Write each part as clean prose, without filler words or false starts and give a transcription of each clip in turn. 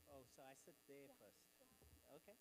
Oh, so I sit there first. Okay.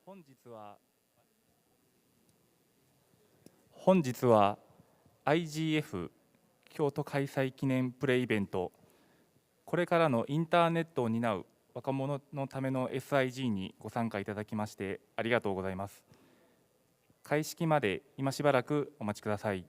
本日は IGF 京都開催記念プレイベント、これからのインターネットを担う若者のための SIG にご参加いただきましてありがとうございます。開式まで今しばらくお待ちください。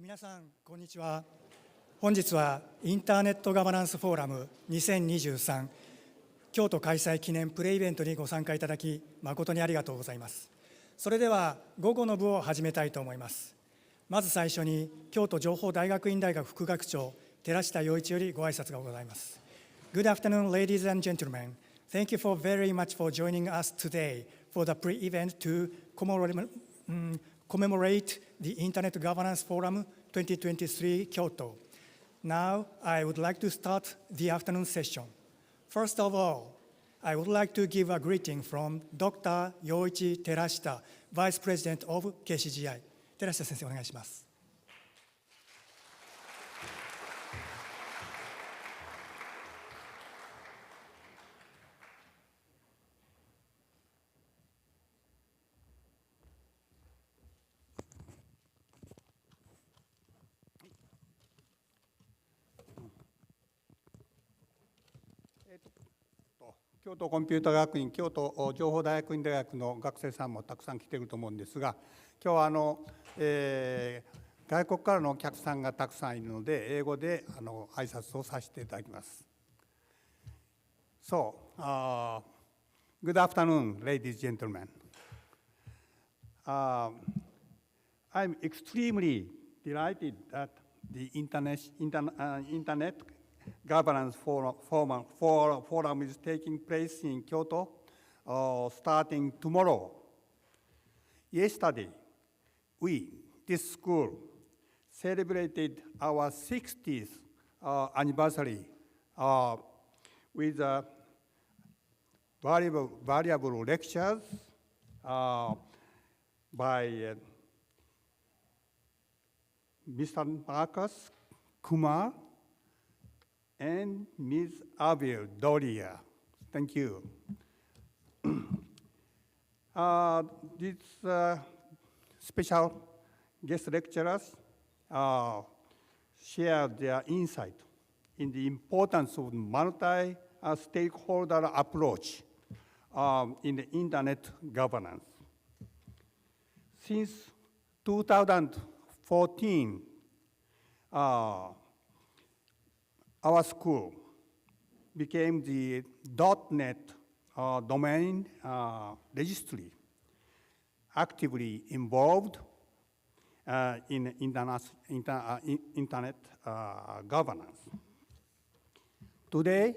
皆さんこんにちは。本日はインターネットガバナンスフォーラム2023京都開催記念プレイベントにご参加いただき誠にありがとうございます。それでは午後の部を始めたいと思います。まず最初に京都情報大学院大学副学長寺下洋一よりご挨拶がございます。Good afternoon, ladies and gentlemen. Thank you for very much for joining us today for the pre-event to commemorate the Internet Governance Forum 2023 Kyoto. Now, I would like to start the afternoon session. First of all, I would like to give a greeting from Dr. Yoichi Terashita, Vice President of KCGI. 寺下先生、お願いします。京都コンピュータ学院、京都情報大学院大学の学生さんもたくさん来ていると思うんですが、今日は外国からのお客さんがたくさんいるので、英語で挨拶をさせていただきます。Good afternoon, ladies and gentlemen. I'm extremely delighted that the Internet Governance Forum is taking place in Kyoto starting tomorrow. Yesterday, this school, celebrated our 60th anniversary with valuable lectures by Mr. Marcus Kumar and Ms. Abel Doria. Thank you. These special guest lecturers share their insight in the importance of multi-stakeholder approach in the Internet governance. Since 2014, our school became the .NET domain registry, actively involved in Internet governance. Today,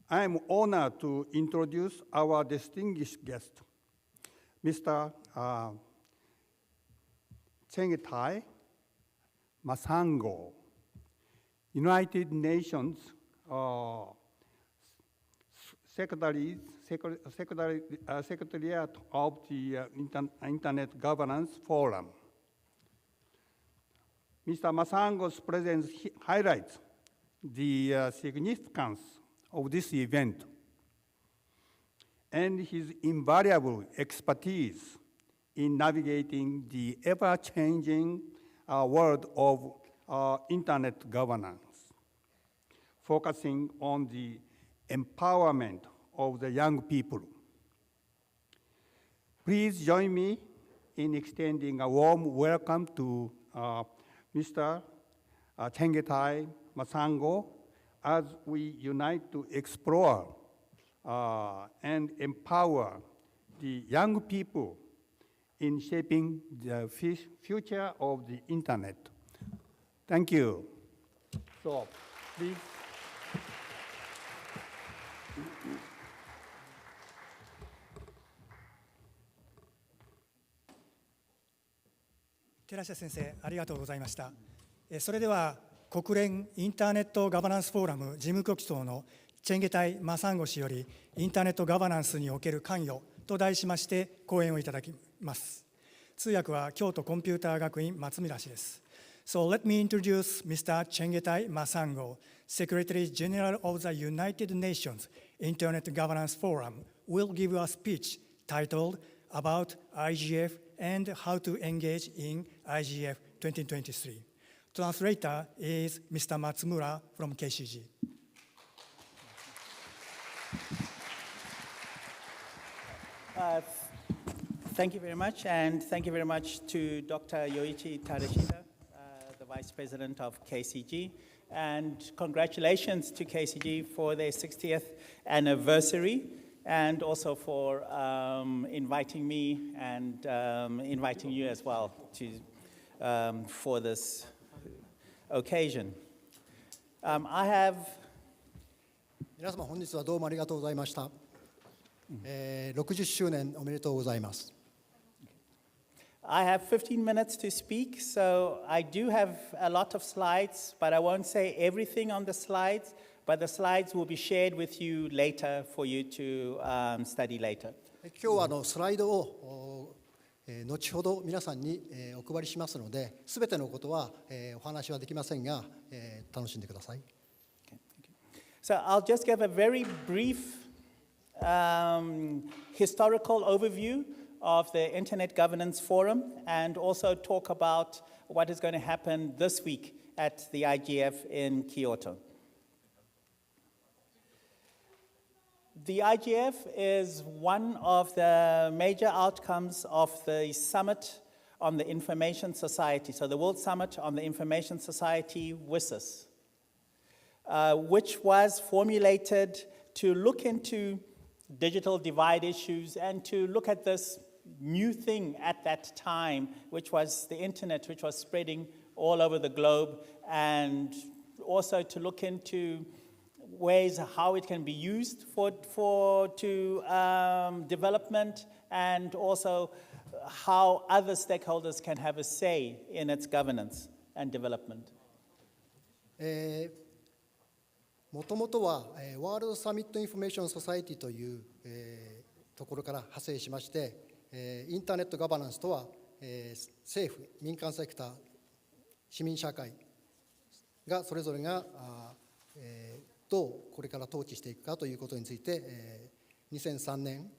I am honored to introduce our distinguished guest, Mr. Chenge Tai Masango, United Nations Secretariat of the Internet Governance Forum. Mr. Masango's presence highlights the significance of this event and his invaluable expertise in navigating the ever-changing world of Internet governance, focusing on the empowerment of the young people. Please join me in extending a warm welcome to Mr. Chenge Tai Masango as we unite to explore and empower the young people in shaping the future of the Internet. Thank you. So, please. 寺下先生、ありがとうございました。それでは国連インターネットガバナンスフォーラム事務局長のチェンゲタイ・マサンゴ氏よりインターネットガバナンスにおける関与と題しまして講演をいただきます。通訳は京都コンピューター学院松村氏です。So let me introduce Mr. Chengetai Masango, Secretary General of the United Nations Internet Governance Forum, will give a speech titled about IGF and how to engage in IGF 2023. Translator is Mr. Matsumura from KCG. Thank you very much, and thank you very much to Dr. Yoichi Terashita, Vice President of KCG, and congratulations to KCG for their 60th anniversary, and also for inviting me and inviting you as well for this occasion. I have 皆様本日はどうもありがとうございました。60周年おめでとうございます。I have 15 minutes to speak, so I do have a lot of slides, but I won't say everything on the slides, but the slides will be shared with you later for you to study later. 今日はスライドを後ほど皆さんにお配りしますので、すべてのことはお話はできませんが、楽しんでください。So I'll just give a very brief historical overview of the Internet Governance Forum and also talk about what is going to happen this week at the IGF in Kyoto. The IGF is one of the major outcomes of the Summit on the Information Society, so the World Summit on the Information Society, WSIS, which was formulated to look into digital divide issues and to look at this new thing at that time, which was the internet, which was spreading all over the globe, and also to look into ways how it can be used for development, and also how other stakeholders can have a say in its governance and development. もともとはワールドサミットインフォメーションソサイティというところから派生しまして、インターネットガバナンスとは政府、民間セクター、市民社会がそれぞれがどうこれから統治していくかということについて2003年、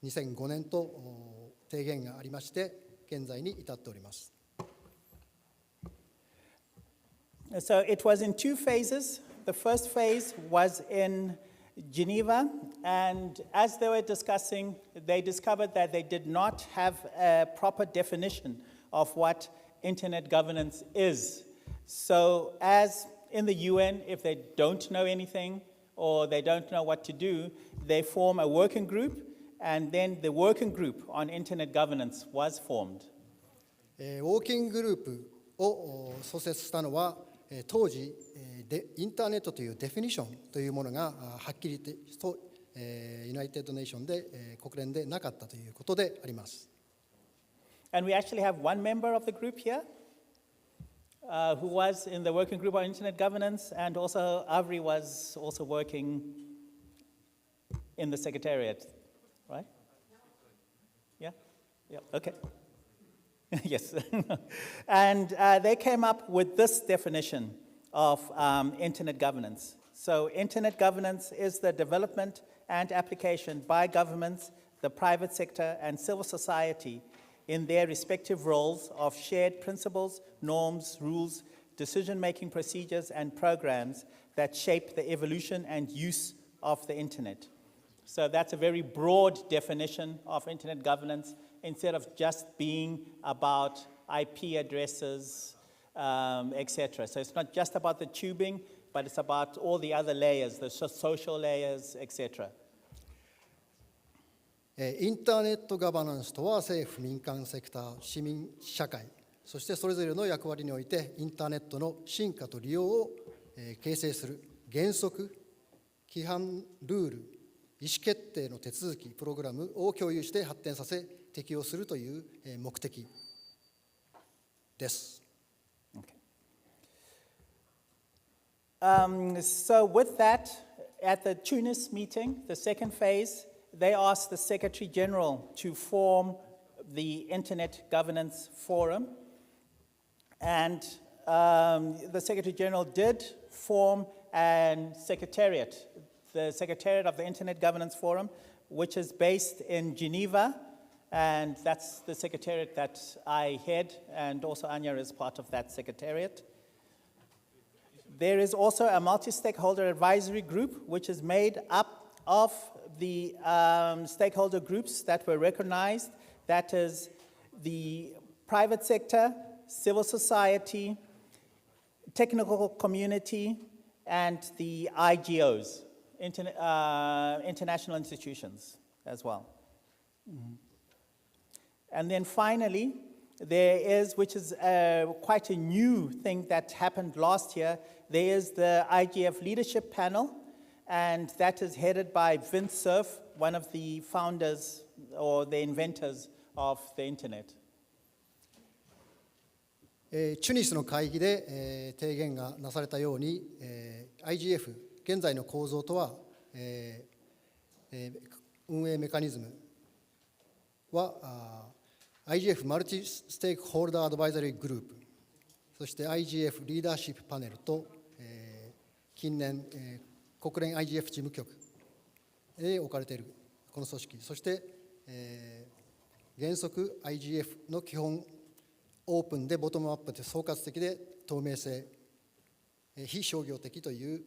2005年と提言がありまして現在に至っております。So it was in two phases. The first phase was in Geneva, and as they were discussing, they discovered that they did not have a proper definition of what internet governance is. So as in the UN, if they don't know anything or they don't know what to do, they form a working group, and then the working group on internet governance was formed. ウォーキンググループを創設したのは当時インターネットというデフィニションというものがはっきりとユナイテッドネーションで国連でなかったということであります。And we actually have one member of the group here who was in the working group on internet governance, and also Avri was also working in the secretariat, right? Yeah? Yeah, okay. Yes. And they came up with this definition of internet governance. So internet governance is the development and application by governments, the private sector, and civil society in their respective roles of shared principles, norms, rules, decision-making procedures, and programs that shape the evolution and use of the internet. So that's a very broad definition of internet governance, instead of just being about IP addresses, etc. So it's not just about the tubing, but it's about all the other layers, the social layers, etc. インターネットガバナンスとは政府、民間セクター、市民社会、そしてそれぞれの役割においてインターネットの進化と利用を形成する原則、規範、ルール、意思決定の手続き、プログラムを共有して発展させ適用するという目的です。So with that, at the Tunis meeting, the second phase, they asked the Secretary General to form the Internet Governance Forum. And the Secretary General did form a secretariat, the Secretariat of the Internet Governance Forum, which is based in Geneva. And that's the secretariat that I head, and also Anya is part of that secretariat. There is also a multi-stakeholder advisory group, which is made up of the stakeholder groups that were recognized. That is the private sector, civil society, technical community, and the IGOs, international institutions as well. And then finally, there is, which is quite a new thing that happened last year, there is the IGF Leadership Panel, and that is headed by Vince Cerf, one of the founders or the inventors of the internet. チュニスの会議で、提言がなされたように、IGF 現在の構造とは、運営メカニズムはIGF マルチステークホルダーアドバイザリーグループ、そして IGF リーダーシップパネルと、近年、国連 IGF 事務局で置かれているこの組織、そして、原則 IGF の基本オープンでボトムアップで総括的で透明性、非商業的という、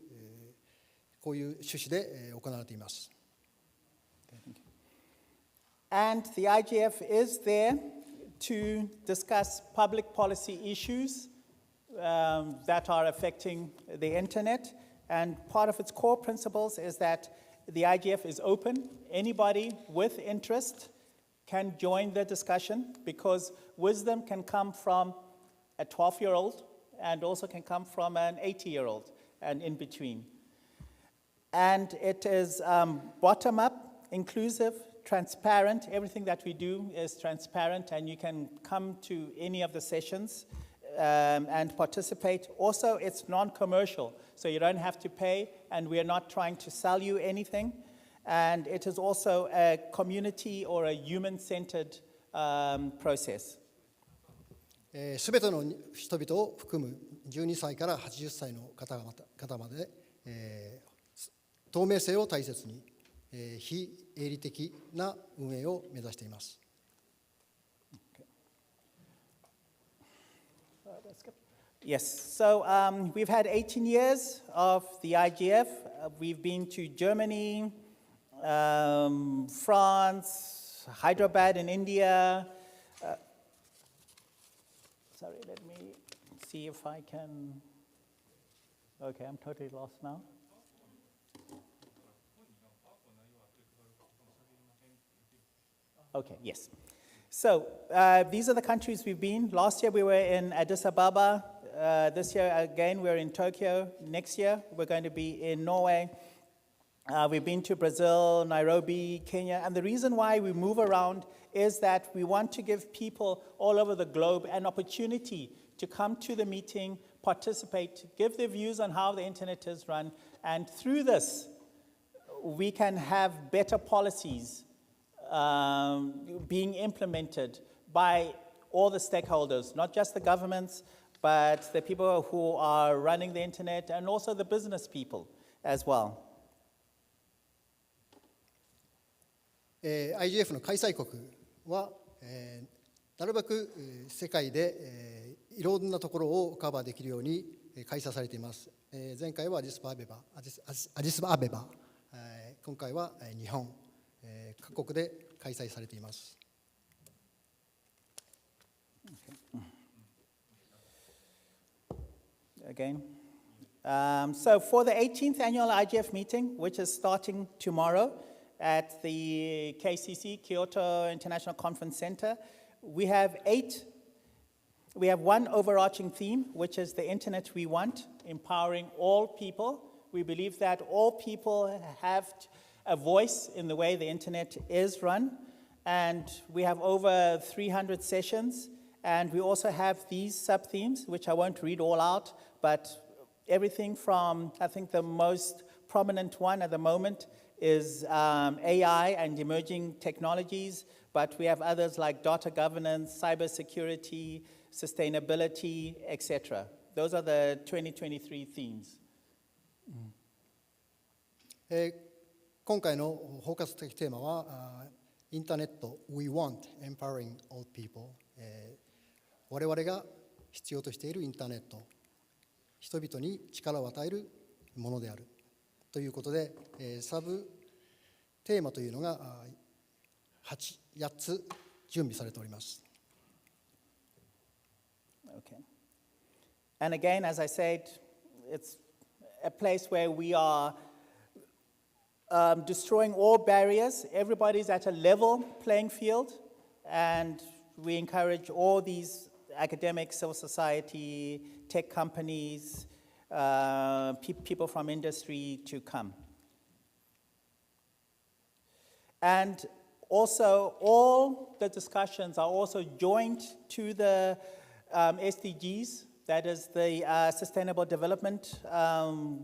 こういう趣旨で行われています。And the IGF is there to discuss public policy issues that are affecting the internet. And part of its core principles is that the IGF is open. Anybody with interest can join the discussion because wisdom can come from a 12-year-old and also can come from an 80-year-old and in between. And it is bottom-up, inclusive, transparent. Everything that we do is transparent, and you can come to any of the sessions and participate. Also, it's non-commercial, so you don't have to pay, and we are not trying to sell you anything. And it is also a community or a human-centered process. すべての人々を含む12歳から80歳の方まで、透明性を大切に、非営利的な運営を目指しています。Yes, so we've had 18 years of the IGF. We've been to Germany, France, Hyderabad in India. Sorry, let me see if I can. Okay, I'm totally lost now. Okay, yes. So these are the countries we've been. Last year we were in Addis Ababa. This year again we're in Tokyo. Next year we're going to be in Norway. We've been to Brazil, Nairobi, Kenya. And the reason why we move around is that we want to give people all over the globe an opportunity to come to the meeting, participate, give their views on how the internet is run. And through this, we can have better policies being implemented by all the stakeholders, not just the governments, but the people who are running the internet and also the business people as well. IGF の開催国は、なるべく世界で、いろんなところをカバーできるように開催されています。前回はアディスアベバ、今回は日本、各国で開催されています。Again. So for the 18th annual IGF meeting, which is starting tomorrow at the KCC, Kyoto International Conference Center, we have one overarching theme, which is the internet we want, empowering all people. We believe that all people have a voice in the way the internet is run. And we have over 300 sessions. And we also have these sub-themes, which I won't read all out, but everything from, I think the most prominent one at the moment is AI and emerging technologies, but we have others like data governance, cybersecurity, sustainability, etc. Those are the 2023 themes. 今回の包括的テーマは、インターネット We Want Empowering All People、我々が必要としているインターネット、人々に力を与えるものであるということで、サブテーマというのが8つ準備されております。Okay. And again, as I said, it's a place where we are destroying all barriers. Everybody's at a level playing field, and we encourage all these academics, civil society, tech companies, people from industry to come. And also, all the discussions are also joined to the SDGs, that is the Sustainable Development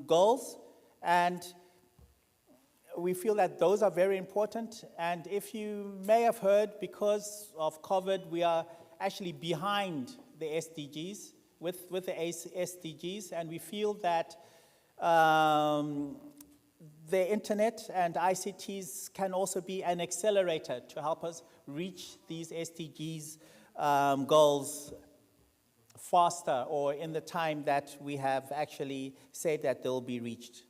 Goals, and we feel that those are very important. And if you may have heard, because of COVID, we are actually behind the SDGs, with the SDGs, and we feel that the internet and ICTs can also be an accelerator to help us reach these SDGs goals faster, or in the time that we have actually said that they'll be reached.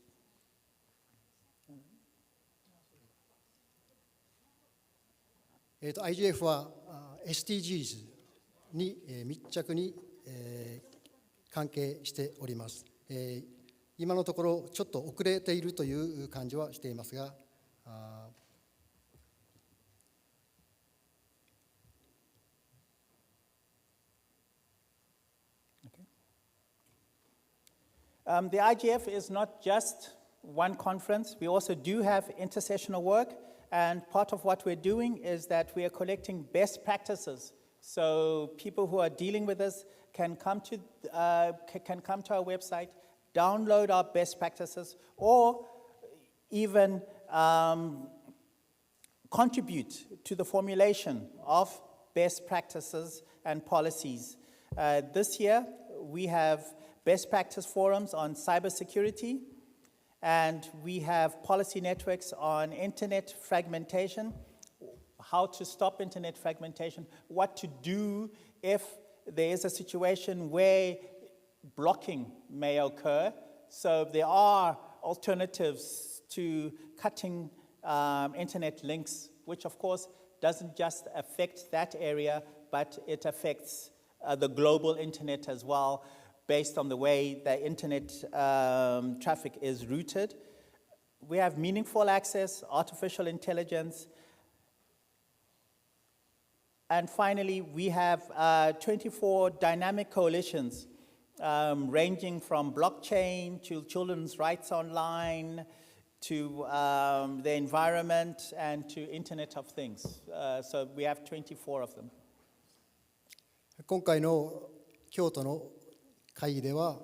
IGF は SDGs に密着に関係しております。今のところちょっと遅れているという感じはしていますが、The IGF is not just one conference. We also do have intersessional work, and part of what we're doing is that we are collecting best practices. So people who are dealing with this can come to our website, download our best practices, or even contribute to the formulation of best practices and policies. This year, we have best practice forums on cybersecurity, and we have policy networks on internet fragmentation, how to stop internet fragmentation, what to do if there is a situation where blocking may occur. So there are alternatives to cutting internet links, which of course doesn't just affect that area, but it affects the global internet as well, based on the way the internet traffic is routed. We have meaningful access, artificial intelligence, and finally, we have 24 dynamic coalitions ranging from blockchain to children's rights online to the environment and to Internet of Things. So we have 24 of them. 今回の京都の会議では、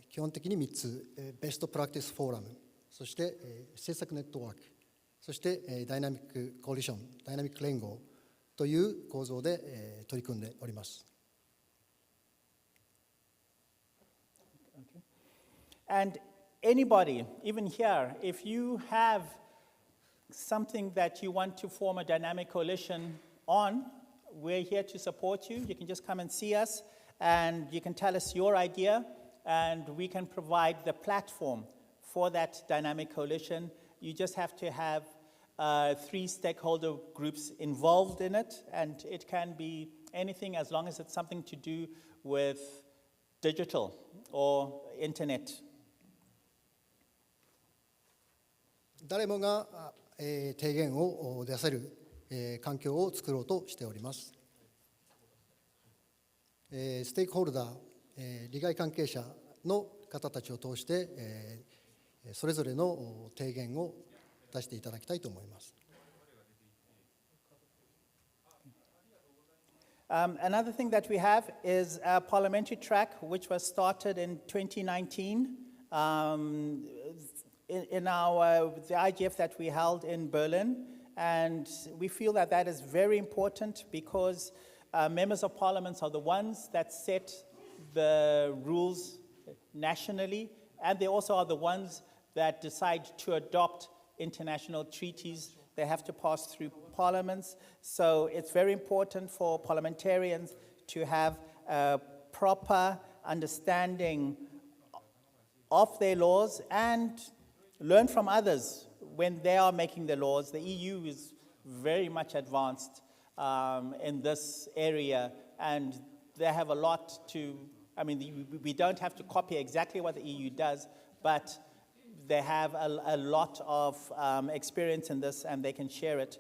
基本的に3つ、ベストプラクティスフォーラム、そして、政策ネットワーク、そして、ダイナミックコーリション、ダイナミック連合という構造で、取り組んでおります。And anybody, even here, if you have something that you want to form a dynamic coalition on, we're here to support you. You can just come and see us, and you can tell us your idea, and we can provide the platform for that dynamic coalition. You just have to have 3 stakeholder groups involved in it, and it can be anything as long as it's something to do with digital or internet. 誰もが、提言を出せる、環境を作ろうとしております。ステークホルダー、利害関係者の方たちを通して、それぞれの提言を出していただきたいと思います。Another thing that we have is a parliamentary track which was started in 2019 in the IGF that we held in Berlin, and we feel that that is very important because members of parliament are the ones that set the rules nationally, and they also are the ones that decide to adopt international treaties. They have to pass through parliaments, so it's very important for parliamentarians to have a proper understanding of their laws and learn from others when they are making the laws. The EU is very much advanced in this area, and they have a lot to I mean, we don't have to copy exactly what the EU does, but they have a lot of experience in this, and they can share it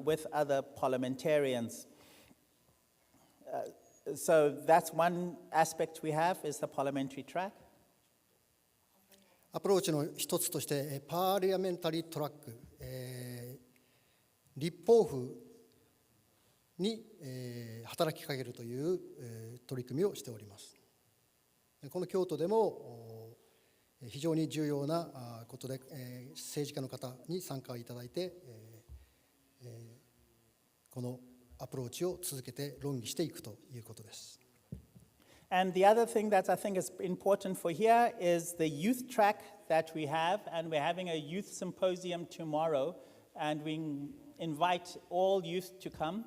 with other parliamentarians. So that's one aspect we have, is the parliamentary track. アプローチの一つとしてパーリアメンタリートラック、立法府に、働きかけるという、取り組みをしております。この京都でも非常に重要なことで、政治家の方に参加いただいて、このアプローチを続けて論議していくということです。And the other thing that I think is important for here is the youth track that we have, and we're having a youth symposium tomorrow, and we invite all youth to come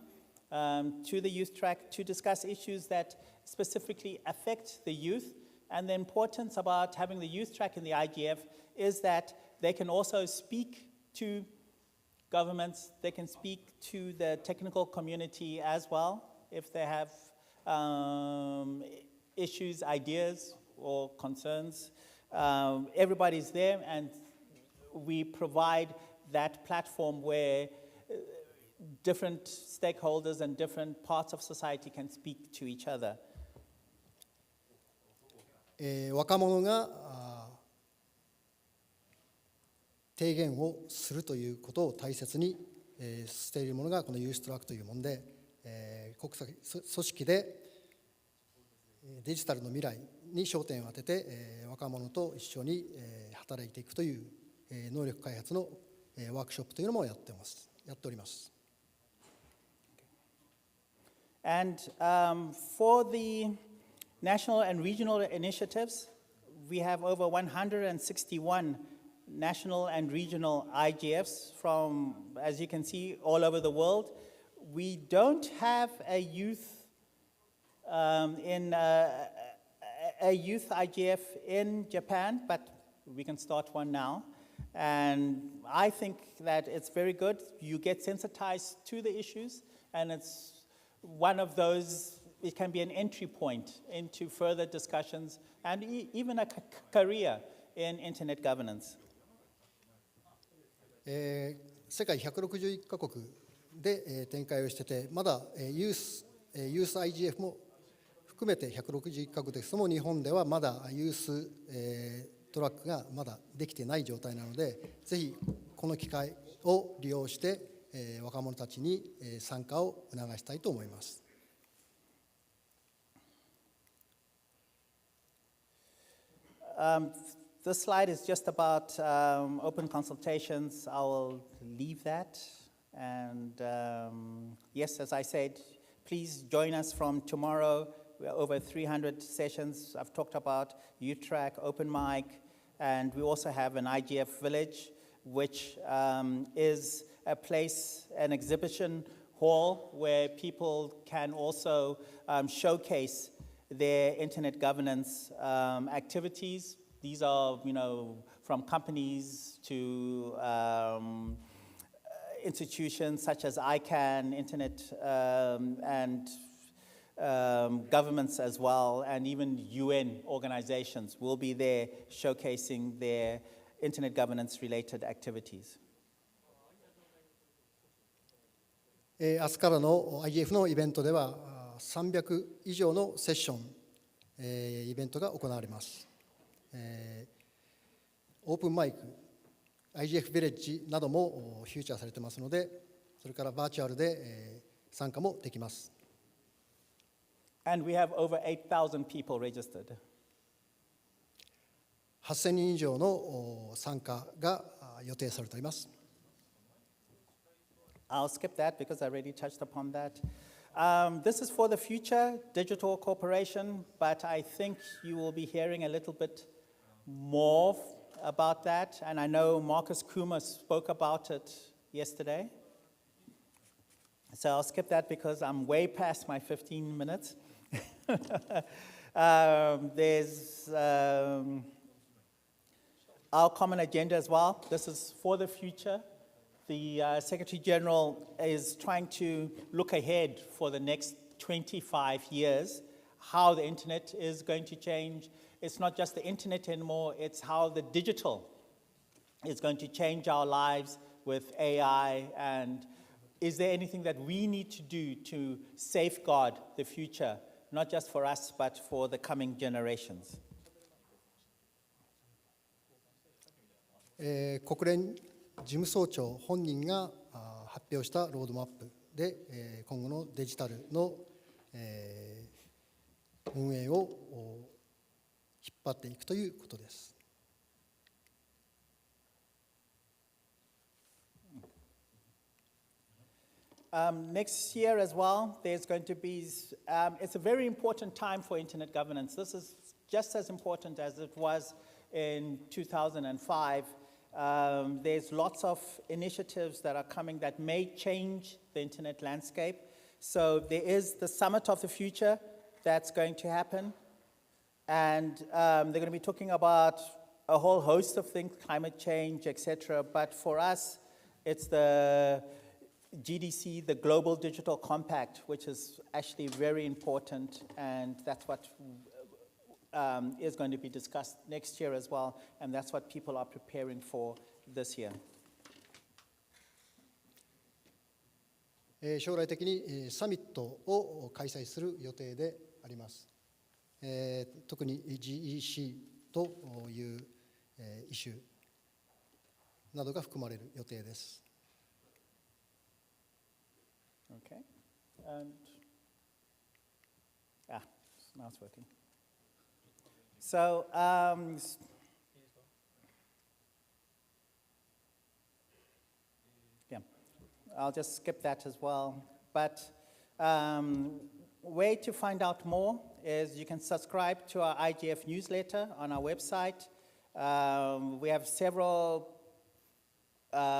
to the youth track to discuss issues that specifically affect the youth. And the importance about having the youth track in the IGF is that they can also speak to governments, they can speak to the technical community as well if they have issues, ideas, or concerns. Everybody's there, and we provide that platform where different stakeholders and different parts of society can speak to each other. 若者が提言をするということを大切にしているものがこのユーストラックというもので、国際組織でデジタルの未来に焦点を当てて若者と一緒に働いていくという能力開発のワークショップというのもやっております。And for the national and regional initiatives, we have over 161 national and regional IGFs from, as you can see, all over the world. We don't have a youth youth IGF in Japan, but we can start one now. And I think that it's very good. You get sensitized to the issues, and it's one of those, it can be an entry point into further discussions and even a career in internet governance. 世界161カ国で展開をしてて、まだユース IGF も含めて161カ国ですけども、日本ではまだユーストラックがまだできてない状態なので、ぜひこの機会を利用して若者たちに参加を促したいと思います。This slide is just about open consultations. I will leave that. And yes, as I said, please join us from tomorrow. We are over 300 sessions. I've talked about youth track, open mic, and we also have an IGF village, which is a place, an exhibition hall where people can also showcase their internet governance activities. These are, from companies to institutions such as ICANN, internet, and governments as well, and even UN organizations will be there showcasing their internet governance-related activities. 明日からの IGF のイベントでは300以上のセッション、イベントが行われます。オープンマイク、IGF ビレッジなどもフューチャーされてますので、それからバーチャルで参加もできます。And we have over 8,000 people registered. 8,000人以上の参加が予定されております。I'll skip that because I already touched upon that. This is for the future digital corporation, but I think you will be hearing a little bit more about that. And I know Marcus Kuma spoke about it yesterday. So I'll skip that because I'm way past my 15 minutes. There's our common agenda as well. This is for the future. The Secretary General is trying to look ahead for the next 25 years. how the internet is going to change. It's not just the internet anymore, it's how the digital is going to change our lives with AI. And is there anything that we need to do to safeguard the future, not just for us, but for the coming generations? 国連事務総長本人が発表したロードマップで、今後のデジタルの、運営を引っ張っていくということです。Next year as well, there's going to be, it's a very important time for internet governance. This is just as important as it was in 2005. There's lots of initiatives that are coming that may change the internet landscape. So there is the Summit of the Future that's going to happen. And they're going to be talking about a whole host of things, climate change, etc. But for us, it's the GDC, the Global Digital Compact, which is actually very important, and that's what is going to be discussed next year as well, and that's what people are preparing for this year. 将来的にサミットを開催する予定であります。特に GEC というイシューなどが含まれる予定です。Okay, and now it's working. So, yeah, I'll just skip that as well. But way to find out more is you can subscribe to our IGF newsletter on our website. We have several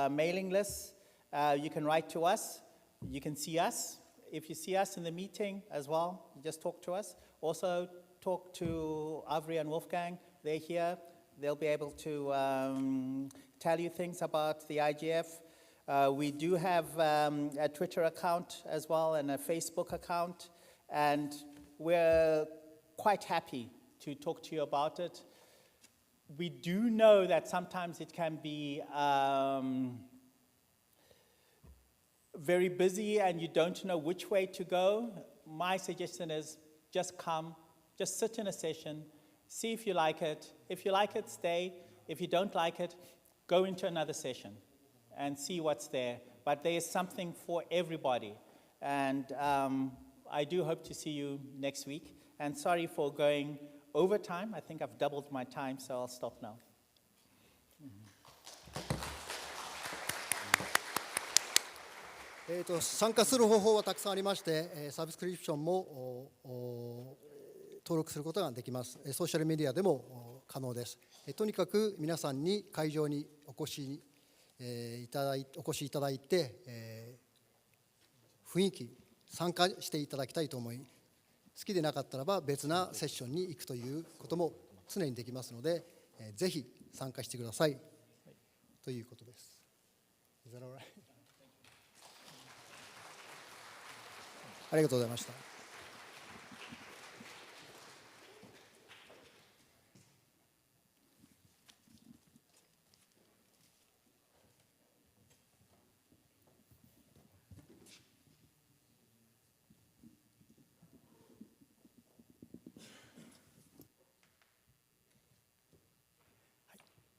mailing lists. You can write to us. You can see us. If you see us in the meeting as well, just talk to us. Also, talk to Avri and Wolfgang. They're here. They'll be able to tell you things about the IGF. We do have a Twitter account as well and a Facebook account. And we're quite happy to talk to you about it. We do know that sometimes it can be very busy and you don't know which way to go. My suggestion is just come, just sit in a session, see if you like it. If you like it, stay. If you don't like it, go into another session and see what's there. But there is something for everybody. And I do hope to see you next week. And sorry for going over time. I think I've doubled my time, so I'll stop now. 参加する方法はたくさんありまして、サブスクリプションも登録することができます。ソーシャルメディアでも可能です。とにかく皆さんに会場にお越しいただいて、雰囲気参加していただきたいと思い、好きでなかったらば別なセッションに行くということも常にできますので、ぜひ参加してくださいということです。Is that all right? ありがとうございました。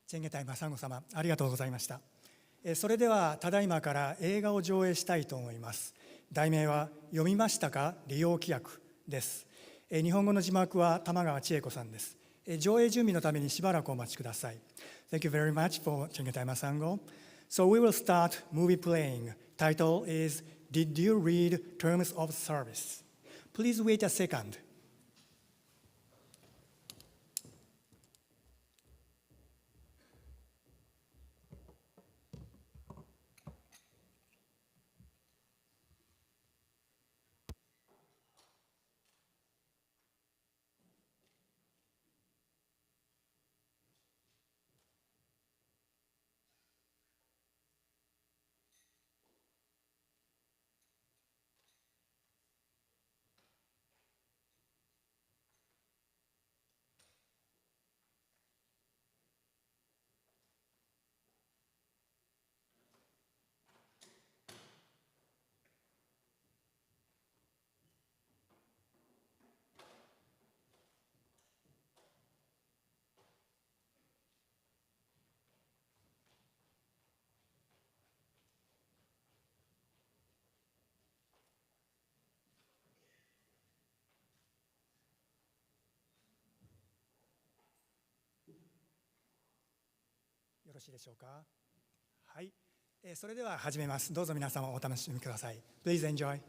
チェンゲタイマサンゴ様、ありがとうございました。それではただいまから映画を上映したいと思います。題名は読みましたか利用規約です。日本語の字幕は玉川千絵子さんです。上映準備のためにしばらくお待ちください。Thank you very much for Chengetai Masango. So we will start movie playing. Title is Did You Read Terms of Service? Please wait a second. よろしいでしょうか。はい、それでは始めます。どうぞ皆様お楽しみください。Please enjoy.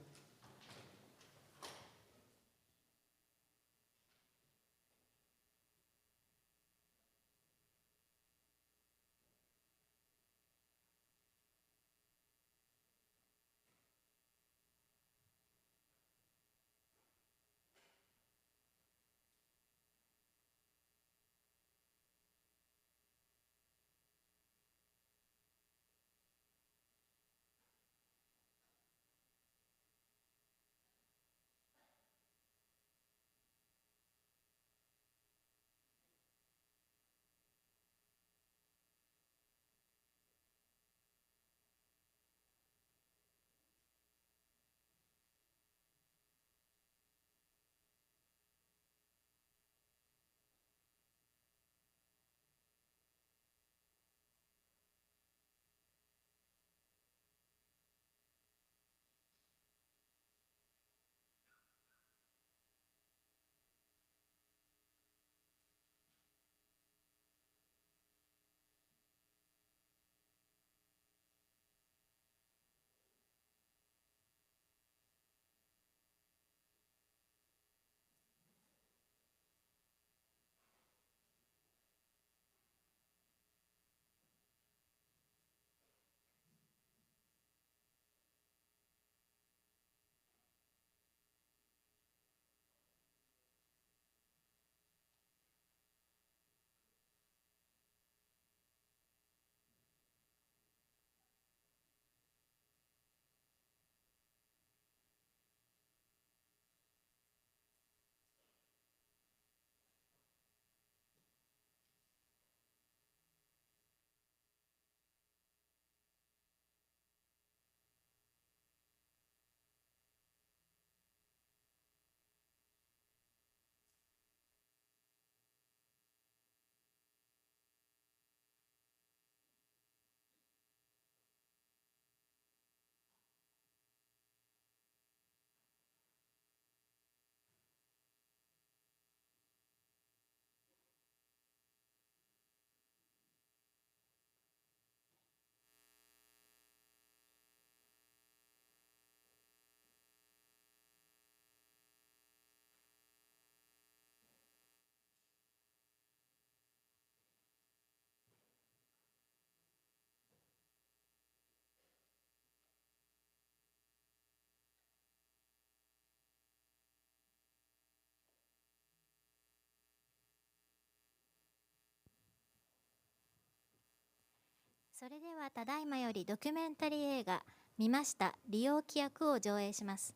それではただいまよりドキュメンタリー映画見ました利用規約を上映します。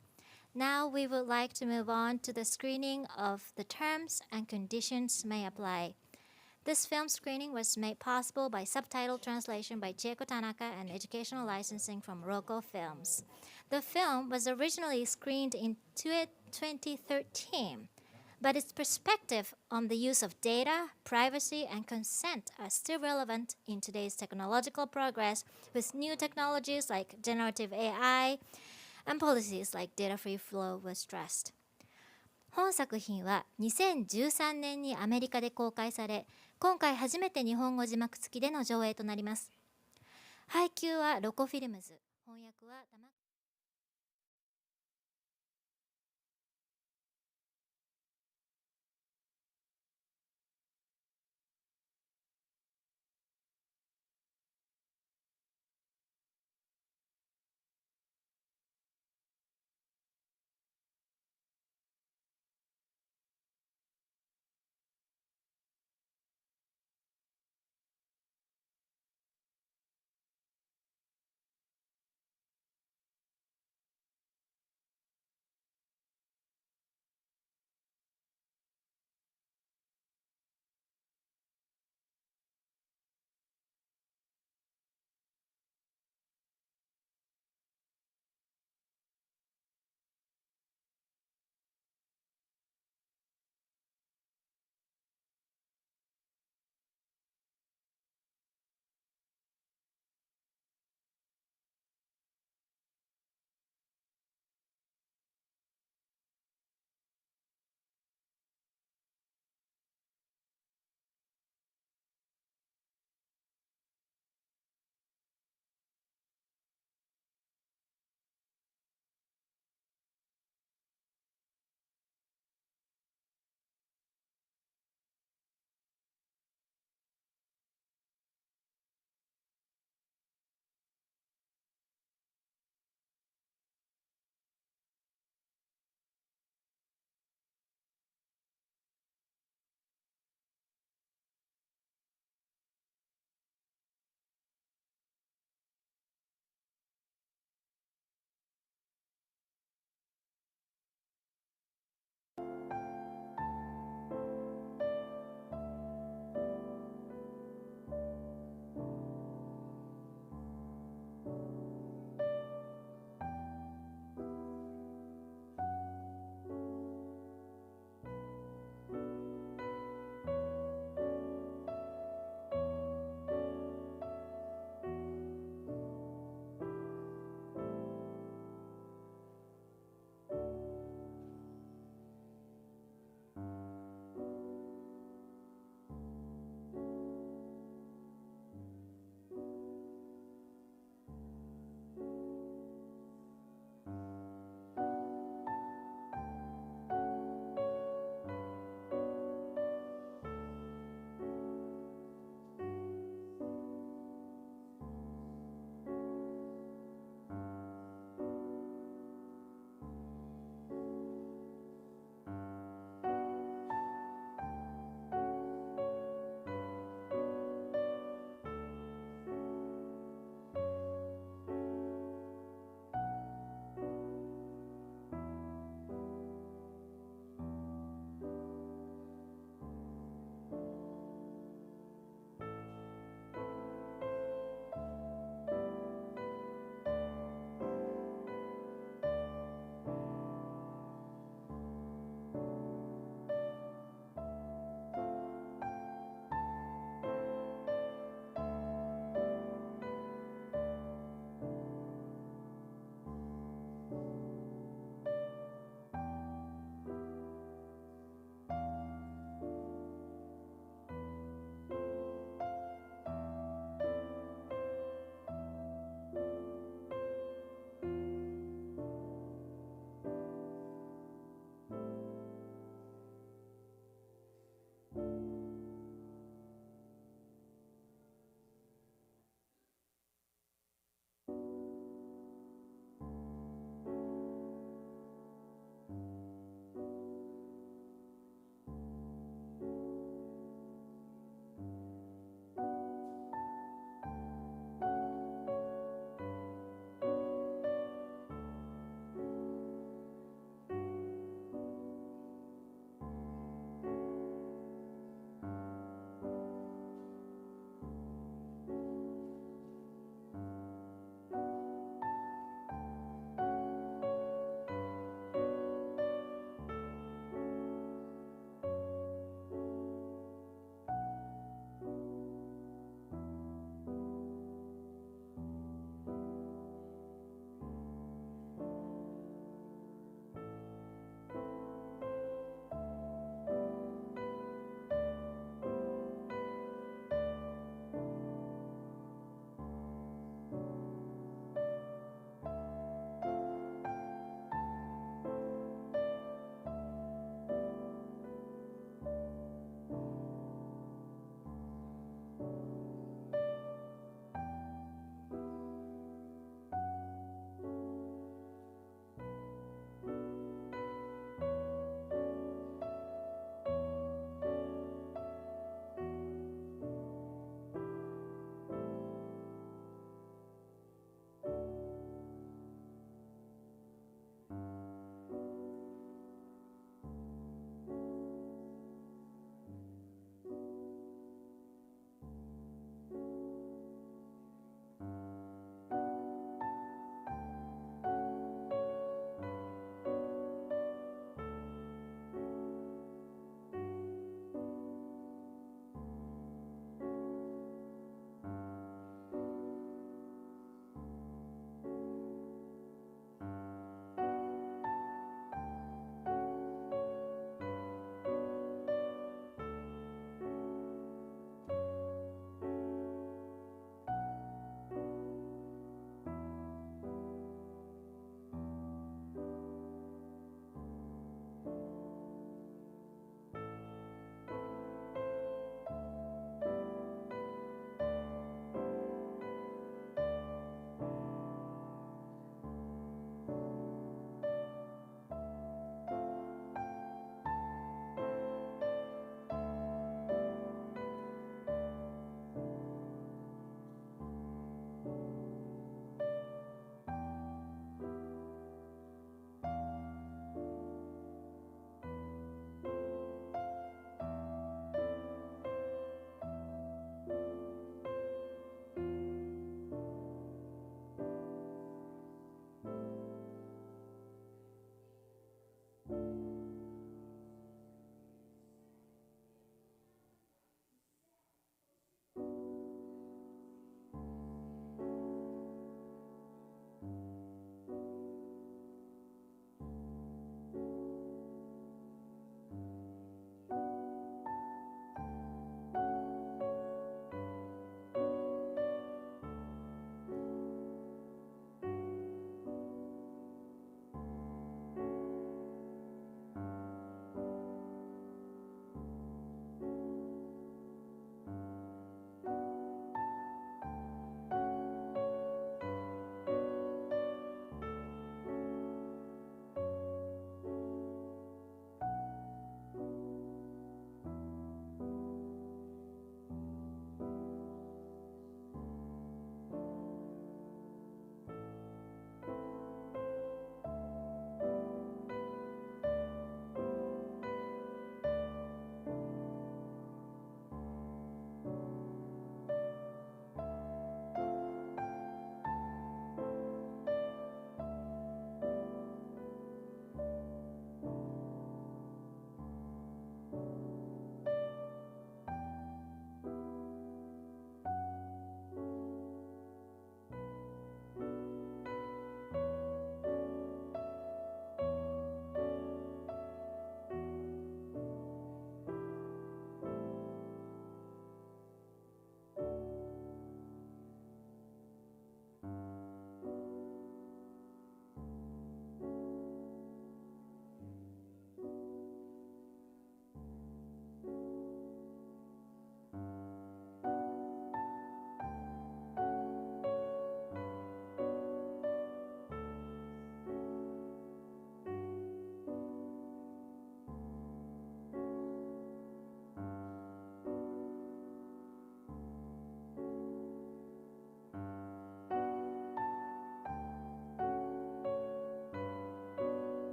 Now we would like to move on to the screening of the terms and conditions may apply. This film screening was made possible by subtitle translation by Chieko Tanaka and educational licensing from ROCO Films. The film was originally screened in 2013, but its perspective on the use of data, privacy, and consent are still relevant in today's technological progress with new technologies like generative AI and policies like data-free flow was stressed. 本作品は2013年にアメリカで公開され、今回初めて日本語字幕付きでの上映となります。配給はロコフィルムズ、翻訳は玉川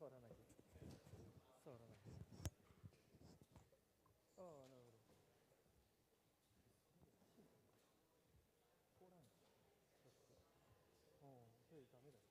触らないで。触らないで。ああ、なるほど。通らん。それダメだよ。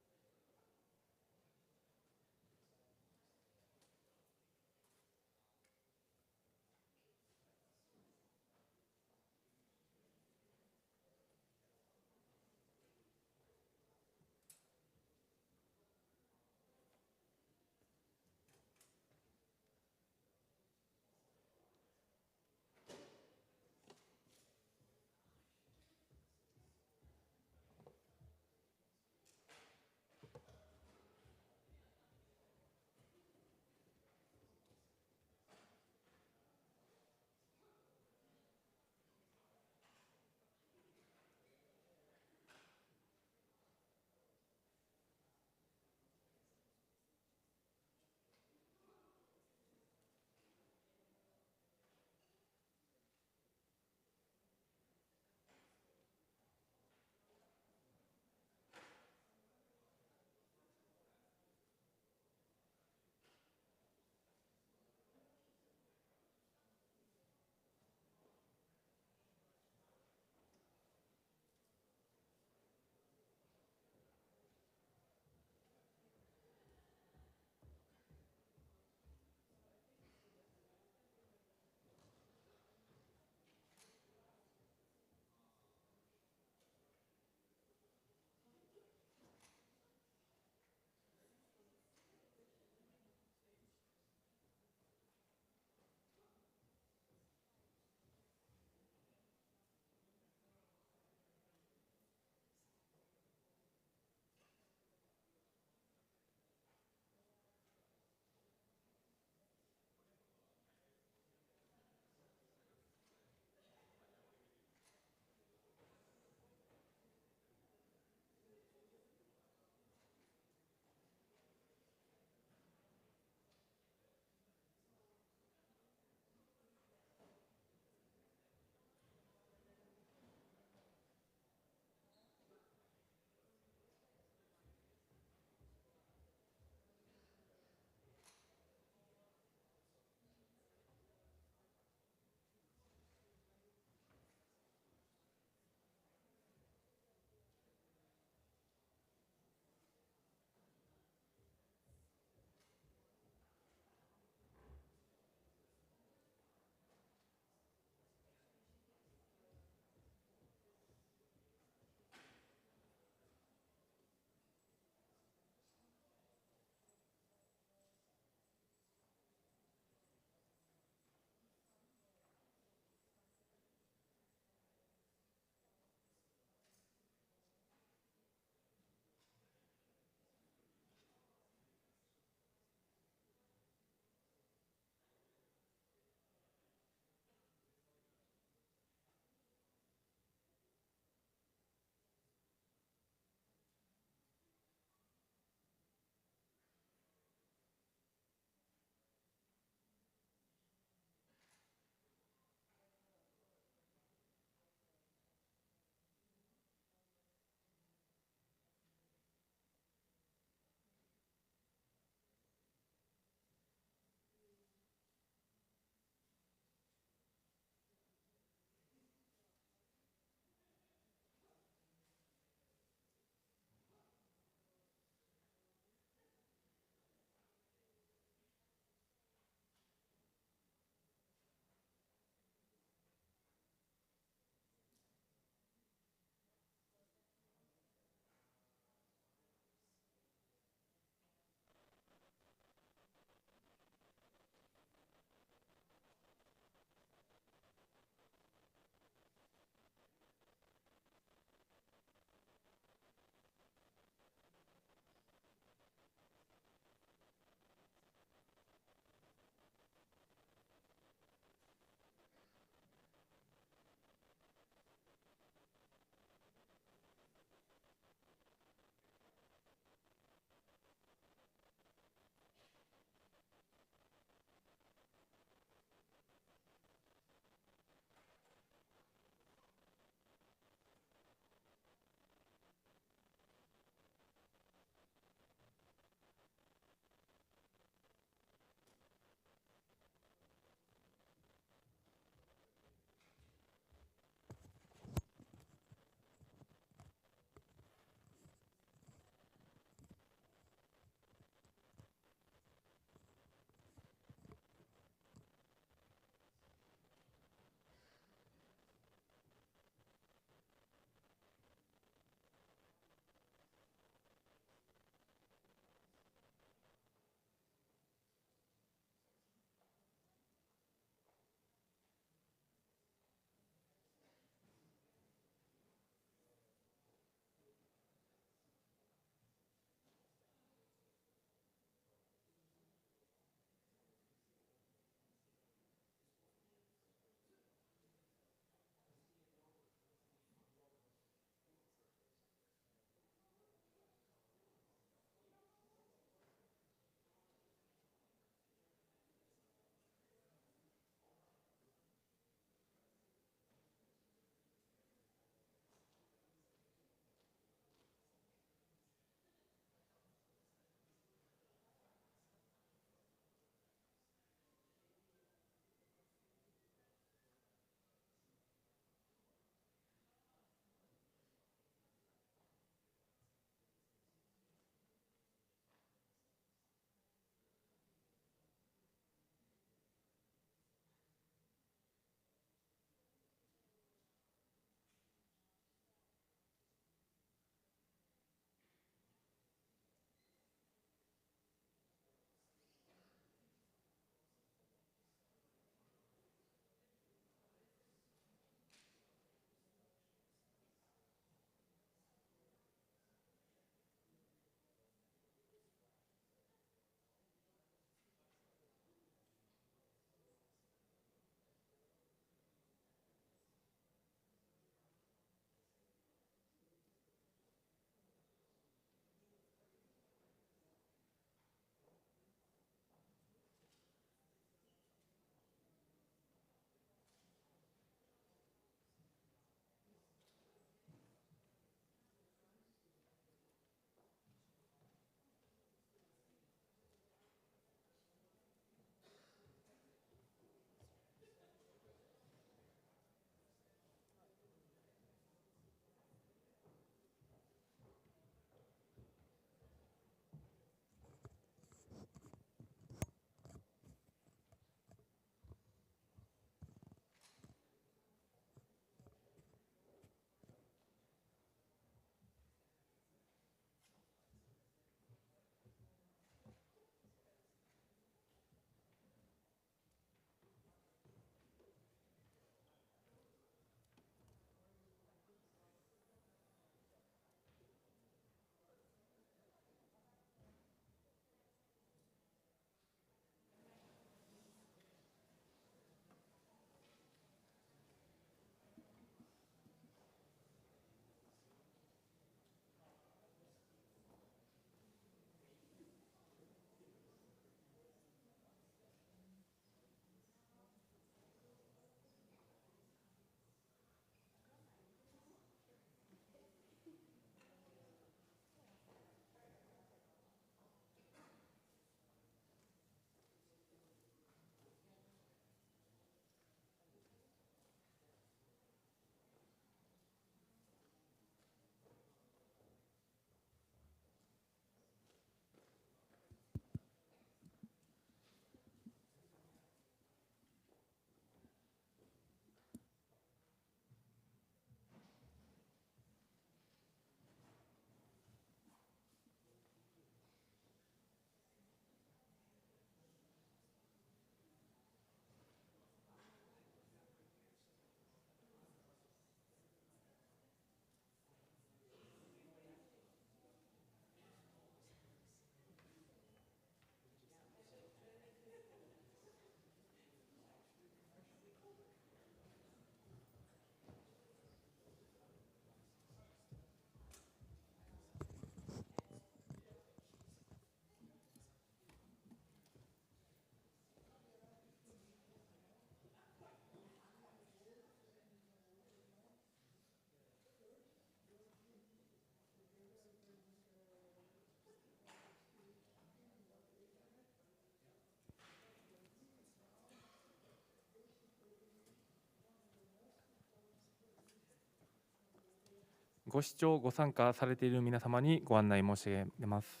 ご視聴ご参加されている皆様にご案内申し上げます。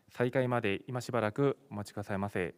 再開まで今しばらくお待ちくださいませ。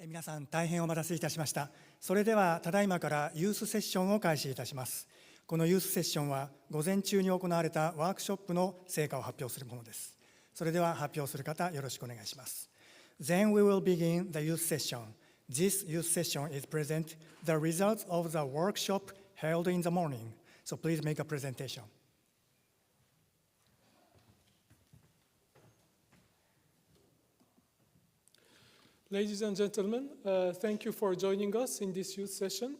皆さん大変お待たせいたしました。それではただいまからユースセッションを開始いたします。このユースセッションは午前中に行われたワークショップの成果を発表するものです。それでは発表する方よろしくお願いします。Then we will begin the youth session. This youth session is present the results of the workshop held in the morning. So please make a presentation. Ladies and gentlemen, thank you for joining us in this youth session.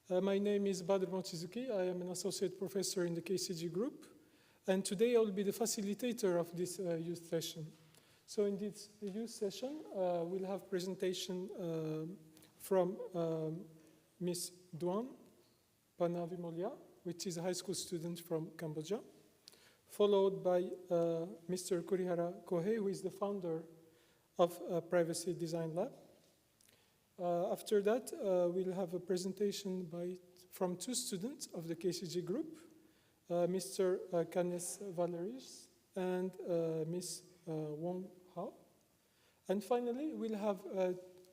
My name is Badr Mochizuki. I am an associate professor in the KCG group, and today I will be the facilitator of this youth session. So in this youth session, we'll have presentation from Ms. Duan Panavimolia, which is a high school student from Cambodia, followed by Mr. Kurihara Kohei, who is the founder of Privacy Design Lab. After that, we'll have a presentation from two students of the KCG group, Mr. Kanes Valeris and Ms. Wong Hao. And finally, we'll have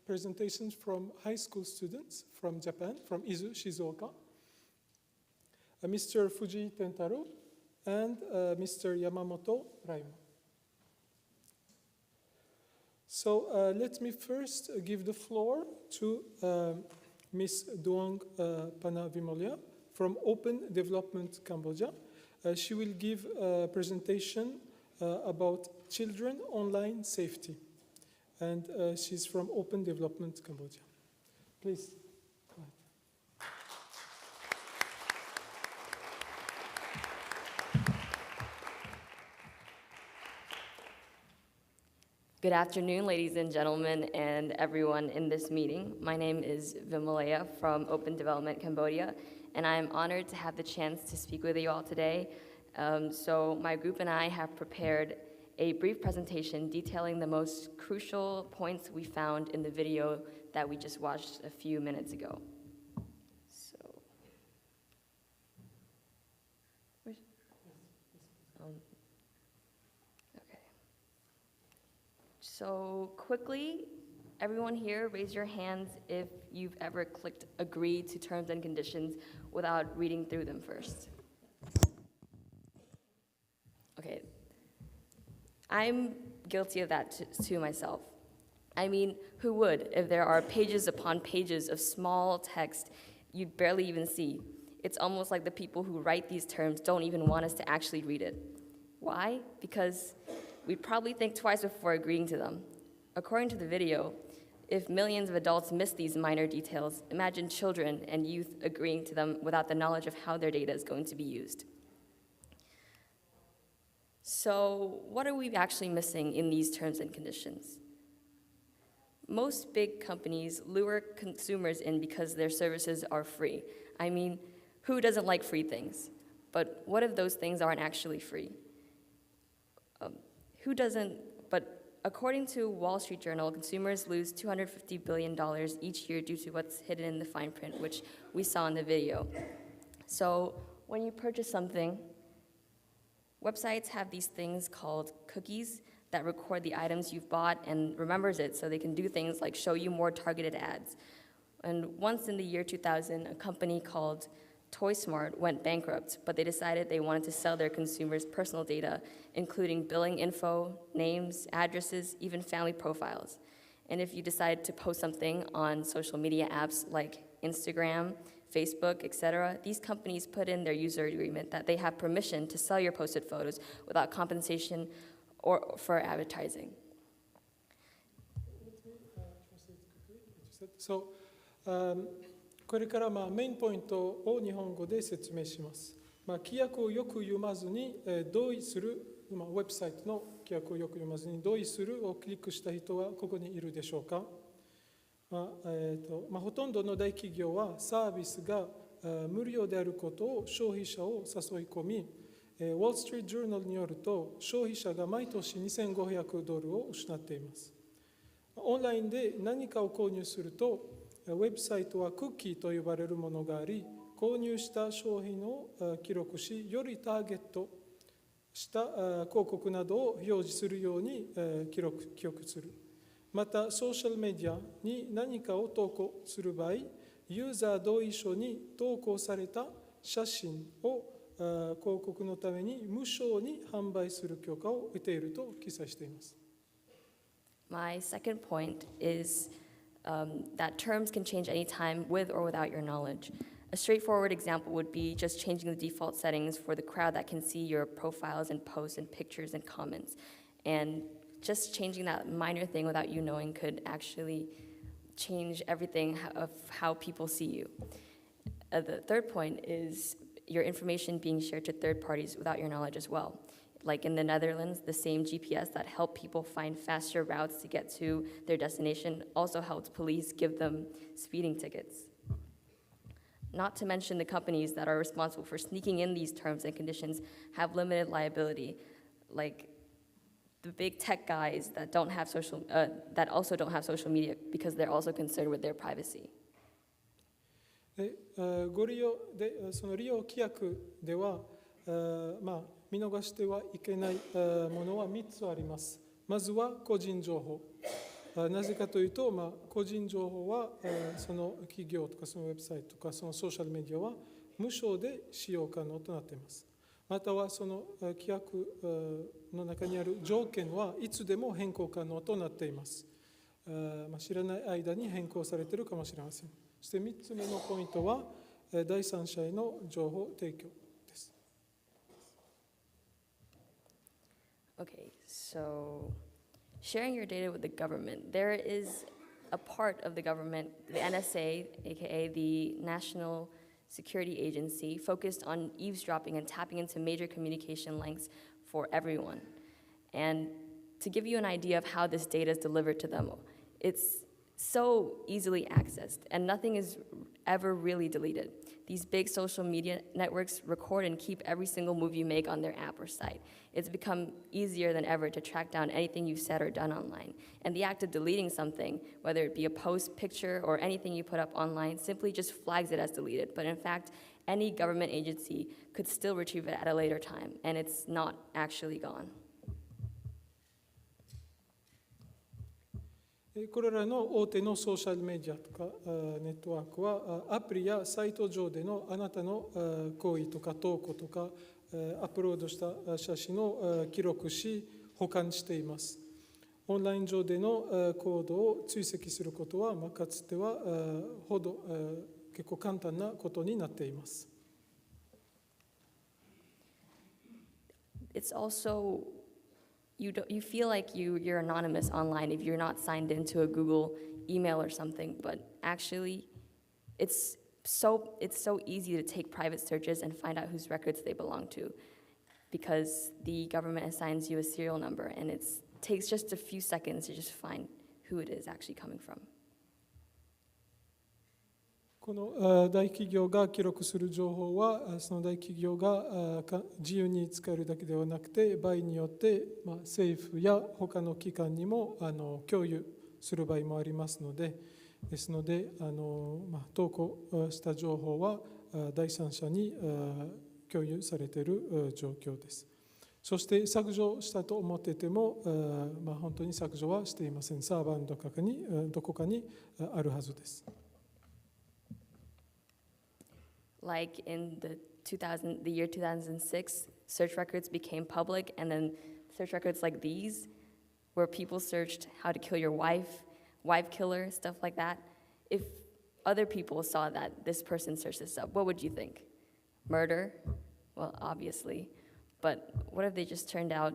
presentations from high school students from Japan, from Izu, Shizuoka, Mr. Fuji Tentaro and Mr. Yamamoto Raima. So let me first give the floor to Ms. Duong Panavimolia from Open Development Cambodia. She will give a presentation about children online safety. And she's from Open Development Cambodia. Please. Go ahead. Good afternoon, ladies and gentlemen, and everyone in this meeting. My name is Vimalaya from Open Development Cambodia, and I'm honored to have the chance to speak with you all today. So my group and I have prepared a brief presentation detailing the most crucial points we found in the video that we just watched a few minutes ago. So quickly, everyone here, raise your hands if you've ever clicked agree to terms and conditions without reading through them first. Okay. I'm guilty of that to myself. I mean, who would if there are pages upon pages of small text you barely even see? It's almost like the people who write these terms don't even want us to actually read it. Why? Because we'd probably think twice before agreeing to them. According to the video, if millions of adults miss these minor details, imagine children and youth agreeing to them without the knowledge of how their data is going to be used. So what are we actually missing in these terms and conditions? Most big companies lure consumers in because their services are free. I mean, who doesn't like free things? But what if those things aren't actually free? Who doesn't? But according to Wall Street Journal, consumers lose $250 billion each year due to what's hidden in the fine print, which we saw in the video. So when you purchase something, websites have these things called cookies that record the items you've bought and remembers it so they can do things like show you more targeted ads. And once in the year 2000, a company called ToySmart went bankrupt, but they decided they wanted to sell their consumers' personal data, including billing info, names, addresses, even family profiles. And if you decide to post something on social media apps like Instagram, Facebook, etc., these companies put in their user agreement that they have permission to sell your posted photos without compensation or for advertising. So, これからメインポイントを日本語で説明します。規約をよく読まずに同意する、ウェブサイトの規約をよく読まずに同意するをクリックした人はここにいるでしょうか。ほとんどの大企業はサービスが無料であることを消費者を誘い込み、ウォール・ストリート・ジャーナルによると消費者が毎年$2500を失っています。オンラインで何かを購入すると、ウェブサイトはクッキーと呼ばれるものがあり、購入した商品を記録し、よりターゲットした広告などを表示するように記憶する。また、ソーシャルメディアに何かを投稿する場合、ユーザー同意書に投稿された写真を広告のために無償に販売する許可を得ていると記載しています。My second point is that terms can change anytime with or without your knowledge. A straightforward example would be just changing the default settings for the crowd that can see your profiles and posts and pictures and comments. And just changing that minor thing without you knowing could actually change everything of how people see you. The third point is your information being shared to third parties without your knowledge as well. Like in the Netherlands, the same GPS that helped people find faster routes to get to their destination also helped police give them speeding tickets. Not to mention the companies that are responsible for sneaking in these terms and conditions have limited liability, like the big tech guys that also don't have social media because they're also concerned with their privacy. ご利用でその利用規約では、見逃してはいけないものは3つあります。まずは個人情報。なぜかというと、個人情報はその企業とかそのウェブサイトとかそのソーシャルメディアは無償で使用可能となっています。またはその規約の中にある条件はいつでも変更可能となっています。知らない間に変更されているかもしれません。そして3つ目のポイントは第三者への情報提供です。Okay, so sharing your data with the government. There is a part of the government, the NSA, aka the National Security Agency, focused on eavesdropping and tapping into major communication links for everyone. And to give you an idea of how this data is delivered to them, it's so easily accessed, and nothing is ever really deleted. These big social media networks record and keep every single move you make on their app or site. It's become easier than ever to track down anything you've said or done online. And the act of deleting something, whether it be a post, picture, or anything you put up online, simply just flags it as deleted. But in fact, any government agency could still retrieve it at a later time, and it's not actually gone. これらの大手のソーシャルメディアとかネットワークはアプリやサイト上でのあなたの行為とか投稿とかアップロードした写真を記録し保管しています。オンライン上でのコードを追跡することは、かつてはほど結構簡単なことになっています。It's also, you feel like you're anonymous online if you're not signed into a Google email or something, but actually it's so easy to take private searches and find out whose records they belong to, because the government assigns you a serial number, and it takes just a few seconds to just find who it is actually coming from. この大企業が記録する情報は、その大企業が自由に使えるだけではなくて、場合によって政府や他の機関にも共有する場合もありますので、ですので投稿した情報は第三者に共有されている状況です。そして削除したと思っていても、本当に削除はしていません。サーバーのどこかにあるはずです。Like in the year 2006, search records became public, and then search records like these, where people searched how to kill your wife killer, stuff like that. If other people saw that this person searched this up, what would you think? Murder? Well, obviously. But what if they just turned out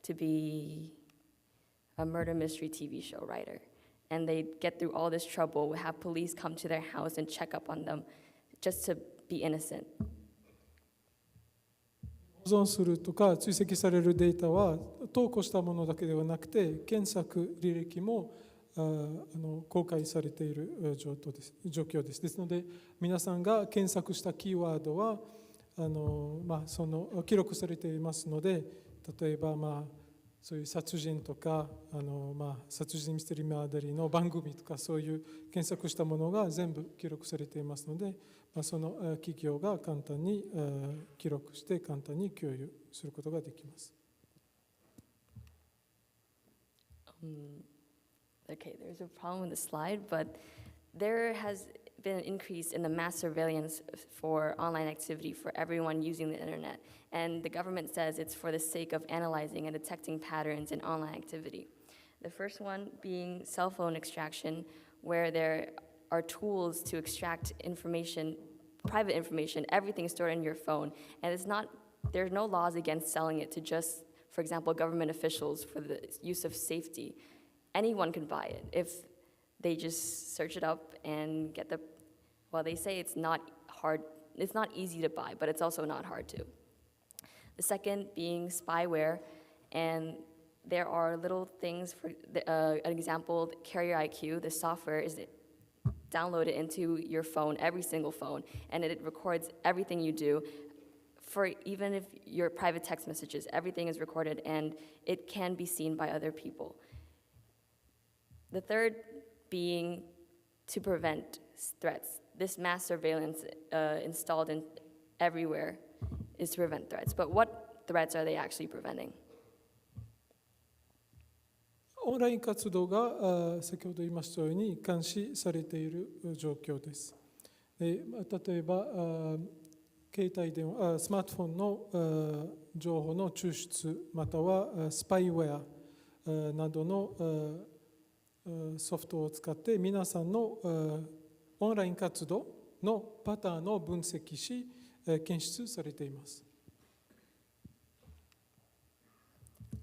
to be a murder mystery TV show writer? And they'd get through all this trouble, have police come to their house and check up on them, just to be innocent. 保存するとか追跡されるデータは投稿したものだけではなくて、検索履歴も公開されている状況です。ですので、皆さんが検索したキーワードはその記録されていますので、例えばそういう殺人とか殺人ミステリーマーダリーの番組とか、そういう検索したものが全部記録されていますので、その企業が簡単に記録して簡単に共有することができます。Okay, there's a problem with the slide, but there has been an increase in the mass surveillance for online activity for everyone using the internet. And the government says it's for the sake of analyzing and detecting patterns in online activity. The first one being cell phone extraction, where there are tools to extract information, private information, everything stored in your phone. And there are no laws against selling it to just, for example, government officials for the use of safety. Anyone can buy it if they just search it up and get they say it's not hard, it's not easy to buy, but it's also not hard to. The second being spyware, and there are little things, for an example, Carrier IQ, the software is downloaded into your phone, every single phone, and it records everything you do. For even if your private text messages, everything is recorded and it can be seen by other people. The third being to prevent threats. This mass surveillance installed in everywhere is to prevent threats. But what threats are they actually preventing? オンライン活動が先ほど言いましたように監視されている状況です。例えば携帯電話、スマートフォンの情報の抽出、またはスパイウェアなどのソフトを使って皆さんのオンライン活動のパターンを分析し、検出されています。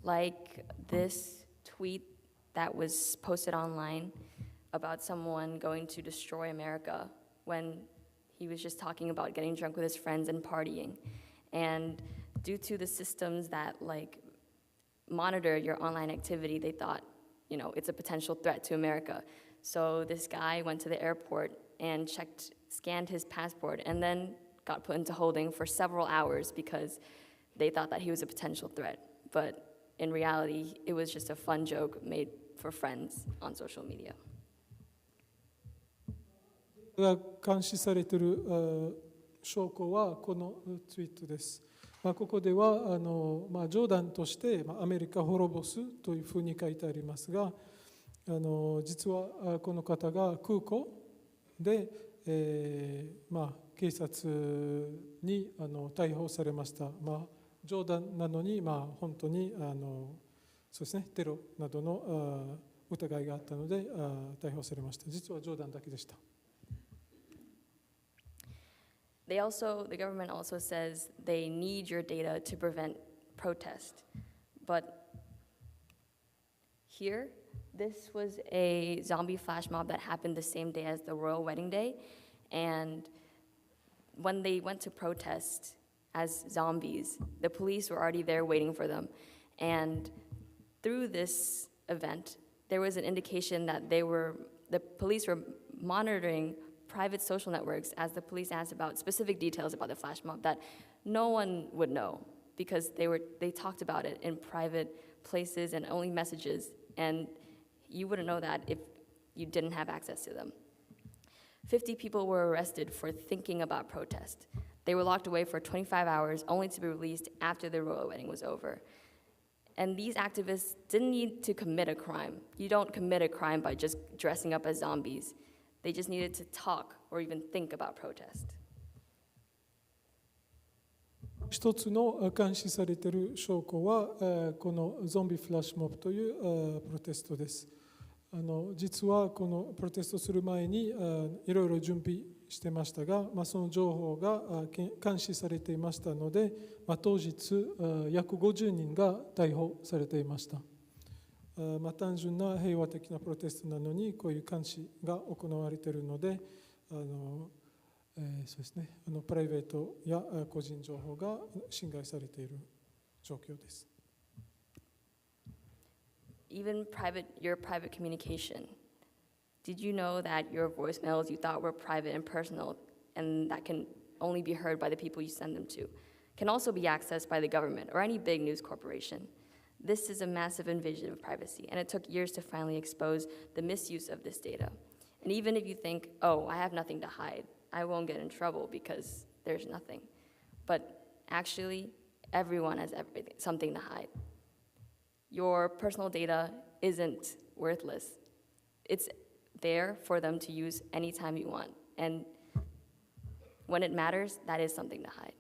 Like this tweet that was posted online about someone going to destroy America when he was just talking about getting drunk with his friends and partying. And due to the systems that monitor your online activity, they thought, it's a potential threat to America. So this guy went to the airport and scanned his passport, and then got put into holding for several hours because they thought that he was a potential threat. But in reality, it was just a fun joke made for friends on social media. が監視されている証拠はこのツイートです。ここでは冗談としてアメリカ滅ぼすというふうに書いてありますが、実はこの方が空港で、警察に逮捕されました。冗談なのに本当にそうですね、テロなどの疑いがあったので逮捕されました。実は冗談だけでした。The government also says they need your data to prevent protest. But here, this was a zombie flash mob that happened the same day as the royal wedding day. And when they went to protest as zombies, the police were already there waiting for them. And through this event, there was an indication that the police were monitoring private social networks as the police asked about specific details about the flash mob that no one would know because they talked about it in private places and only messages, and you wouldn't know that if you didn't have access to them. 50 people were arrested for thinking about protest. They were locked away for 25 hours only to be released after the royal wedding was over. And these activists didn't need to commit a crime. You don't commit a crime by just dressing up as zombies. They just needed to talk or even think about protest. 一つの監視されている証拠は、このゾンビフラッシュモブというプロテストです。実はこのプロテストする前にいろいろ準備してましたが、その情報が監視されていましたので、当日約50人が逮捕されていました。単純な平和的なプロテストなのにこういう監視が行われているので、そうですね、プライベートや個人情報が侵害されている状況です。Even your private communication. Did you know that your voicemails you thought were private and personal and that can only be heard by the people you send them to can also be accessed by the government or any big news corporation? This is a massive invasion of privacy, and it took years to finally expose the misuse of this data. And even if you think, oh, I have nothing to hide, I won't get in trouble because there's nothing. But actually, everyone has something to hide. Your personal data isn't worthless. It's there for them to use anytime you want. And when it matters, that is something to hide.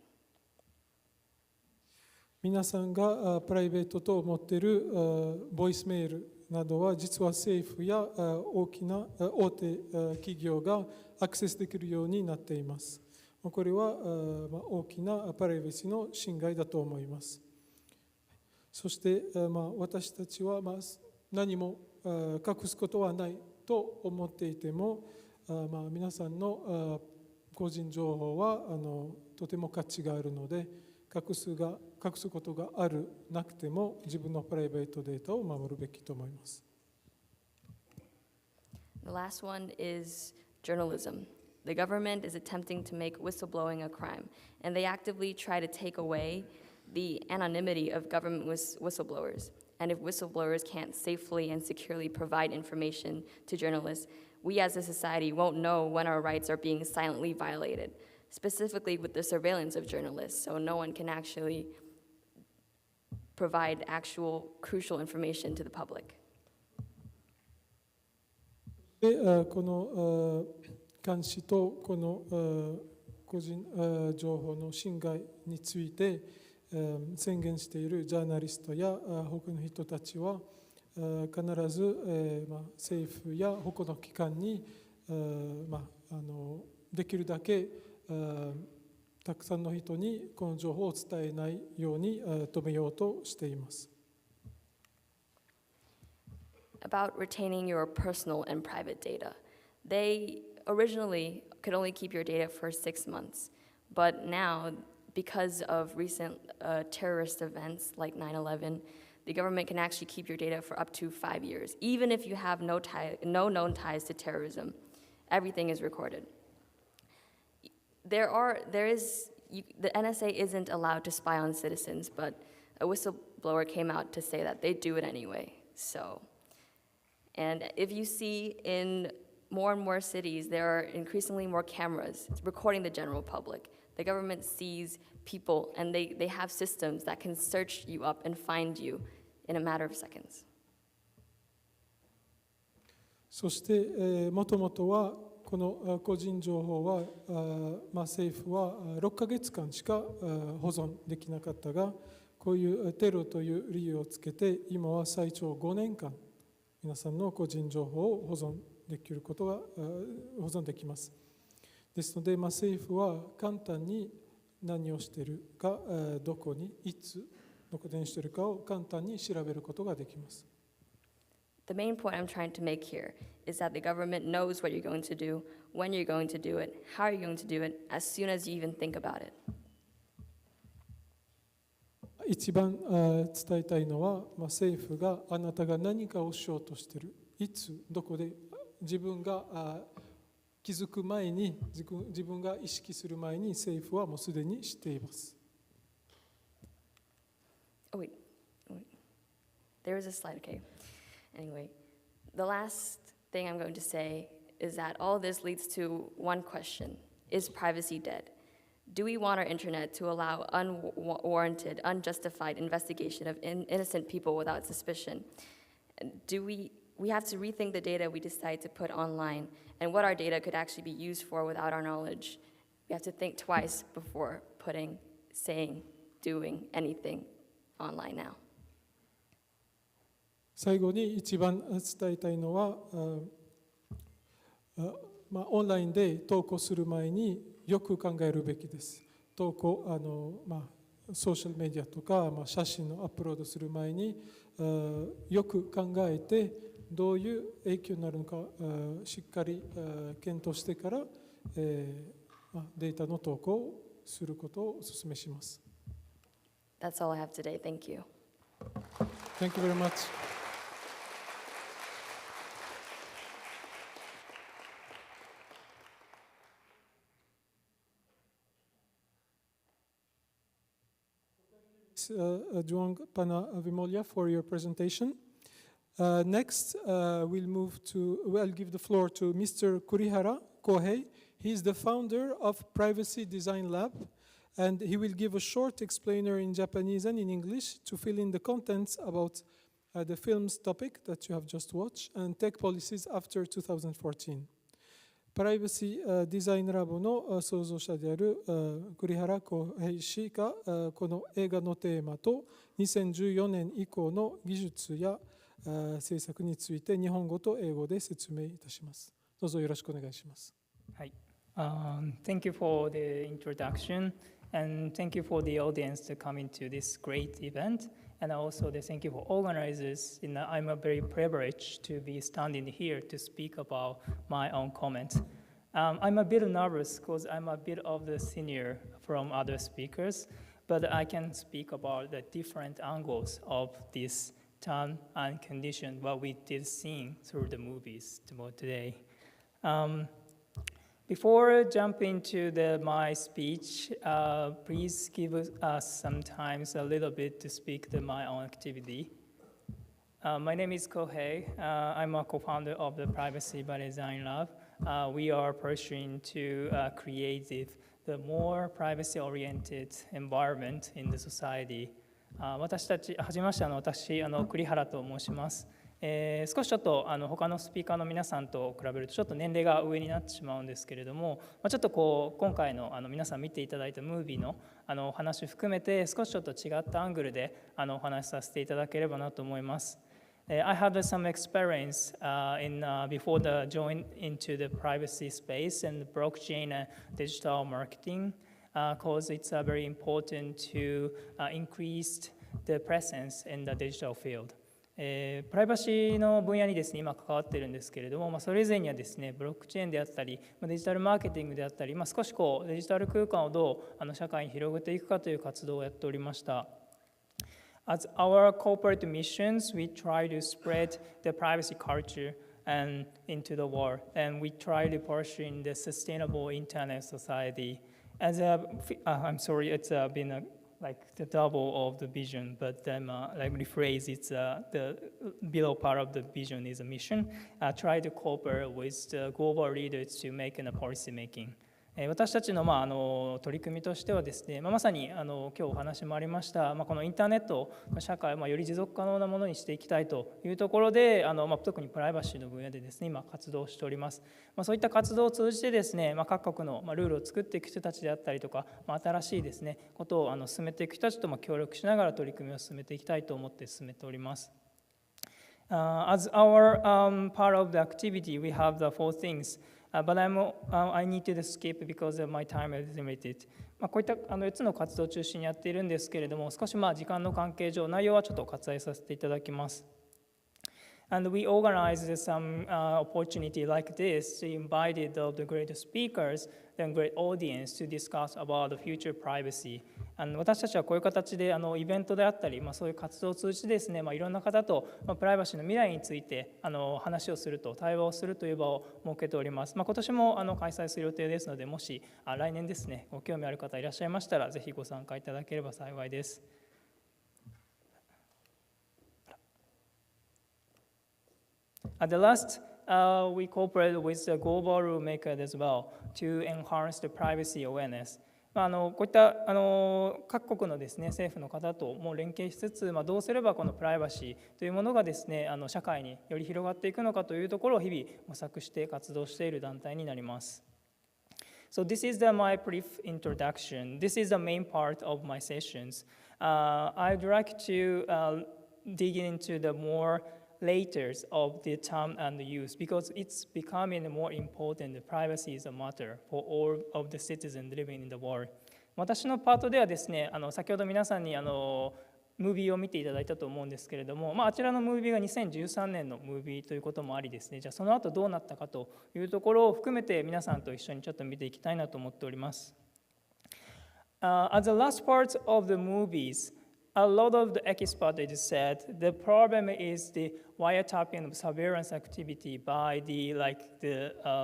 皆さんがプライベートと思っているボイスメールなどは実は政府や大きな大手企業がアクセスできるようになっています。これは大きなプライバシーの侵害だと思います。そして私たちは何も隠すことはないと思っていても皆さんの個人情報はとても価値があるので隠すことがあるなくても自分のプライベートデータを守るべきと思います。The last one is journalism. The government is attempting to make whistleblowing a crime, and they actively try to take away the anonymity of government whistleblowers. And if whistleblowers can't safely and securely provide information to journalists, we as a society won't know when our rights are being silently violated, specifically with the surveillance of journalists, so no one can actually provide actual crucial information to the public. でこの監視とこの個人情報の侵害について宣言しているジャーナリストや他の人たちは必ず政府や他の機関にできるだけたくさんの人にこの情報を伝えないように止めようとしています。About retaining your personal and private data. They originally could only keep your data for 6 months, but now, because of recent terrorist events like 9/11, the government can actually keep your data for up to 5 years. Even if you have no known ties to terrorism, everything is recorded. The NSA isn't allowed to spy on citizens, but a whistleblower came out to say that they do it anyway. And if you see in more and more cities, there are increasingly more cameras recording the general public. The government sees people, and they have systems that can search you up and find you in a matter of seconds. そしてもともとはこの個人情報は政府は6ヶ月間しか保存できなかったが、こういうテロという理由をつけて、今は最長5年間、皆さんの個人情報を保存できることが保存できます。ですので、政府は簡単に何をしているか、どこに、いつ、どこでしているかを簡単に調べることができます。The main point I'm trying to make here is that the government knows what you're going to do, when you're going to do it, how you're going to do it, as soon as you even think about it. 一番伝えたいのは、政府があなたが何かをしようとしている、いつ、どこで、自分が気づく前に、自分が意識する前に政府はもうすでに知っています。Oh, wait. There was a slide, okay. Anyway, the last thing I'm going to say is that all this leads to one question. Is privacy dead? Do we want our internet to allow unwarranted, unjustified investigation of innocent people without suspicion? We have to rethink the data we decide to put online and what our data could actually be used for without our knowledge. We have to think twice before putting, saying, doing anything online now. 最後に一番伝えたいのは、オンラインで投稿する前によく考えるべきです。投稿ソーシャルメディアとか、写真をアップロードする前によく考えて、どういう影響になるのかしっかり検討してから、データの投稿をすることをお勧めします。That's all I have today. Thank you. Thank you very much. Juan Pana-Vimolia for your presentation. Next, I'll give the floor to Mr. Kurihara Kohei. He is the founder of Privacy Design Lab, and he will give a short explainer in Japanese and in English to fill in the contents about the film's topic that you have just watched and tech policies after 2014. プライバシーデザインラボの創造者である栗原浩平氏がこの映画のテーマと2014年以降の技術や制作について日本語と英語で説明いたします。どうぞよろしくお願いします。はい。Thank you for the introduction and thank you for the audience to come into this great event. And also thank you for organizers. I'm very privileged to be standing here to speak about my own comment. I'm a bit nervous because I'm a bit of the senior from other speakers, but I can speak about the different angles of this term and condition, what we did see through the movies today. Before jumping to my speech, please give us some time, a little bit, to speak to my own activity. My name is Kohei. I'm a co-founder of the Privacy by Design Lab. We are pursuing to create the more privacy-oriented environment in the society. 私たち、はじめまして、私、栗原と申します。少しちょっと他のスピーカーの皆さんと比べるとちょっと年齢が上になってしまうんですけれども、ちょっと今回の皆さん見ていただいたムービーのお話含めて少しちょっと違ったアングルでお話しさせていただければなと思います。I had some experience before the join into the privacy space and blockchain and digital marketing because it's very important to increase the presence in the digital field. プライバシーの分野にですね、今関わっているんですけれども、それ以前にはですね、ブロックチェーンであったり、デジタルマーケティングであったり、少しデジタル空間をどう社会に広げていくかという活動をやっておりました。As our corporate missions, we try to spread the privacy culture and into the world, and we try to pursue the sustainable internet society. I'm sorry, it's been like the double of the vision, but like rephrase, it's the below part of the vision is a mission. Try to cooperate with the global leaders to make a policy making. 私たちの取り組みとしてはですね、まさに今日お話もありました、このインターネットの社会をより持続可能なものにしていきたいというところで、特にプライバシーの分野でですね、今活動しております。そういった活動を通じてですね、各国のルールを作っていく人たちであったりとか、新しいですね、ことを進めていく人たちとも協力しながら取り組みを進めていきたいと思って進めております。As our part of the activity, we have the four things.But I need to skip because my time is limited. こういった4つの活動を中心にやっているんですけれども、少し時間の関係上、内容はちょっと割愛させていただきます。And we organized some opportunity like this, invited of the great speakers and great audience to discuss about the future privacy. 私たちはこういう形でイベントであったり、そういう活動を通じてですね、いろんな方とプライバシーの未来について話をすると、対話をするという場を設けております。今年も開催する予定ですので、もし来年ですね、ご興味ある方いらっしゃいましたら、ぜひご参加いただければ幸いです。At the last, we cooperate with the global rule maker as well to enhance the privacy awareness. こういった各国のですね、政府の方とも連携しつつ、どうすればこのプライバシーというものがですね、社会により広がっていくのかというところを日々模索して活動している団体になります。So this is my brief introduction. This is the main part of my sessions. I'd like to dig into the more laters of the term and use because it's becoming more important. Privacy is a matter for all of the citizens living in the world. 私のパートではですね、先ほど皆さんにムービーを見ていただいたと思うんですけれども、あちらのムービーが2013年のムービーということもありですね、じゃあその後どうなったかというところを含めて皆さんと一緒にちょっと見ていきたいなと思っております。As the last part of the movies,A lot of the experts said the problem is the wiretapping of surveillance activity by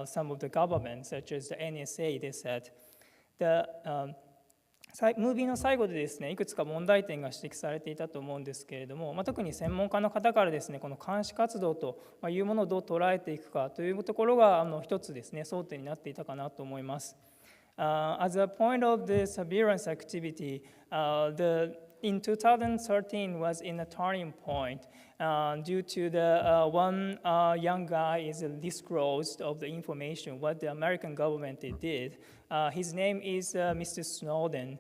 some of the governments, such as the NSA. They saidムービーの最後でですね、いくつか問題点が指摘されていたと思うんですけれども、特に専門家の方からですね、この監視活動というものをどう捉えていくかというところが一つですね、争点になっていたかなと思います。As a point of the surveillance activity, in 2013 was in a turning point due to the one young guy is disclosed of the information what the American government did. His name is Mr. Snowden.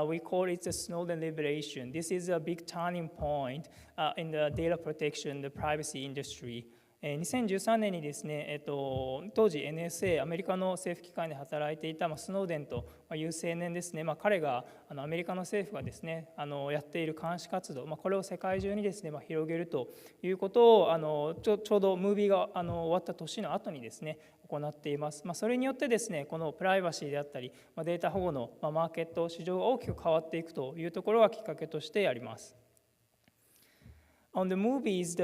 We call it the Snowden liberation. This is a big turning point in the data protection, the privacy industry. 2013年にですね、当時 NSA、アメリカの政府機関で働いていたスノーデンという青年ですね、彼がアメリカの政府がですね、やっている監視活動、これを世界中にですね、広げるということをちょうどムービーが終わった年の後にですね、行っています。それによってですね、このプライバシーであったり、データ保護のマーケット、市場が大きく変わっていくというところがきっかけとしてあります。On the movies,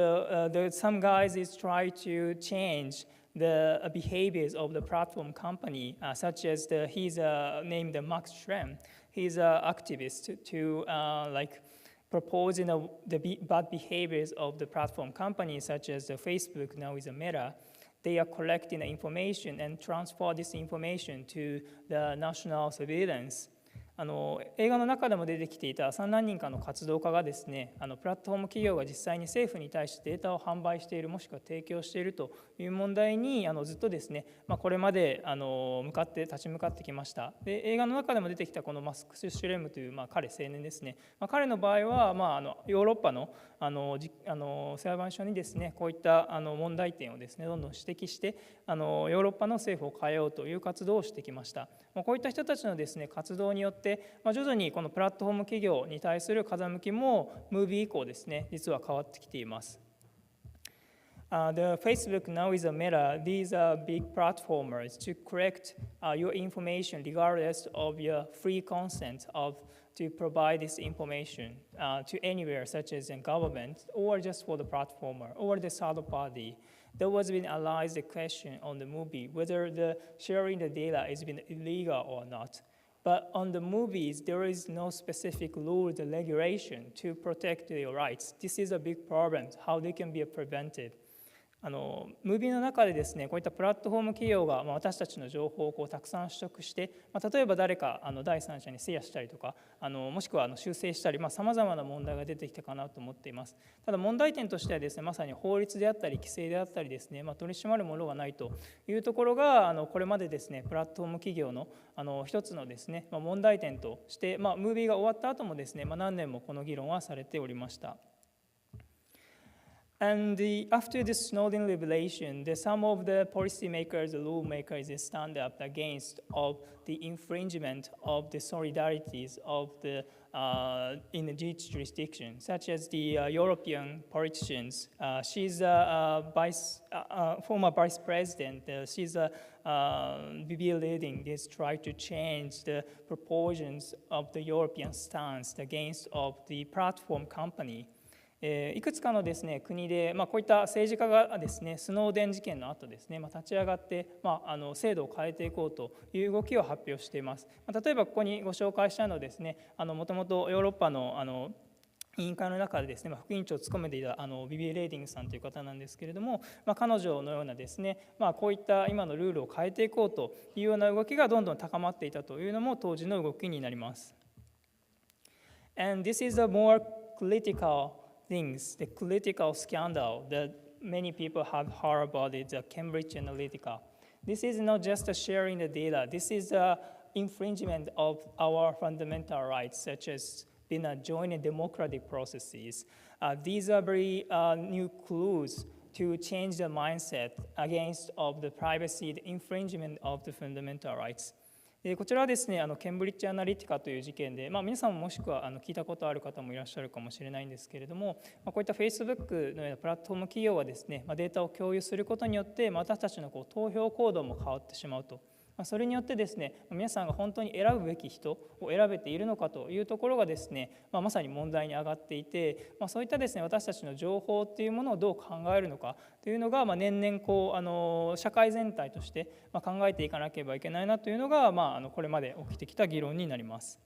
some guys is try to change the behaviors of the platform company, such as he's named Max Schremm. He's an activist to proposing the bad behaviors of the platform companies, such as Facebook now is a Meta. They are collecting the information and transfer this information to the national surveillance.映画の中でも出てきていた何人かの活動家がですね、プラットフォーム企業が実際に政府に対してデータを販売しているもしくは提供しているという問題にずっとですね、これまで立ち向かってきました。で、映画の中でも出てきたこのマスクス・シュレムという彼青年ですね、彼の場合はヨーロッパの裁判所にですね、こういった問題点をですね、どんどん指摘してヨーロッパの政府を変えようという活動をしてきました。こういった人たちのですね、活動によって徐々にこのプラットフォーム企業に対する風向きもムービー以降ですね、実は変わってきています。The Facebook now is a Meta. These are big platformers to collect your information regardless of your free consent to provide this information to anywhere such as in government or just for the platformer or the third party. There was been arised the question on the movie whether the sharing the data is been illegal or not. But on the movies, there is no specific rules or regulation to protect their rights. This is a big problem, how they can be prevented. ムービーの中でですね、こういったプラットフォーム企業が私たちの情報をたくさん取得して、例えば誰か第三者にシェアしたりとか、もしくは修正したり、さまざまな問題が出てきたかなと思っています。ただ問題点としてはですね、まさに法律であったり規制であったりですね、取り締まるものがないというところがこれまでですね、プラットフォーム企業の一つのですね、問題点として、ムービーが終わった後もですね、何年もこの議論はされておりました。And after the Snowden revelation, some of the policymakers, the lawmakers, they stand up against of the infringement of the solidarities of the in each jurisdiction, such as the European politicians. She's a former vice president. She's Vivian Reding is trying to change the proportions of the European stance against of the platform company. いくつかのですね、国で、こういった政治家がですね、スノーデン事件の後ですね、立ち上がって、制度を変えていこうという動きを発表しています。例えばここにご紹介したのはですね、もともとヨーロッパの委員会の中でですね、副委員長を務めていたビビー・レーディングさんという方なんですけれども、彼女のようなですね、こういった今のルールを変えていこうというような動きがどんどん高まっていたというのも当時の動きになります。And this is a more political things, the political scandal that many people have heard about it, the Cambridge Analytica. This is not just sharing the data. This is an infringement of our fundamental rights, such as being a joint and democratic processes. These are very new clues to change the mindset against of the privacy, the infringement of the fundamental rights. こちらはですね、ケンブリッジアナリティカという事件で、皆さんももしくは聞いたことある方もいらっしゃるかもしれないんですけれども、こういった Facebook のようなプラットフォーム企業はですね、データを共有することによって、私たちの投票行動も変わってしまうと。それによってですね、皆さんが本当に選ぶべき人を選べているのかというところがですね、まさに問題に上がっていて、そういったですね、私たちの情報っていうものをどう考えるのかというのが、年々社会全体として考えていかなければいけないなというのが、これまで起きてきた議論になります。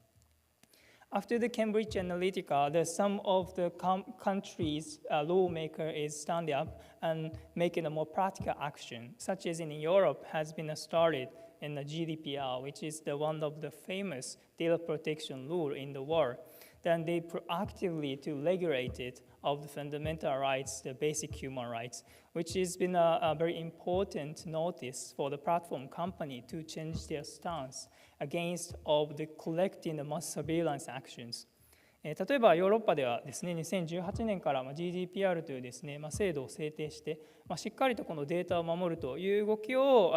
After the Cambridge Analytica, some of the countries' lawmaker is standing up and making a more practical action, such as in Europe has been started in the GDPR, which is one of the famous data protection rule in the world. Then they proactively to regulate it of the fundamental rights, the basic human rights, which has been a very important notice for the platform company to change their stance against of the collecting the mass surveillance actions. 例えばヨーロッパではですね、2018年から GDPR というですね、制度を制定して、しっかりとこのデータを守るという動きを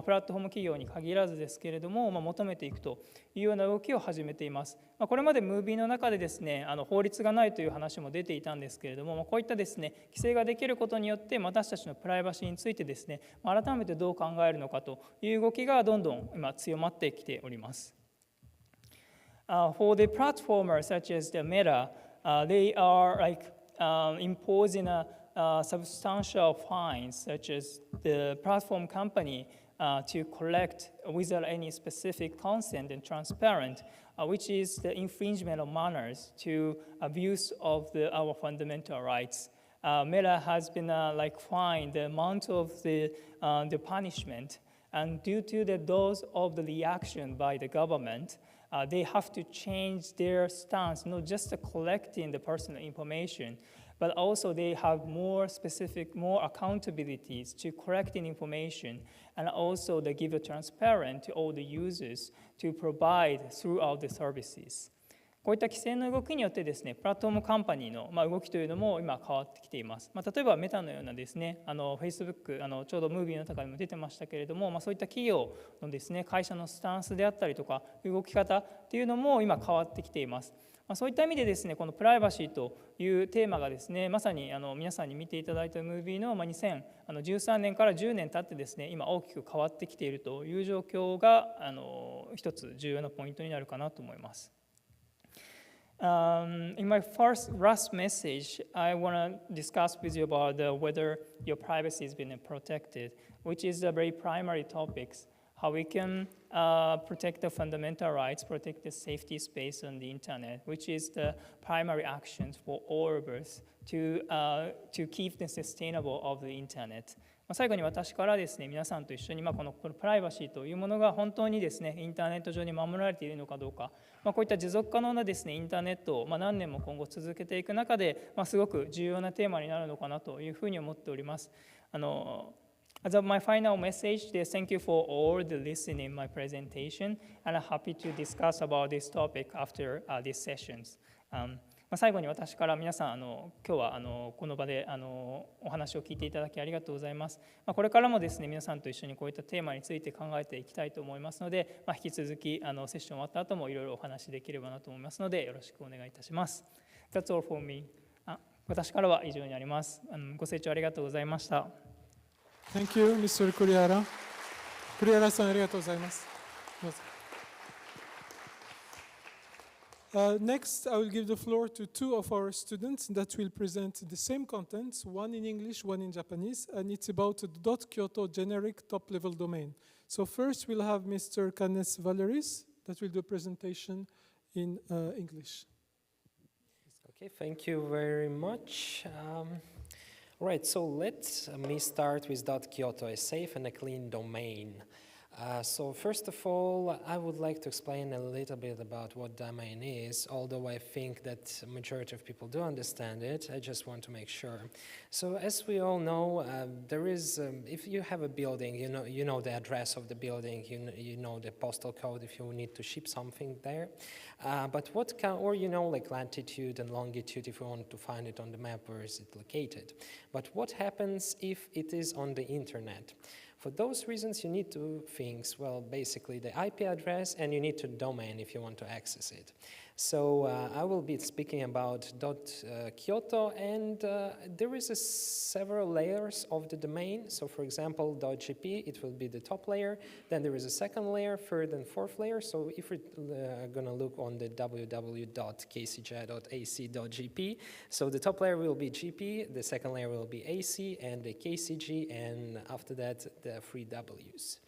プラットフォーム企業に限らずですけれども、求めていくというような動きを始めています。これまでムービーの中でですね、法律がないという話も出ていたんですけれども、こういったですね、規制ができることによって私たちのプライバシーについてですね、改めてどう考えるのかという動きがどんどん今強まってきております。For the platformers such as the Meta, they are imposing substantial fines, such as the platform company to collect without any specific consent and transparent, which is the infringement of manners to abuse of our fundamental rights. Meta has been fined the amount of the punishment, and due to the dose of the reaction by the government, they have to change their stance, not just collecting the personal information, but also they have more specific, more accountabilities to collecting information, and also they give a transparent to all the users to provide throughout the services. こういった規制の動きによってですね、プラットフォームカンパニーの動きというのも今変わってきています。例えばメタのようなですね、Facebook、ちょうどムービーの中にも出てましたけれども、そういった企業のですね、会社のスタンスであったりとか、動き方っていうのも今変わってきています。そういった意味でですね、このプライバシーというテーマがですね、まさに皆さんに見ていただいたムービーの2013年から10年経ってですね、今大きく変わってきているという状況が一つ重要なポイントになるかなと思います。In my last message, I want to discuss with you about whether your privacy has been protected, which is a very primary topics, how we can protect the fundamental rights, protect the safety space on the internet, which is the primary actions for all of us to keep the sustainable of the internet。最後に私からですね、皆さんと一緒にこのプライバシーというものが本当にですね、インターネット上に守られているのかどうか、こういった持続可能なですね、インターネットを何年も今後続けていく中で、すごく重要なテーマになるのかなというふうに思っております。As of my final message, thank you for all the listening my presentation, and I'm happy to discuss about this topic after these sessions. 最後に私から皆さん、今日はこの場でお話を聞いていただきありがとうございます。これからもですね、皆さんと一緒にこういったテーマについて考えていきたいと思いますので、引き続きセッション終わった後もいろいろお話できればなと思いますので、よろしくお願いいたします。That's all for me. 私からは以上になります。ご清聴ありがとうございました。Thank you, Mr. Kurihara. 栗原さん、ありがとうございます。どうぞ。Next, I will give the floor to two of our students that will present the same contents, one in English, one in Japanese, and it's about the .Kyoto generic top-level domain. So first, we'll have Mr. Canes Valeris that will do a presentation in English. Okay, thank you very much. Right, so let me start with .Kyoto, a safe and a clean domain. So first of all, I would like to explain a little bit about what domain is, although I think that majority of people do understand it. I just want to make sure. So as we all know, there is, if you have a building, you know the address of the building, you know the postal code if you need to ship something there. But or like latitude and longitude if you want to find it on the map, where is it located. But what happens if it is on the internet? For those reasons, you need two things. Well, basically the IP address, and you need a domain if you want to access it. So I will be speaking about .Kyoto, and there is several layers of the domain. So for example, .gp, it will be the top layer. Then there is a second layer, third and fourth layer. So if we're going to look on the www.kcgi.ac.gp, so the top layer will be GP, the second layer will be AC, and the KCG, and after that, the 3 Ws.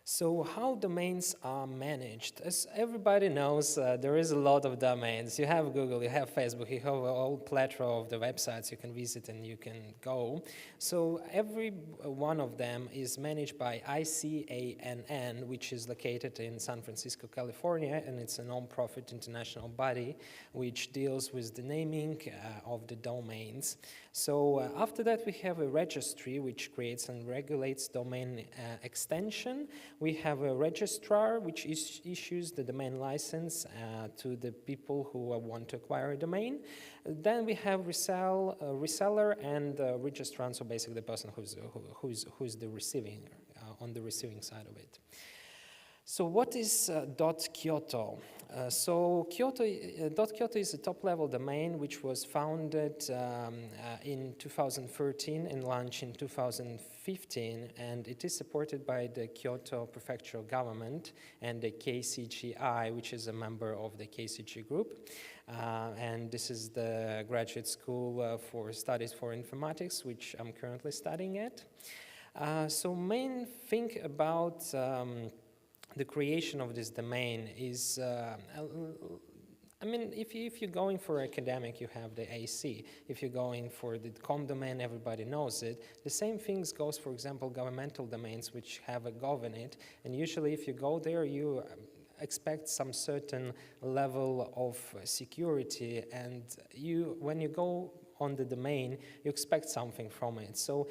So how domains are managed? As everybody knows, there is a lot of domains. You have Google, you have Facebook, you have a whole plethora of the websites you can visit and you can go. So every one of them is managed by ICANN, which is located in San Francisco, California, and it's a non-profit international body which deals with the naming of the domains. So after that, we have a registry which creates and regulates domain extension. We have a registrar which issues the domain license to the people who want to acquire a domain. Then we have reseller and registrant, so basically the person who's the receiving on the receiving side of it. So what is .Kyoto? So .Kyoto is a top-level domain which was founded in 2013 and launched in 2015, and it is supported by the Kyoto prefectural government and the KCGI, which is a member of the KCG group. And this is the graduate school for studies for informatics, which I'm currently studying at. So main thing about the creation of this domain is, I mean, if you're going for academic, you have the AC. If you're going for the com domain, everybody knows it. The same things goes, for example, governmental domains, which have a gov in it. And usually if you go there, you expect some certain level of security. And when you go on the domain, you expect something from it. So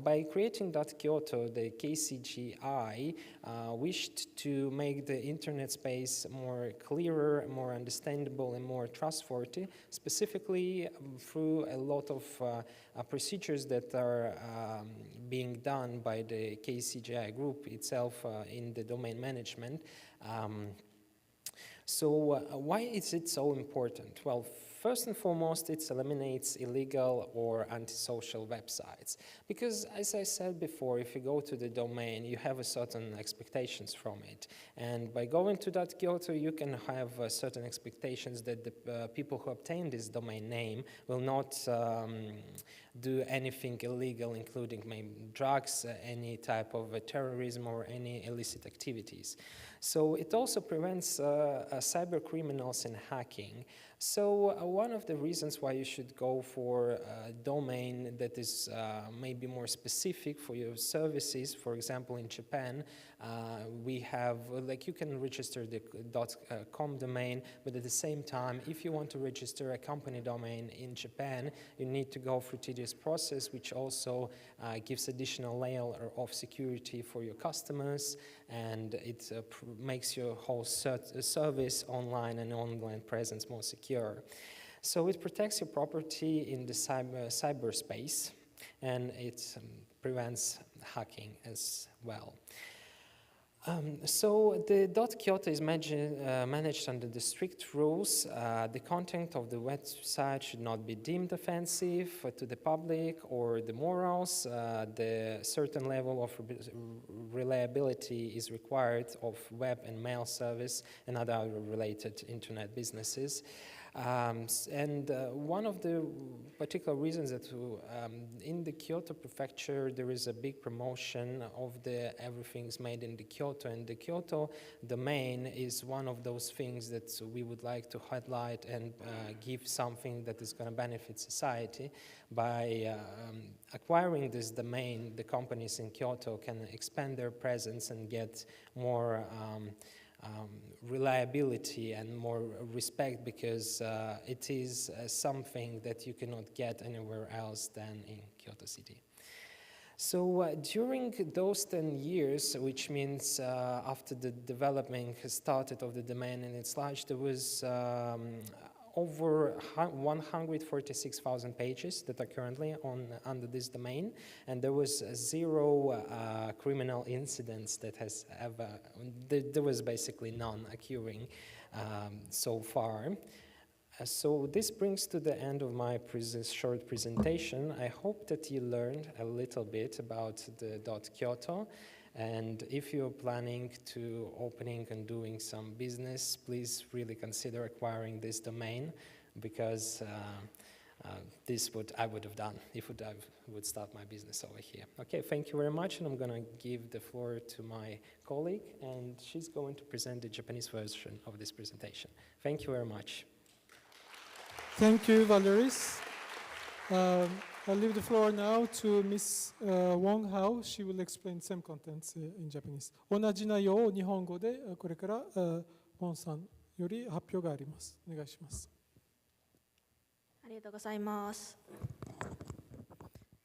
by creating .Kyoto, the KCGI wished to make the internet space more clearer, more understandable, and more trustworthy, specifically through a lot of procedures that are being done by the KCGI group itself in the domain management. So why is it so important? Well, first and foremost, it eliminates illegal or antisocial websites. Because, as I said before, if you go to the domain, you have certain expectations from it. And by going to .Kyoto, you can have certain expectations that the people who obtain this domain name will not do anything illegal, including maybe drugs, any type of terrorism or any illicit activities. So it also prevents cyber criminals and hacking. So one of the reasons why you should go for a domain that is maybe more specific for your services, for example, in Japan, we have, like, you can register the .com domain, but at the same time, if you want to register a company domain in Japan, you need to go through tedious process, which also gives additional layer of security for your customers, and it makes your whole service online and online presence more secure. So it protects your property in the cyberspace, and it prevents hacking as well. So the .Kyoto is managed under the strict rules. The content of the website should not be deemed offensive to the public or the morals. The certain level of reliability is required of web and mail service and other related internet businesses. One of the particular reasons that in the Kyoto prefecture there is a big promotion of the everything's made in the Kyoto, and the Kyoto domain is one of those things that we would like to highlight and give something that is going to benefit society. By acquiring this domain, the companies in Kyoto can expand their presence and get more reliability and more respect, because it is something that you cannot get anywhere else than in Kyoto City. So during those 10 years, which means after the development has started of the domain and its launch, there was over 146,000 pages that are currently under this domain, and there was zero criminal incidents that has ever, there was basically none occurring so far. So this brings to the end of my short presentation. I hope that you learned a little bit about the .Kyoto. And if you're planning to opening and doing some business, please really consider acquiring this domain, because this is what I would have done if I would start my business over here. Okay, thank you very much, and I'm going to give the floor to my colleague, and she's going to present the Japanese version of this presentation. Thank you very much. Thank you, Valeris. I'll leave the floor now to Ms. Wong Hao. She will explain same contents in Japanese. 同じ内容を日本語でこれからウォンさんより発表があります。お願いします。ありがとうございます。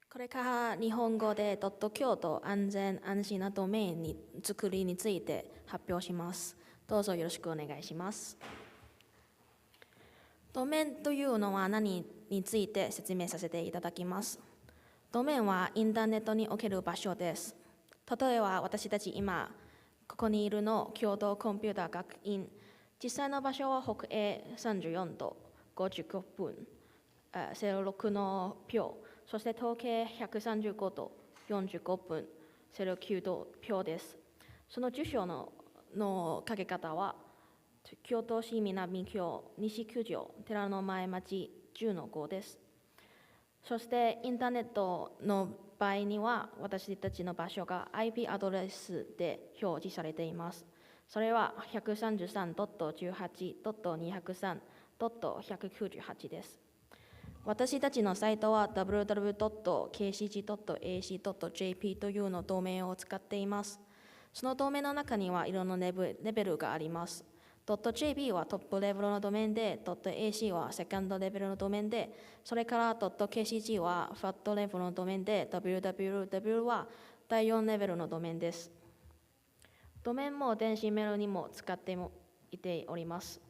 これから日本語で京都安全安心なドメイン作りについて発表します。どうぞよろしくお願いします。ドメインというのは何について説明させていただきます。ドメインはインターネットにおける場所です。例えば私たち今ここにいるの京都コンピューター学院、実際の場所は北緯34度55分、06の秒、そして東経135度45分09度秒です。その住所のかけ方は京都市南京西九条寺の前町10-5です。そしてインターネットの場合には私たちの場所が IP アドレスで表示されています。それは 133.18.203.198 です。私たちのサイトは www.kcg.ac.jp というのドメインを使っています。そのドメインの中にはいろんなレベルがあります。.jp はトップレベルのドメインで、.ac はセカンドレベルのドメインで、それから .kcg はフラットレベルのドメインで、www は第4レベルのドメインです。ドメインも電子メールにも使っていております。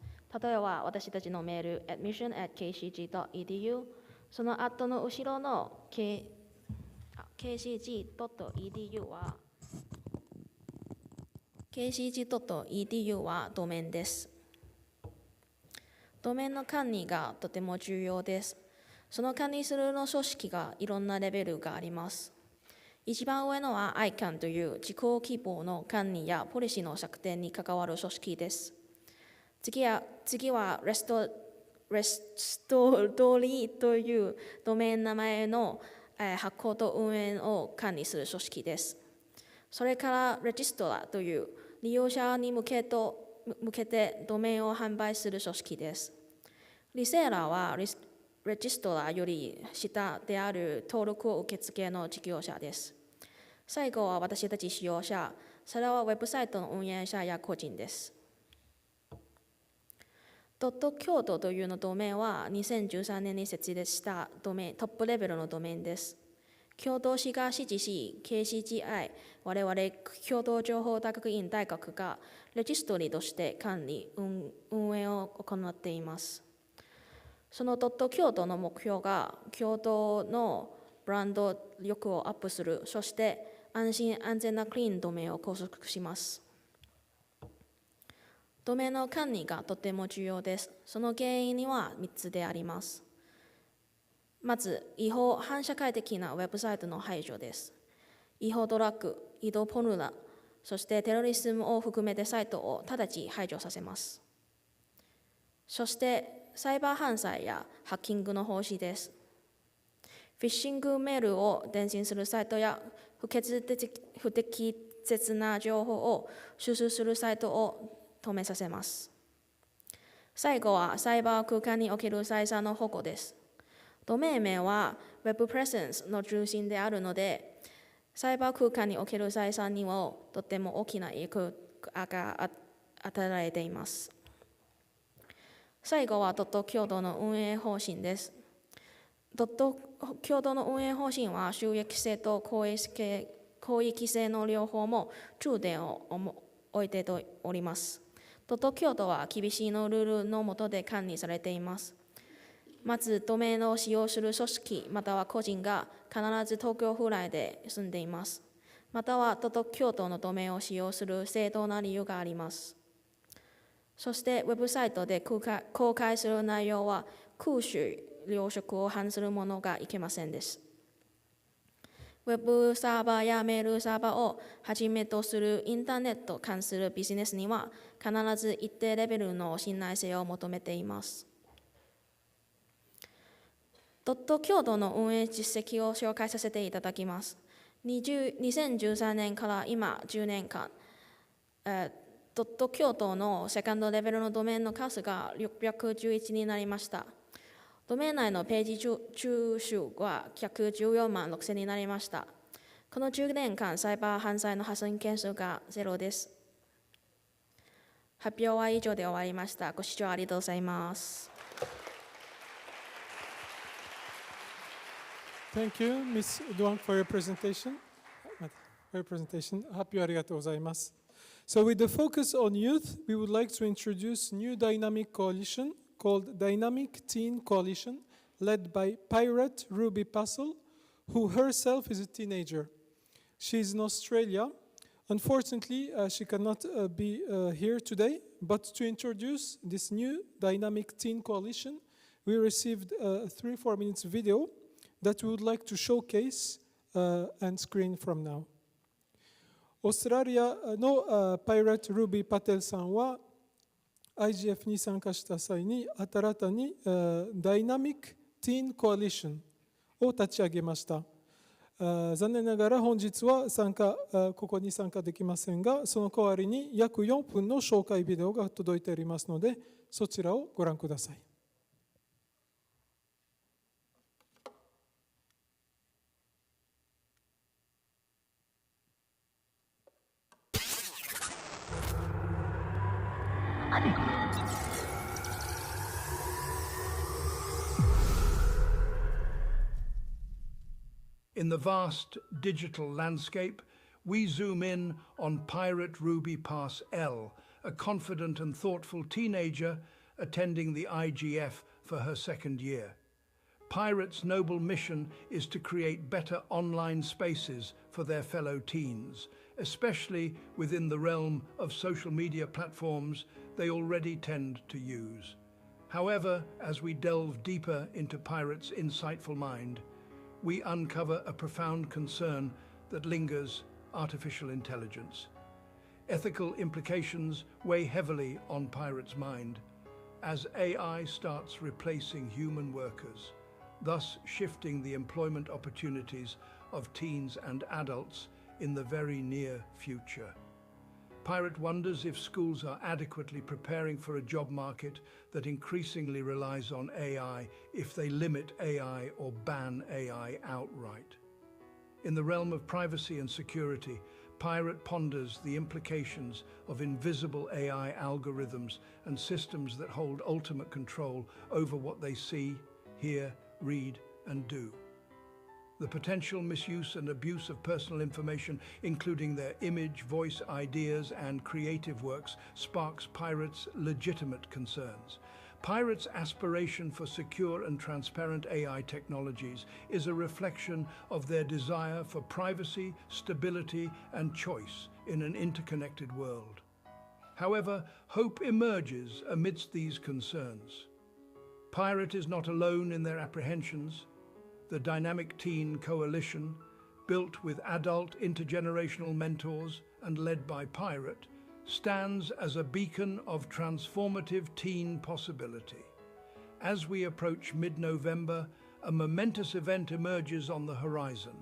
例えば私たちのメール admission@kcg.edu、 その後の後ろの kcg.edu はkcg.edu はドメインです。ドメインの管理がとても重要です。その管理するの組織がいろんなレベルがあります。一番上のは ICANN という自己規模の管理やポリシーの策定に関わる組織です。次はレストリーというドメイン名前の発行と運営を管理する組織です。それからレジストラという利用者に向けてドメインを販売する組織です。リセーラーはレジストラより下である登録を受付の事業者です。最後は私たち使用者、それはウェブサイトの運営者や個人です。ドット京都というのドメインは2013年に設立したトップレベルのドメインです。京都市が支持し、KCGI、我々京都情報大学院大学がレジストリとして管理、運営を行っています。そのドット京都の目標が京都のブランド力をアップする、そして安心安全なクリーンドメインを構築します。ドメインの管理がとても重要です。その原因には3つであります。まず、違法反社会的なウェブサイトの排除です。違法ドラッグ、移動ポルノ、そしてテロリズムを含めてサイトを直ちに排除させます。そして、サイバー犯罪やハッキングの防止です。フィッシングメールを伝信するサイトや不適切な情報を収集するサイトを止めさせます。最後はサイバー空間における財産の保護です。ドメイン名は Web Presence の中心であるので、サイバー空間における財産にもとても大きな影響が与えられています。最後はドット京都の運営方針です。ドット京都の運営方針は収益性と公益性の両方も重点を置いております。ドット京都は厳しいルールの下で管理されています。まず、ドメインを使用する組織または個人が必ず東京府内で住んでいます。またはドット京都のドメインを使用する正当な理由があります。そして、ウェブサイトで公開する内容は公衆領職を反するものがいけませんです。ウェブサーバーやメールサーバーをはじめとするインターネットに関するビジネスには必ず一定レベルの信頼性を求めています。ドット京都の運営実績を紹介させていただきます。2013年から今10年間、ドット京都のセカンドレベルのドメインの数が611になりました。ドメイン内のページ中数は114万6000になりました。この10年間、サイバー犯罪の発生件数がゼロです。発表は以上で終わりました。ご視聴ありがとうございます。Thank you, Ms. Duang, for your presentation. 発表ありがとうございます。So with the focus on youth, we would like to introduce new dynamic coalition called Dynamic Teen Coalition, led by Pirate Ruby Passel, who herself is a teenager. She is in Australia. Unfortunately, she cannot be here today, but to introduce this new Dynamic Teen Coalition, we received a 3-4 minutes video that we would like to showcase and screen from now. オーストラリアのパイレット・ルビー・パテルさんは IGF に参加した際に新たにダイナミック・ティーン・コアリションを立ち上げました。残念ながら本日はここに参加できませんが、その代わりに約4分の紹介ビデオが届いておりますので、そちらをご覧ください。In the vast digital landscape, we zoom in on Pirate Ruby Pass L, a confident and thoughtful teenager attending the IGF for her second year. Pirate's noble mission is to create better online spaces for their fellow teens, especially within the realm of social media platforms they already tend to use. However, as we delve deeper into Pirate's insightful mind, we uncover a profound concern that lingers: artificial intelligence. Ethical implications weigh heavily on Pirate's mind, as AI starts replacing human workers, thus shifting the employment opportunities of teens and adults in the very near future. Pirate wonders if schools are adequately preparing for a job market that increasingly relies on AI if they limit AI or ban AI outright. In the realm of privacy and security, Pirate ponders the implications of invisible AI algorithms and systems that hold ultimate control over what they see, hear, read, and do. The potential misuse and abuse of personal information, including their image, voice, ideas, and creative works, sparks Pirates' legitimate concerns. Pirates' aspiration for secure and transparent AI technologies is a reflection of their desire for privacy, stability, and choice in an interconnected world. However, hope emerges amidst these concerns. Pirate is not alone in their apprehensions. The Dynamic Teen Coalition, built with adult intergenerational mentors and led by Pirate, stands as a beacon of transformative teen possibility. As we approach mid-November, a momentous event emerges on the horizon.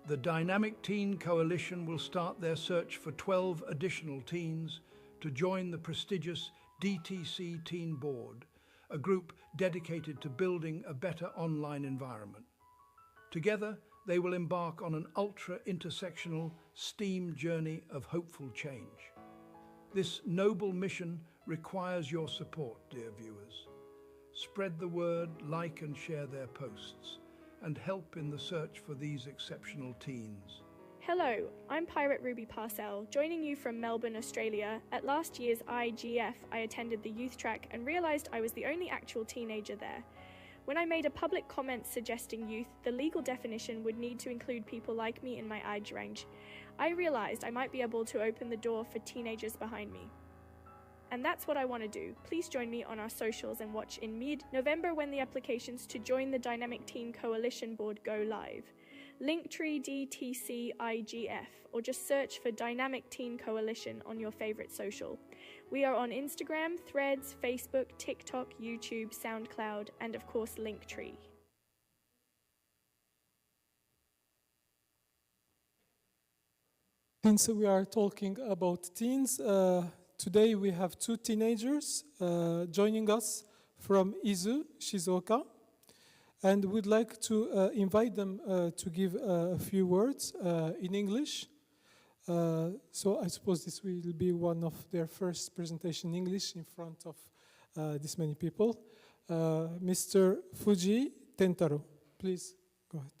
The Dynamic Teen Coalition will start their search for 12 additional teens to join the prestigious DTC Teen Board, a group dedicated to building a better online environment. Together, they will embark on an ultra-intersectional STEAM journey of hopeful change. This noble mission requires your support, dear viewers. Spread the word, like and share their posts, and help in the search for these exceptional teens. Hello, I'm Pirate Ruby Parcell, joining you from Melbourne, Australia. At last year's IGF, I attended the youth track and realised I was the only actual teenager there. When I made a public comment suggesting youth, the legal definition would need to include people like me in my age range. I realised I might be able to open the door for teenagers behind me. And that's what I want to do. Please join me on our socials and watch in mid-November when the applications to join the Dynamic Teen Coalition board go live. Linktree DTC IGF, or just search for Dynamic Teen Coalition on your favourite social. We are on Instagram, Threads, Facebook, TikTok, YouTube, SoundCloud, and of course Linktree. Since we are talking about teens, today we have two teenagers joining us from Izu, Shizuoka, and we'd like to invite them to give a few words in English. So I suppose this will be one of their first presentation in English in front of this many people. Mr. Fuji Tentaro, please go ahead.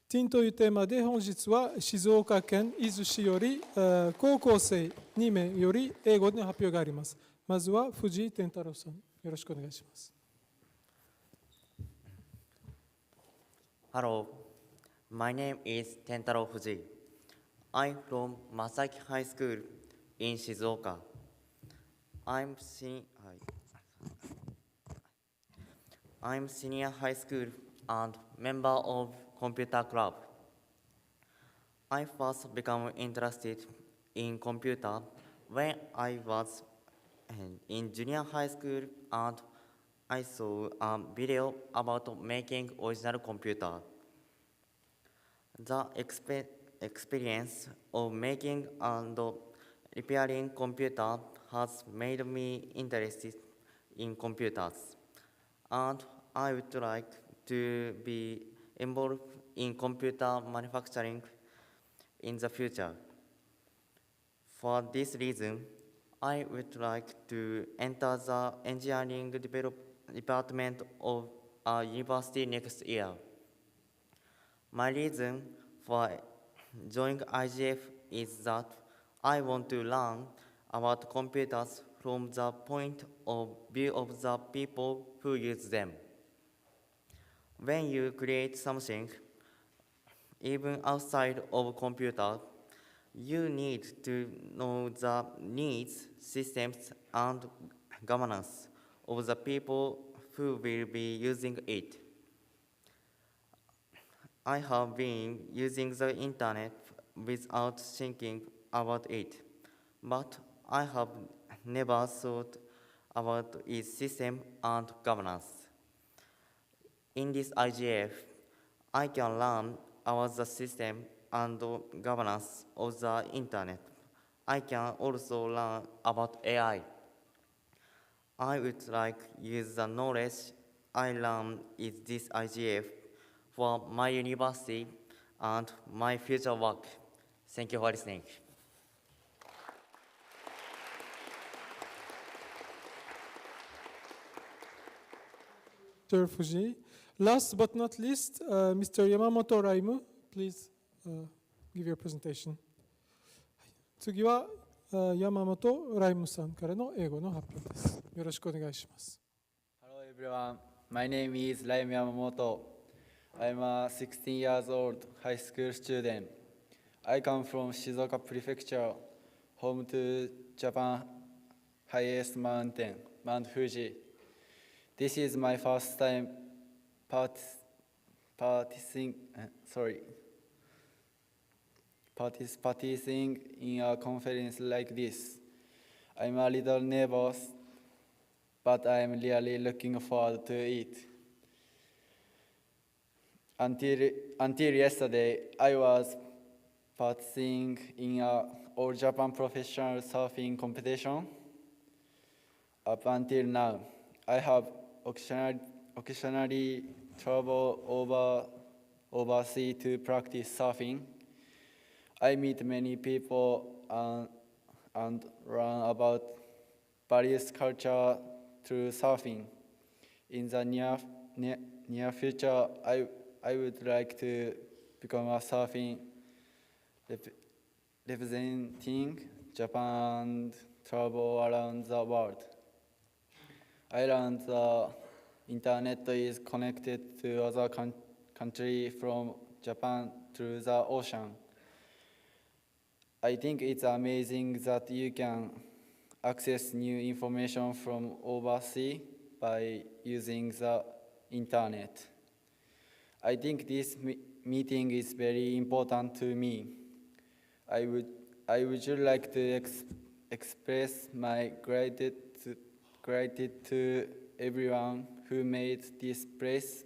ティーンというテーマで本日は静岡県伊豆市より高校生2名より英語での発表があります。まずは藤井健太郎さん、よろしくお願いします。Hello, my name is Tentaro Fuji. I'm from Masaki High School in Shizuoka. I'm senior high school and member of computer club. I first became interested in computer when I was in junior high school and I saw a video about making original computer. The experience of making and repairing computer has made me interested in computers, and I would like to be involved in computer manufacturing in the future. For this reason, I would like to enter the engineering department of a university next year. My reason for joining IGF is that I want to learn about computers from the point of view of the people who use them. When you create something, even outside of computer, you need to know the needs, systems, and governance of the people who will be using it. I have been using the internet without thinking about it, but I have never thought about its system and governance. In this IGF, I can learn about the system and governance of the internet. I can also learn about AI. I would like to use the knowledge I learned in this IGF for my university and my future work. Thank you for listening. Mr. Fuji. Last but not least, Mr. Yamamoto Raimu, please give your presentation. 次は山本ライムさんからの英語の発表です。よろしくお願いします。Hello everyone, my name is Raimu Yamamoto. I'm a 16 years old high school student. I come from Shizuoka Prefecture, home to Japan's highest mountain, Mount Fuji. This is my first time participating in a conference like this. I'm a little nervous, but I'm really looking forward to it. Until yesterday, I was participating in a All Japan professional surfing competition. Up until now, I have occasionally traveled overseas to practice surfing. I meet many people and learn about various cultures through surfing. In the near future, I would like to become a surfing representing Japan and travel around the world. I learned the internet is connected to other countries from Japan through the ocean. I think it's amazing that you can access new information from overseas by using the internet. I think this meeting is very important to me. I would like to express my gratitude to everyone who made this place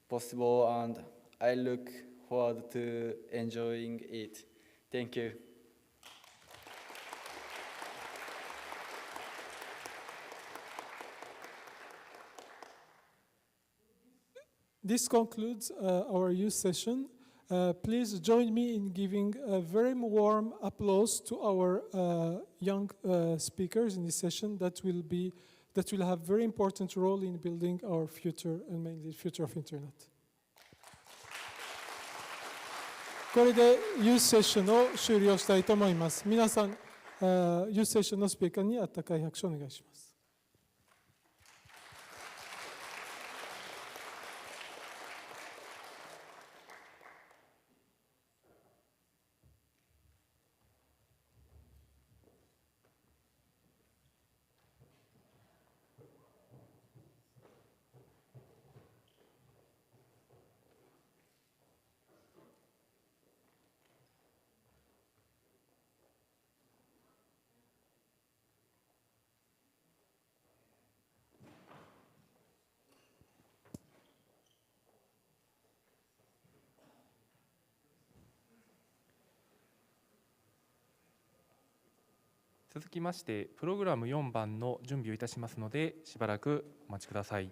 possible, and I look forward to enjoying it. Thank you. This concludes our youth session. Please join me in giving a very warm applause to our young speakers in this session that will have very important role in building our future, and mainly the future of Internet. これでユースセッションを終了したいと思います。皆さん、ユースセッションのスピーカーに温かい拍手をお願いします。続きまして、プログラム4番の準備をいたしますので、しばらくお待ちください。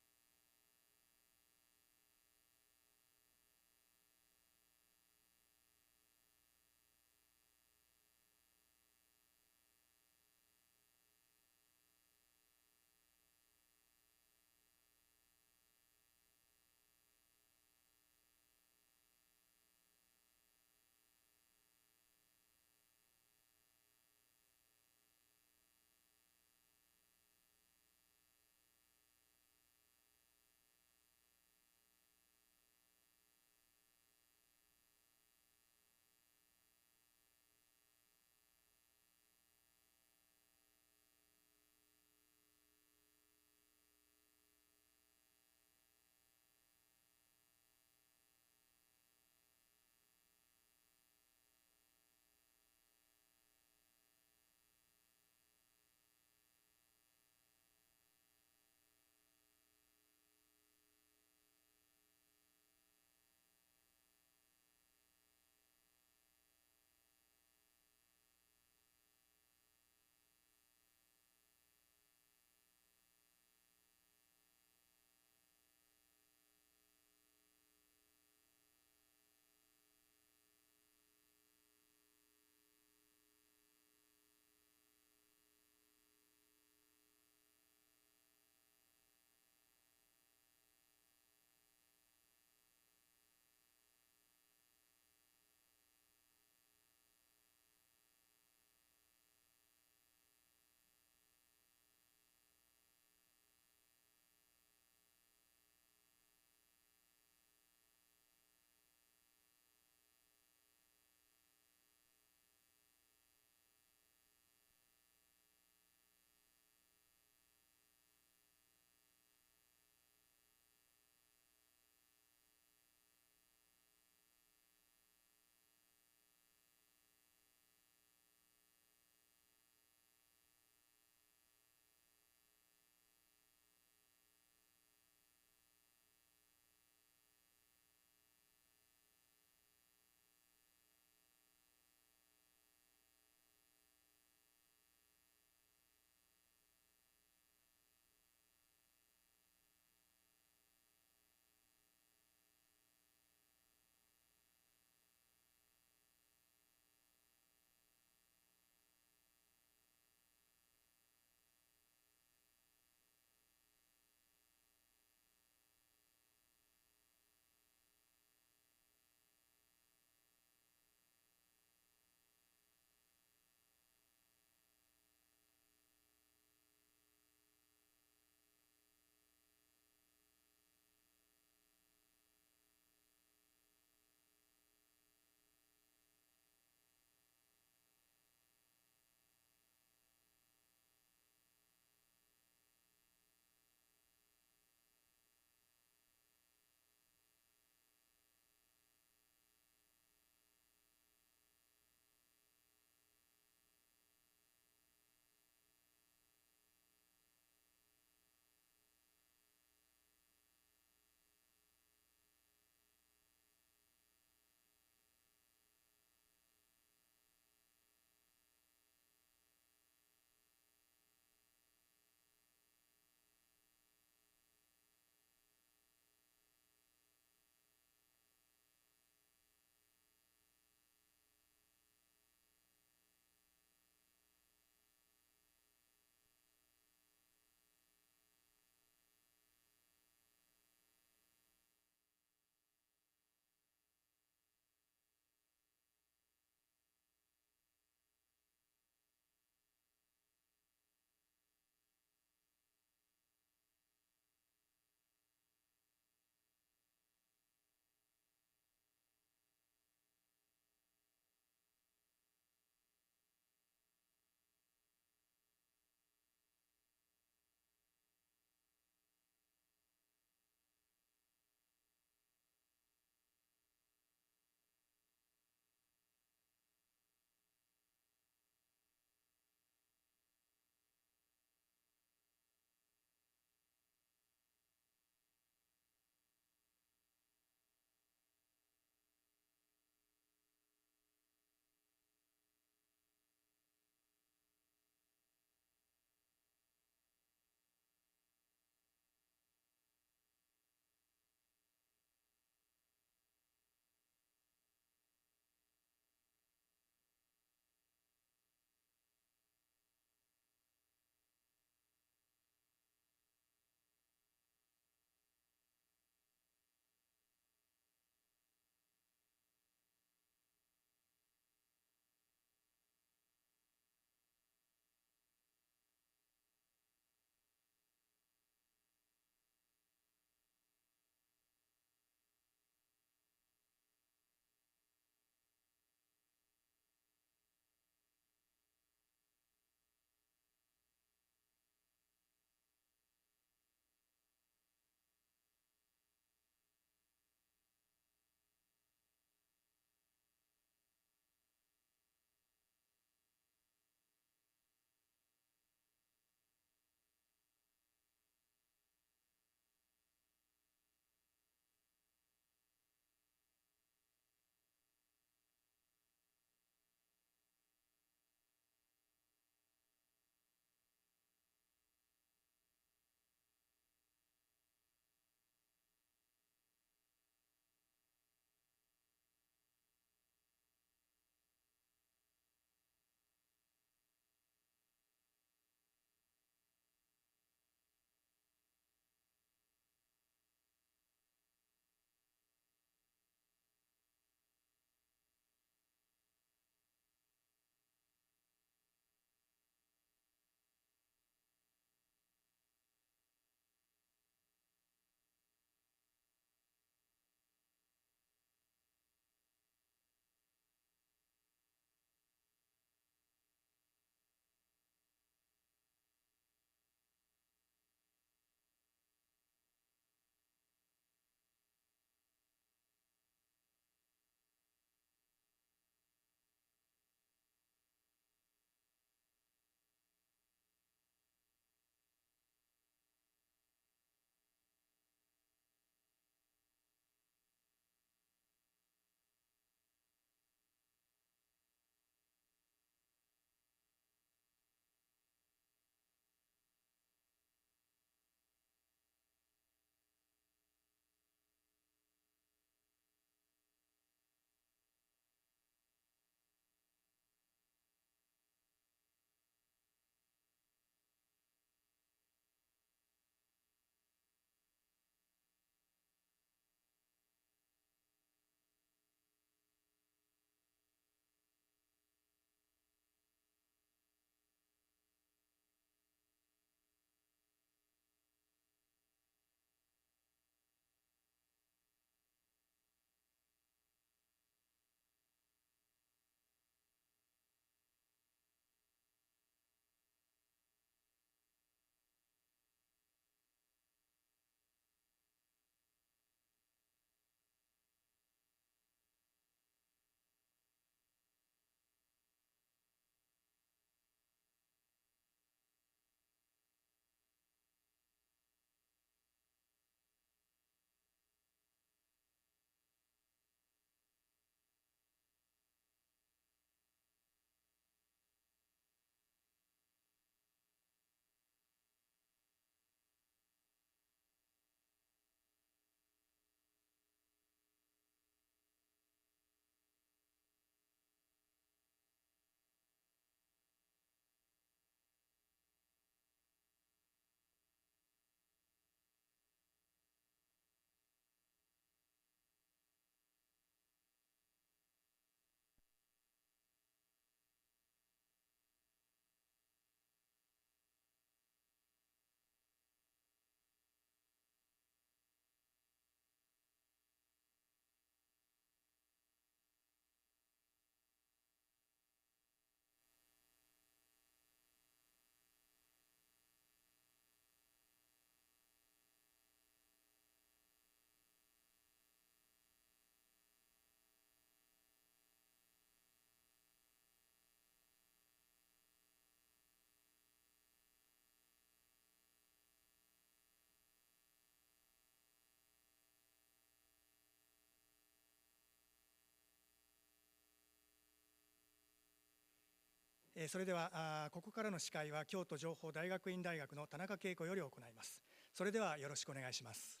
それではここからの司会は京都情報大学院大学の田中恵子より行います。それではよろしくお願いします。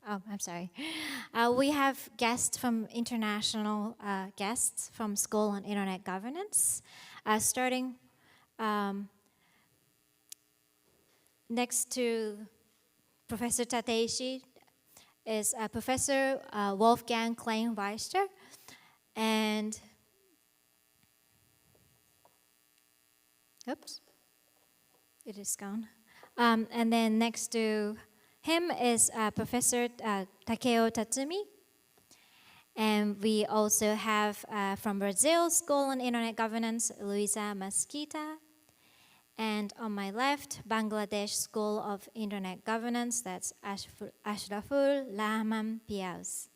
Oh, I'm sorry. We have guests from international guests from School on Internet Governance, starting next to Professor Tateishi is Professor Wolfgang Klein-Weister, and oops, it is gone. And then next to him is Professor Takeo Tatsumi. And we also have from Brazil, School on Internet Governance, Luisa Mesquita. And on my left, Bangladesh School of Internet Governance, that's Ashraful Rahman Piaus.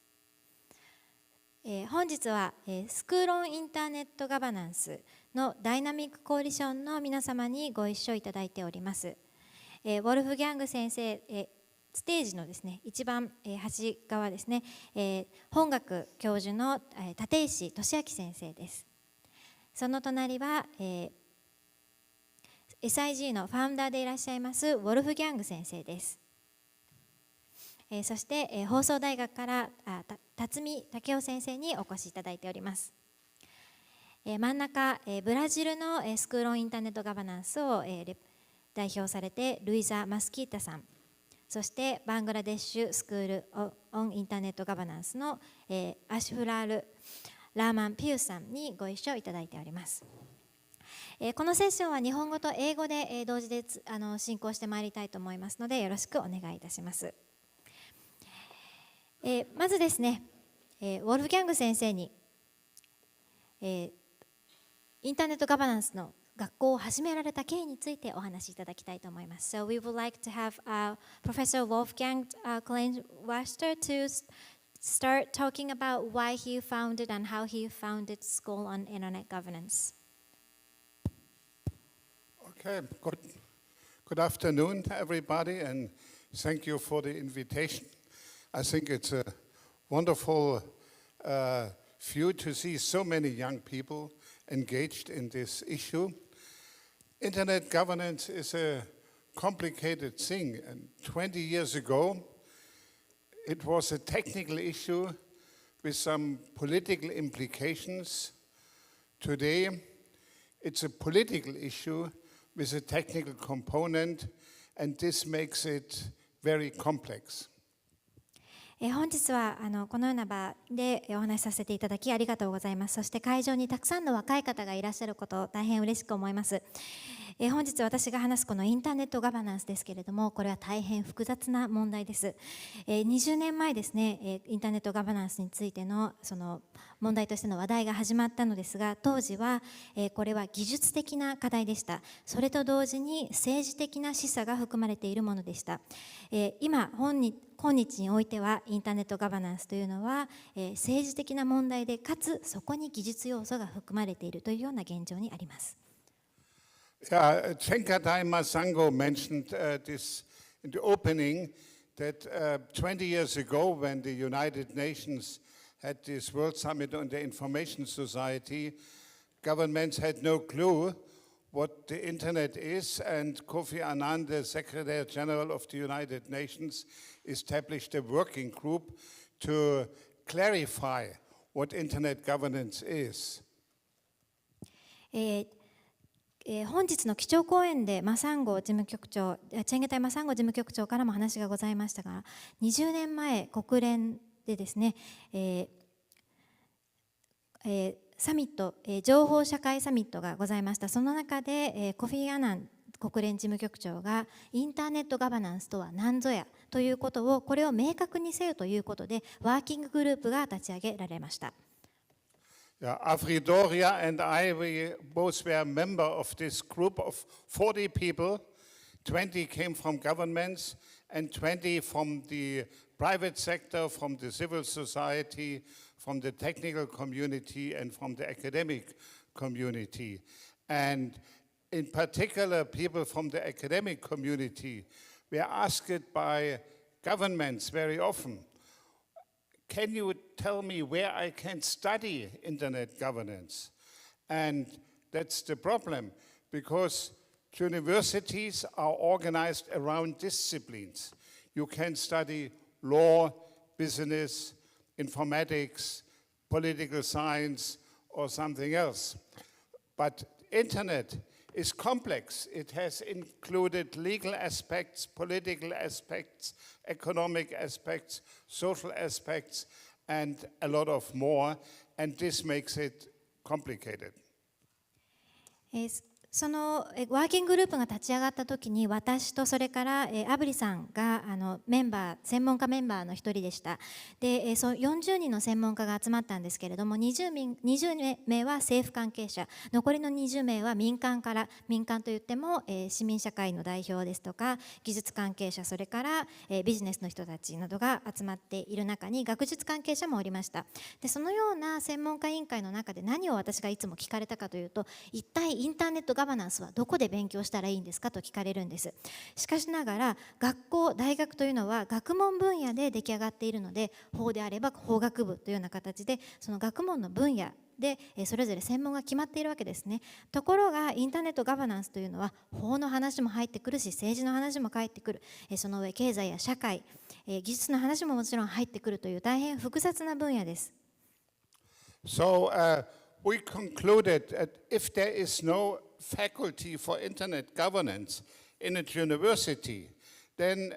本日はスクールオンインターネットガバナンスのダイナミックコーリションの皆様にご一緒いただいております。ウォルフギャング先生、ステージのですね、一番端側ですね、本学教授の立石俊明先生です。その隣は、SIG のファウンダーでいらっしゃいますウォルフギャング先生です。そして、放送大学から辰巳武雄先生にお越しいただいております。真ん中、ブラジルのスクールオンインターネットガバナンスを代表されてルイザ・マスキータさん、そしてバングラデシュスクールオンインターネットガバナンスのアシュフラール・ラーマン・ピューさんにご一緒いただいております。このセッションは日本語と英語で同時で進行してまいりたいと思いますのでよろしくお願いいたします。まずですね、ウォルフギャング先生にインターネットガバナンスの学校を始められた経緯についてお話しいただきたいと思います。So we would like to have Professor Wolfgang Klein-Weister to start talking about why he founded and how he founded School on Internet Governance. Okay, good afternoon to everybody, and thank you for the invitation. I think it's a wonderful view to see so many young people engaged in this issue. Internet governance is a complicated thing, and 20 years ago it was a technical issue with some political implications. Today it's a political issue with a technical component, and this makes it very complex. 本日はこのような場でお話しさせていただきありがとうございます。そして会場にたくさんの若い方がいらっしゃることを大変嬉しく思います。本日私が話すこのインターネットガバナンスですけれども、これは大変複雑な問題です。20年前ですね、インターネットガバナンスについてのその問題としての話題が始まったのですが、当時はこれは技術的な課題でした。それと同時に政治的な示唆が含まれているものでした。今今日においてはインターネットガバナンスというのは政治的な問題で、かつそこに技術要素が含まれているというような現状にあります。Yeah, Cheng Katai Masango mentioned this in the opening, that 20 years ago when the United Nations had this World Summit on the Information Society, governments had no clue what the Internet is, and Kofi Annan, the Secretary General of the United Nations, established a working group to clarify what Internet governance is. 本日の基調講演でマサンゴ事務局長、チェンゲタイマサンゴ事務局長からも話がございましたが、20年前国連でですね、サミット、情報社会サミットがございました。その中でコフィ・アナン国連事務局長がインターネットガバナンスとは何ぞやということを、これを明確にせよということでワーキンググループが立ち上げられました。Yeah, Afridoria and I, we both were a member of this group of 40 people. 20 came from governments and 20 from the private sector, from the civil society, from the technical community, and from the academic community. And in particular, people from the academic community we are asked by governments very often, can you tell me where I can study internet governance? And that's the problem, because universities are organized around disciplines. You can study law, business, informatics, political science, or something else. But internet is complex. It has included legal aspects, political aspects, economic aspects, social aspects, and a lot of more, and this makes it complicated. そのワーキンググループが立ち上がった時に、私とそれからアブリさんが専門家メンバーの一人でした。で、その40人の専門家が集まったんですけれども、20名は政府関係者、残りの20名は民間から、民間といっても市民社会の代表ですとか技術関係者、それからビジネスの人たちなどが集まっている中に学術関係者もおりました。で、そのような専門家委員会の中で何を私がいつも聞かれたかというと、一体インターネットガバナンスはどこで勉強したらいいんですかと聞かれるんです。しかしながら学校、大学というのは学問分野で出来上がっているので、法であれば法学部というような形でその学問の分野でそれぞれ専門が決まっているわけですね。ところがインターネットガバナンスというのは法の話も入ってくるし、政治の話も入ってくる、その上経済や社会、技術の話ももちろん入ってくるという大変複雑な分野です。We concluded that if there is no faculty for internet governance in a university, then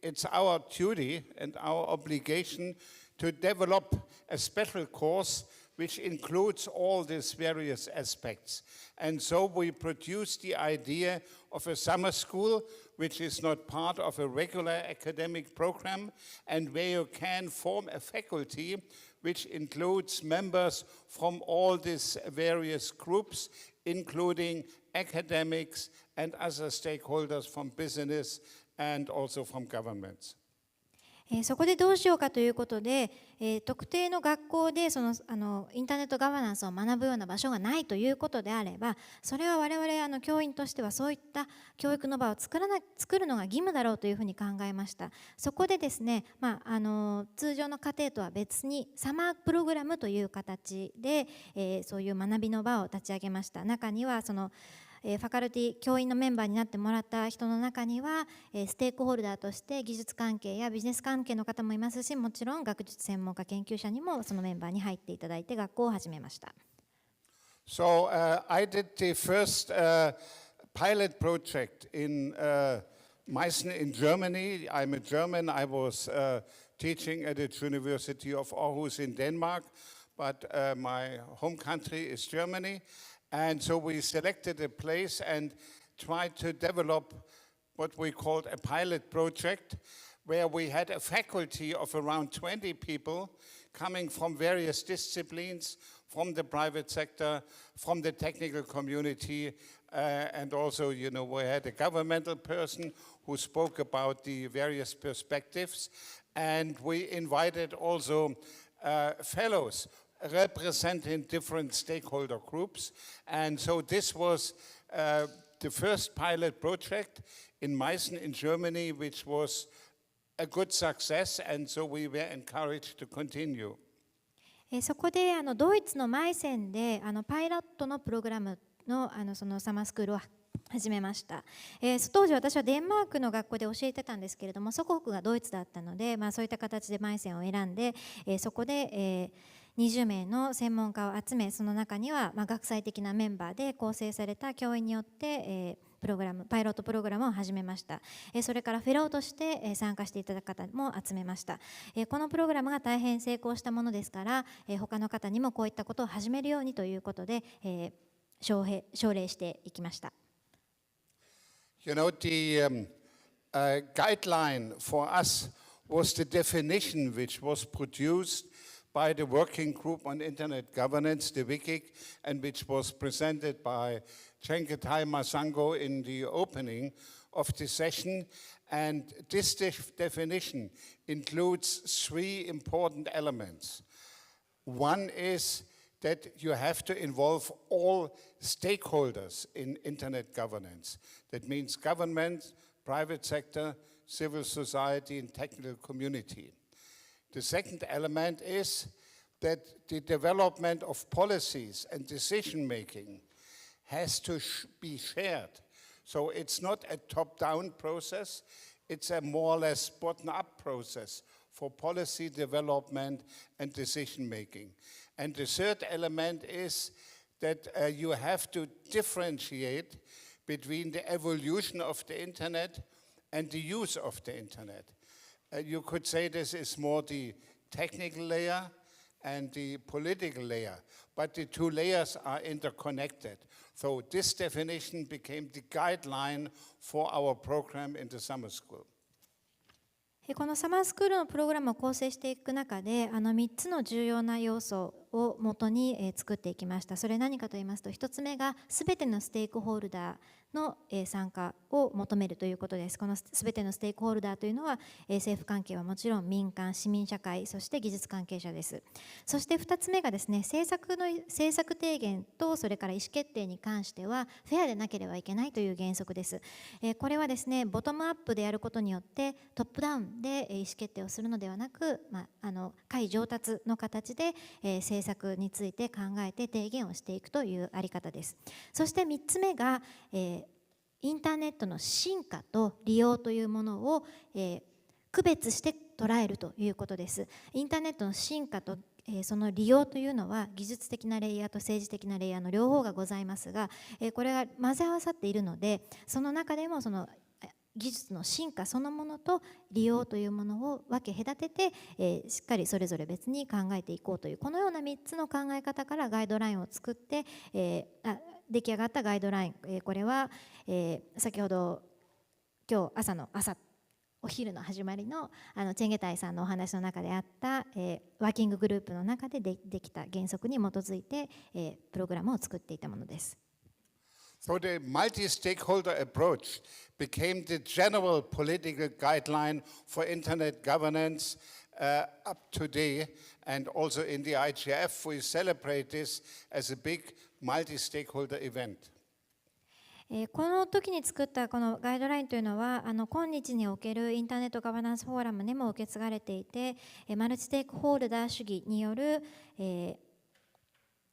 it's our duty and our obligation to develop a special course which includes all these various aspects. And so we produced the idea of a summer school which is not part of a regular academic program, and where you can form a faculty which includes members from all these various groups, including academics and other stakeholders from business and also from governments. そこでどうしようかということで、特定の学校でインターネットガバナンスを学ぶような場所がないということであれば、それは我々教員としてはそういった教育の場を作るのが義務だろうというふうに考えました。そこでですね、通常の課程とは別にサマープログラムという形で、そういう学びの場を立ち上げました。中にはファカルティ、教員のメンバーになってもらった人の中にはステークホルダーとして技術関係やビジネス関係の方もいますし、もちろん学術専門家研究者にもそのメンバーに入っていただいて学校を始めました。So I did the first pilot project in Meißen in Germany. I'm a German. I was teaching at the University of Aarhus in Denmark, but my home country is Germany. And so we selected a place and tried to develop what we called a pilot project, where we had a faculty of around 20 people coming from various disciplines, from the private sector, from the technical community, and also, we had a governmental person who spoke about the various perspectives, and we invited also fellows representing different stakeholder groups. And so this was the first pilot project in Meißen in Germany, which was a good success, and so we were encouraged to continue. そこでドイツのマイセンでパイロットのプログラムのそのサマースクールを始めました。当時私はデンマークの学校で教えてたんですけれども、祖国がドイツだったので、そういった形でマイセンを選んで、そこで、20名の専門家を集め、その中には学際的なメンバーで構成された教員によって、パイロットプログラムを始めました。それからフェローとして参加していただく方も集めました。このプログラムが大変成功したものですから、他の方にもこういったことを始めるようにということで、奨励していきました。The guideline for us was the definition which was produced by the Working Group on Internet Governance, the WCIG, and which was presented by Chenge Tai Masango in the opening of the session. And this definition includes three important elements. One is that you have to involve all stakeholders in internet governance. That means government, private sector, civil society, and technical community. The second element is that the development of policies and decision-making has to be shared. So it's not a top-down process, it's a more or less bottom-up process for policy development and decision-making. And the third element is that you have to differentiate between the evolution of the internet and the use of the internet. You could say this is more the technical layer and the political layer, but the two layers are interconnected. So this definition became the guideline for our program in the summer school. このサマースクールのプログラムを構成していく中で3つの重要な要素をもとに作っていきました。それ何かと言いますと、1つ目がすべてのステークホルダーの参加を求めるということです。このすべてのステークホルダーというのは政府関係はもちろん民間、市民社会、そして技術関係者です。そして2つ目がですね、政策提言とそれから意思決定に関してはフェアでなければいけないという原則です。これはですね、ボトムアップでやることによってトップダウンで意思決定をするのではなく、下位上達の形で政策について考えて提言をしていくというあり方です。そして3つ目が、インターネットの進化と利用というものを、区別して捉えるということです。インターネットの進化とその利用というのは技術的なレイヤーと政治的なレイヤーの両方がございますが、これが混ぜ合わさっているので、その中でもその技術の進化そのものと利用というものを分け隔てて、しっかりそれぞれ別に考えていこうという、このような3つの考え方からガイドラインを作って、出来上がったガイドライン、これは、先ほど今日お昼の始まりのチェンゲタイさんのお話の中であった、ワーキンググループの中でできた原則に基づいて、プログラムを作っていたものです。So the multi-stakeholder approach became the general political guideline for internet governance up to today, and also in the IGF we celebrate this as a big multi-stakeholder event. この時に作ったこのガイドラインというのは今日におけるインターネットガバナンスフォーラムにも受け継がれていて、マルチステークホルダー主義による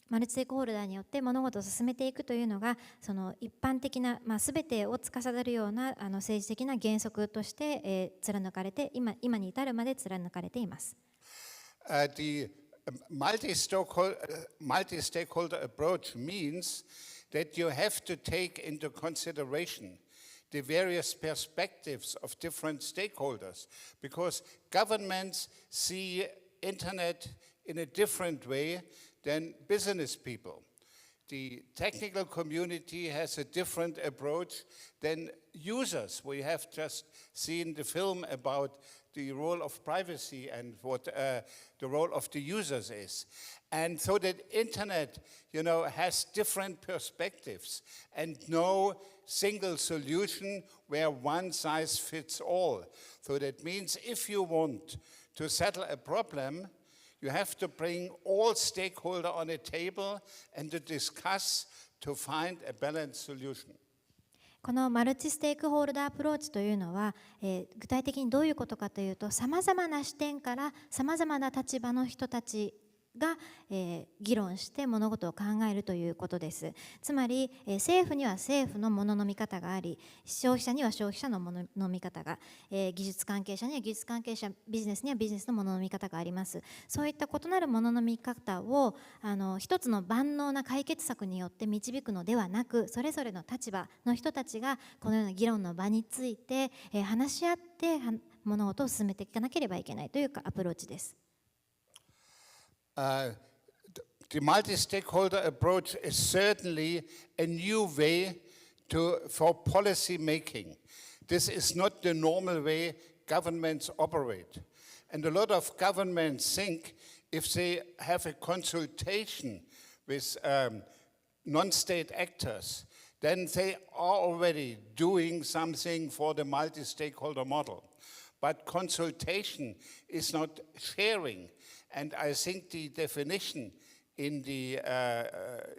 マルチステークホルダーによって物事を進めていくというのがその一般的な、全てを司るような政治的な原則として、貫かれて今に至るまで貫かれています。The multi-stakeholder approach means that you have to take into consideration the various perspectives of different stakeholders, because governments see internet in a different way than business people. The technical community has a different approach than users. We have just seen the film about the role of privacy and what the role of the users is. And so that internet, has different perspectives and no single solution where one size fits all. So that means if you want to settle a problem, you have to bring all stakeholders on a table and to discuss to find a balanced solution. このマルチステークホルダーアプローチというのは、具体的にどういうことかというと、さまざまな視点からさまざまな立場の人たちが、議論して物事を考えるということです。つまり、政府には政府のものの見方があり、消費者には消費者のものの見方が、技術関係者には技術関係者、ビジネスにはビジネスのものの見方があります。そういった異なるものの見方を一つの万能な解決策によって導くのではなく、それぞれの立場の人たちがこのような議論の場について、話し合って物事を進めていかなければいけないというアプローチです。The multi-stakeholder approach is certainly a new way for policy making. This is not the normal way governments operate. And a lot of governments think if they have a consultation with non-state actors, then they are already doing something for the multi-stakeholder model. But consultation is not sharing. And I think the definition in the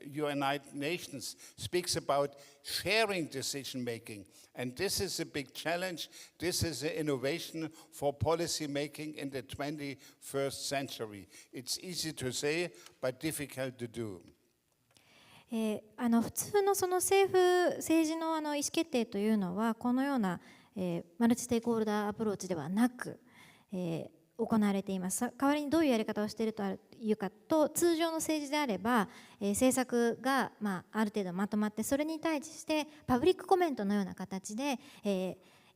United Nations speaks about sharing decision making. And this is a big challenge. This is an innovation for policy making in the 21st century. It's easy to say, but difficult to do. 普通のその政治の意思決定というのはこのような、マルチステークホルダーアプローチではなく、行われています。代わりにどういうやり方をしているというかと、通常の政治であれば、政策が、ある程度まとまって、それに対してパブリックコメントのような形で、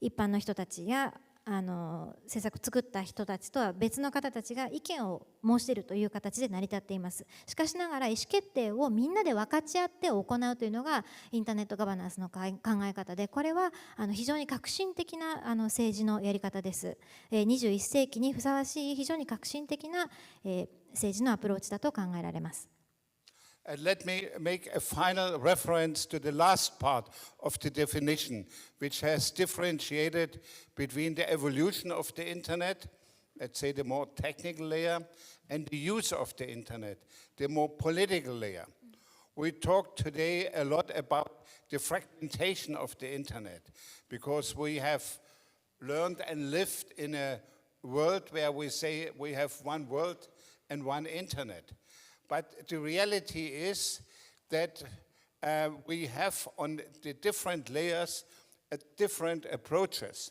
一般の人たちや政策を作った人たちとは別の方たちが意見を申し出るという形で成り立っています。しかしながら意思決定をみんなで分かち合って行うというのがインターネットガバナンスの考え方で、これは非常に革新的な政治のやり方です。21世紀にふさわしい非常に革新的な政治のアプローチだと考えられます。Let me make a final reference to the last part of the definition, which has differentiated between the evolution of the Internet, let's say the more technical layer, and the use of the Internet, the more political layer. We talked today a lot about the fragmentation of the Internet, because we have learned and lived in a world where we say we have one world and one Internet. But the reality is that we have on the different layers different approaches.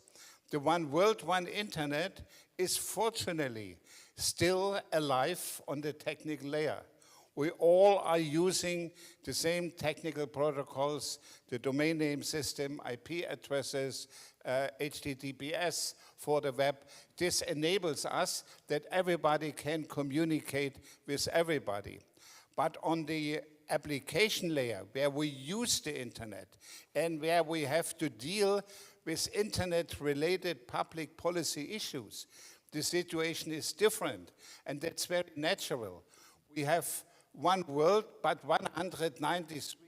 The one world, one internet is fortunately still alive on the technical layer. We all are using the same technical protocols, the domain name system, IP addresses, HTTPS for the web. This enables us that everybody can communicate with everybody. But on the application layer, where we use the internet and where we have to deal with internet-related public policy issues, the situation is different, and that's very natural. We have one world, but 193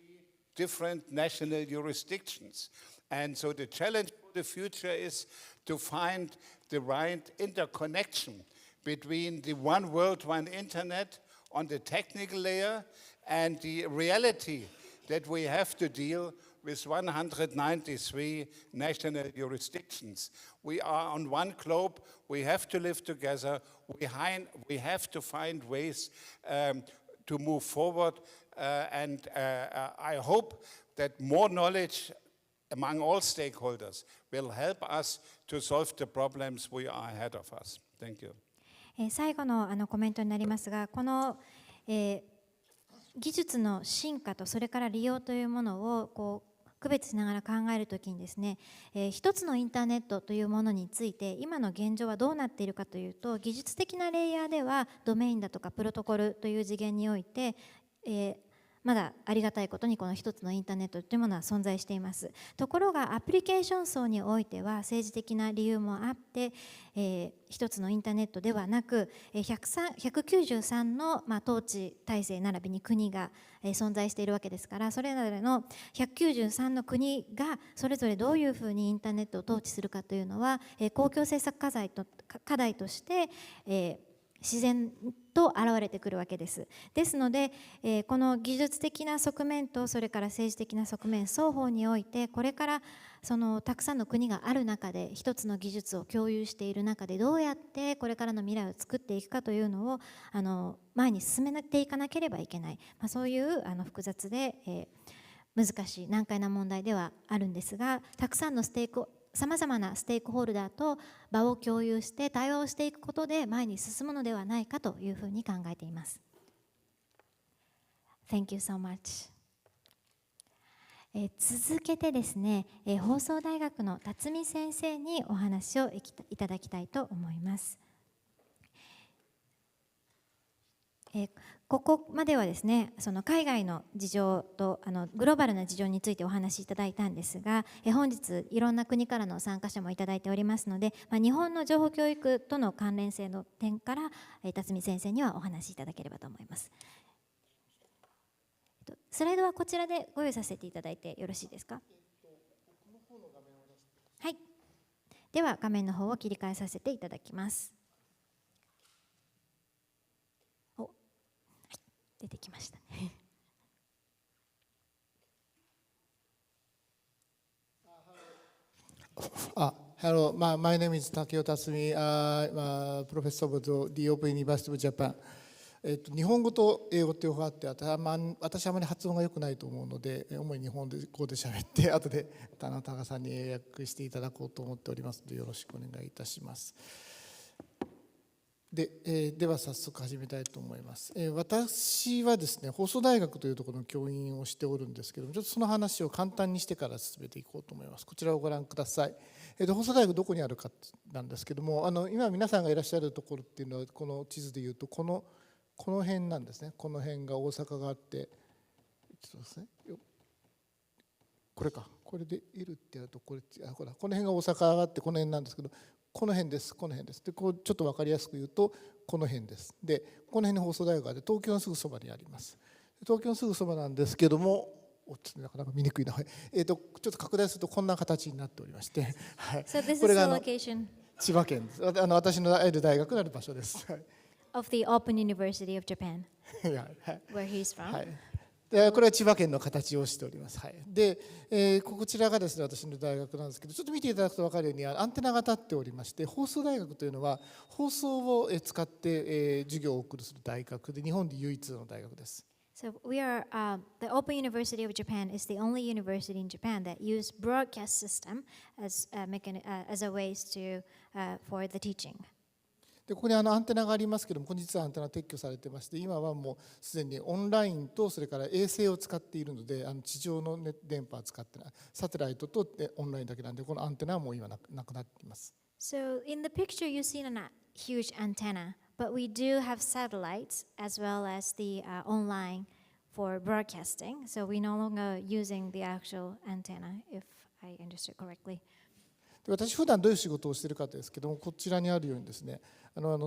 different national jurisdictions. And so the challenge for the future is to find the right interconnection between the one world, one internet on the technical layer and the reality that we have to deal with 193 national jurisdictions. We are on one globe, we have to live together, we have to find ways to move forward, and I hope that more knowledge among all stakeholders will help us to solve the problems we are ahead of us. Thank you. 最後のコメントになりますが、この、技術の進化とそれから利用というものを区別しながら考えるときにですね、一つのインターネットというものについて今の現状はどうなっているかというと、技術的なレイヤーではドメインだとかプロトコルという次元において、まだありがたいことにこの一つのインターネットというものは存在しています。ところがアプリケーション層においては政治的な理由もあって、一つのインターネットではなく193の、統治体制並びに国が、存在しているわけですから、それぞれの193の国がそれぞれどういうふうにインターネットを統治するかというのは、公共政策課題として、自然と現れてくるわけです。ですので、この技術的な側面とそれから政治的な側面双方において、これからたくさんの国がある中で一つの技術を共有している中でどうやってこれからの未来を作っていくかというのを前に進めていかなければいけない、そういう複雑で、難しい難解な問題ではあるんですが、たくさんのさまざまなステークホルダーと場を共有して対話をしていくことで前に進むのではないかというふうに考えています。Thank you so much. 続けてですね、放送大学の辰巳先生にお話をいただきたいと思います。ここまではですね、その海外の事情とグローバルな事情についてお話しいただいたんですが、本日いろんな国からの参加者もいただいておりますので、日本の情報教育との関連性の点から辰巳先生にはお話しいただければと思います。スライドはこちらでご用意させていただいてよろしいですか。はい。では画面の方を切り替えさせていただきます。出てき Hello, my name is Takeo Tatsumi, Professor of the Open University of Japan. 日本語と英語という方があって、私はあまり発音が良くないと思うので、主に日本語で喋って、後で田中さんに英訳していただこうと思っておりますので、よろしくお願いいたします。では早速始めたいと思います。私はですね、放送大学というところの教員をしておるんですけども、ちょっとその話を簡単にしてから進めていこうと思います。こちらをご覧ください。放送大学どこにあるかなんですけども、今皆さんがいらっしゃるところっていうのは、この地図でいうとこの辺なんですね。この辺が大阪があって、ちょっとですね、これか、これで L ってやるとこの辺が大阪があって、この辺なんですけど、この辺です、この辺です。で、ちょっと分かりやすく言うと、この辺です。で、この辺に放送大学があって、東京のすぐそばにあります。東京のすぐそばなんですけども、なかなか見にくいな。ちょっと拡大するとこんな形になっておりまして、はい、これが千葉県です。私のいる大学のある場所です。Of the Open University of Japan, where he's from. はい、これは千葉県の形をしております。はい、で、こちらがですね、私の大学なんですけど、ちょっと見ていただくと分かるようにアンテナが立っておりまして、放送大学というのは放送を使って授業を送るする大学で、日本で唯一の大学です。So we are the Open University of Japan is the only university in Japan that use broadcast system as a ways for the teaching. でここにアンテナがありますけども、これ実はアンテナ撤去されてまして、今はもうすでにオンラインとそれから衛星を使っているので、地上の電波は使ってない、サテライトとオンラインだけなんで、このアンテナはもう今なくなっています。So in the picture you see a huge antenna, but we do have satellites as well as the online for broadcasting. So we're no longer using the actual antenna, if I understood correctly. 私普段どういう仕事をしているかですけども、こちらにあるようにですね、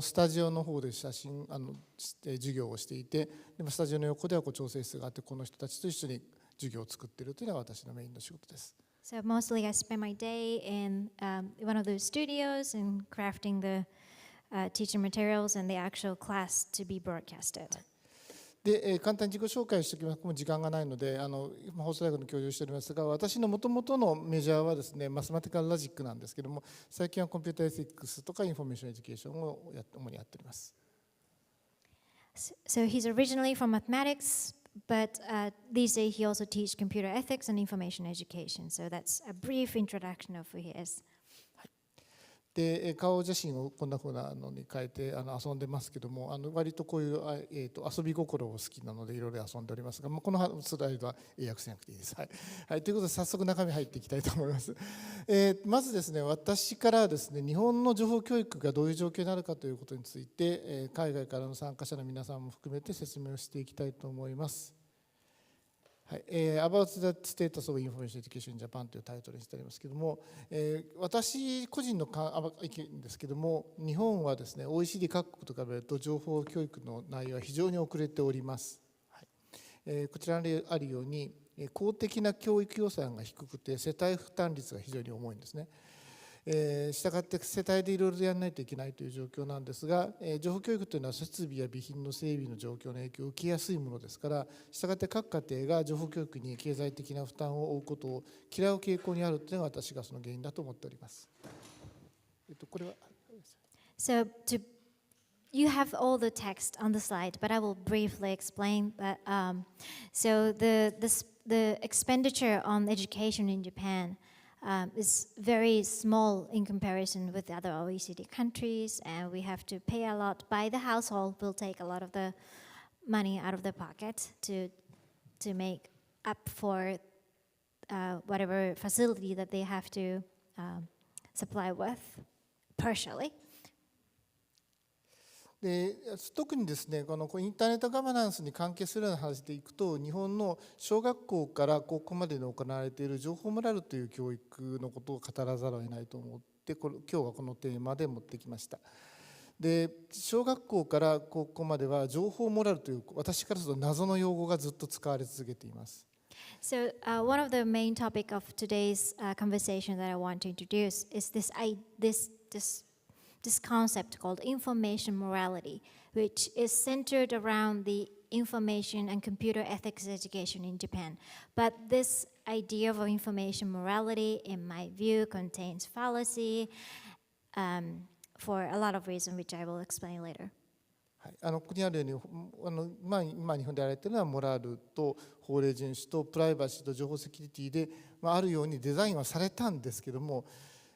スタジオの方で授業をしていて、でもスタジオの横では調整室があって、この人たちと一緒に授業を作っているというのが私のメインの仕事です。So mostly I spend my day in one of those studios and crafting the teaching materials and the actual class to be broadcasted. で、簡単に自己紹介をしておきます。もう時間がないので、放送大学の教授をしておりますが、私のもともとのメジャーはですね、マスマティカルロジックなんですけども、最近はコンピューターエティックスとかインフォメーションエデュケーションを主にやっております。So he's originally from mathematics, but these days he also teaches computer ethics and information education. So that's a brief introduction of who he is. で、顔写真をこんな風なのに変えて遊んでますけども、割とこういう、遊び心を好きなのでいろいろ遊んでおりますが、このスライドは英訳しなくていいです。はいはい、ということで早速中身入っていきたいと思います。まずですね、私からですね、日本の情報教育がどういう状況になるかということについて、海外からの参加者の皆さんも含めて説明をしていきたいと思います。はい、About the Status of Information Education in Japan というタイトルにしてありますけれども、私個人の意見ですけれども、日本はですね、OECD 各国と比べると情報教育の内容は非常に遅れております。はい、こちらにあるように、公的な教育予算が低くて、世帯負担率が非常に重いんですね。したがって世帯でいろいろやらないといけないという状況なんですが、情報教育というのは設備や備品の整備の状況の影響を受けやすいものですから、したがって各家庭が情報教育に経済的な負担を負うことを嫌う傾向にあるというのが私がその原因だと思っております。これは。So you have all the text on the slide, but I will briefly explain that. So the expenditure on education in Japan is very small in comparison with the other OECD countries, and we have to pay a lot. By the household, will take a lot of the money out of their pocket to make up for whatever facility that they have to supply with, partially. で特にですね、このインターネットガバナンスに関係するような話でいくと、日本の小学校から高校までに行われている情報モラルという教育のことを語らざるを得ないと思って、今日はこのテーマで持ってきました。で、小学校から高校までは情報モラルという私からすると謎の用語がずっと使われ続けています。So one of the main topic of today's conversation that I want to introduce is this this concept called information morality, which is centered around the information and computer ethics education in Japan. But this idea of information morality, in my view, contains fallacy for a lot of reasons, which I will explain later. ここにあるように今日本でやられているのはモラルと法令遵守とプライバシーと情報セキュリティで、あるようにデザインはされたんですけども、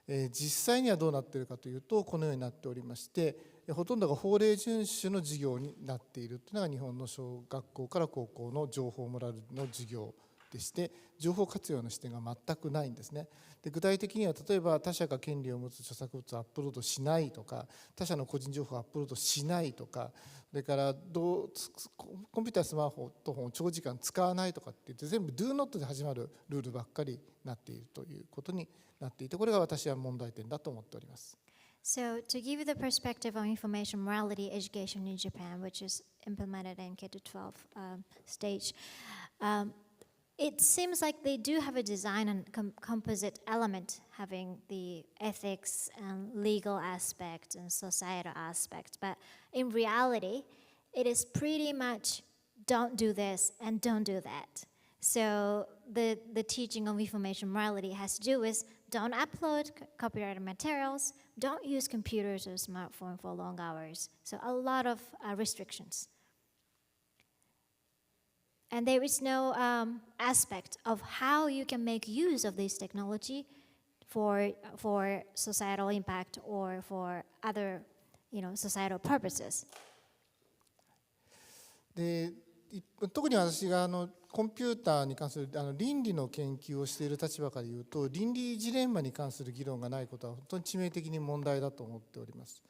実際にはどうなっているかというとこのようになっておりまして、ほとんどが法令遵守の授業になっているというのが日本の小学校から高校の情報モラルの授業でして、情報活用の視点が全くないんですね。で具体的には例えば他者が権利を持つ著作物をアップロードしないとか、他者の個人情報をアップロードしないとか、それからコンピュータースマホとを長時間使わないとかって言って全部 Do Not で始まるルールばっかりになっているということになっていて、これが私は問題点だと思っております。So, to give you the perspective on information morality education in Japan, which is implemented in K-12 stage, it seems like they do have a design and composite element, having the ethics and legal aspect and societal aspect. But in reality, it is pretty much don't do this and don't do that. So the teaching of information morality has to do with don't upload copyrighted materials, don't use computers or smartphone for long hours. So a lot of restrictions. And there is no aspect of how you can make use of this technology for societal impact or for other, societal purposes. で特に私がコンピューターに関する倫理の研究をしている立場から言うと、倫理ジレンマに関する議論がないことは本当に致命的に問題だと思っております。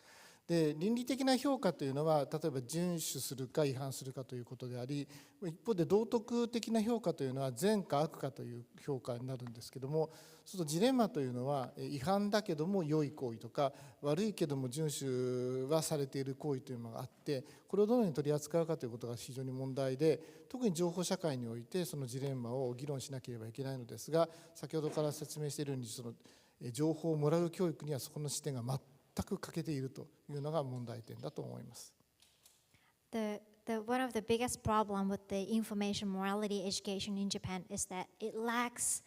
で倫理的な評価というのは、例えば遵守するか違反するかということであり、一方で道徳的な評価というのは善か悪かという評価になるんですけども、そのジレンマというのは違反だけども良い行為とか、悪いけども遵守はされている行為というのがあって、これをどのように取り扱うかということが非常に問題で、特に情報社会においてそのジレンマを議論しなければいけないのですが、先ほどから説明しているようにその情報モラル教育にはそこの視点が全く欠けているというのが問題点だと思います。One of the biggest problems with the information morality education in Japan is that it lacks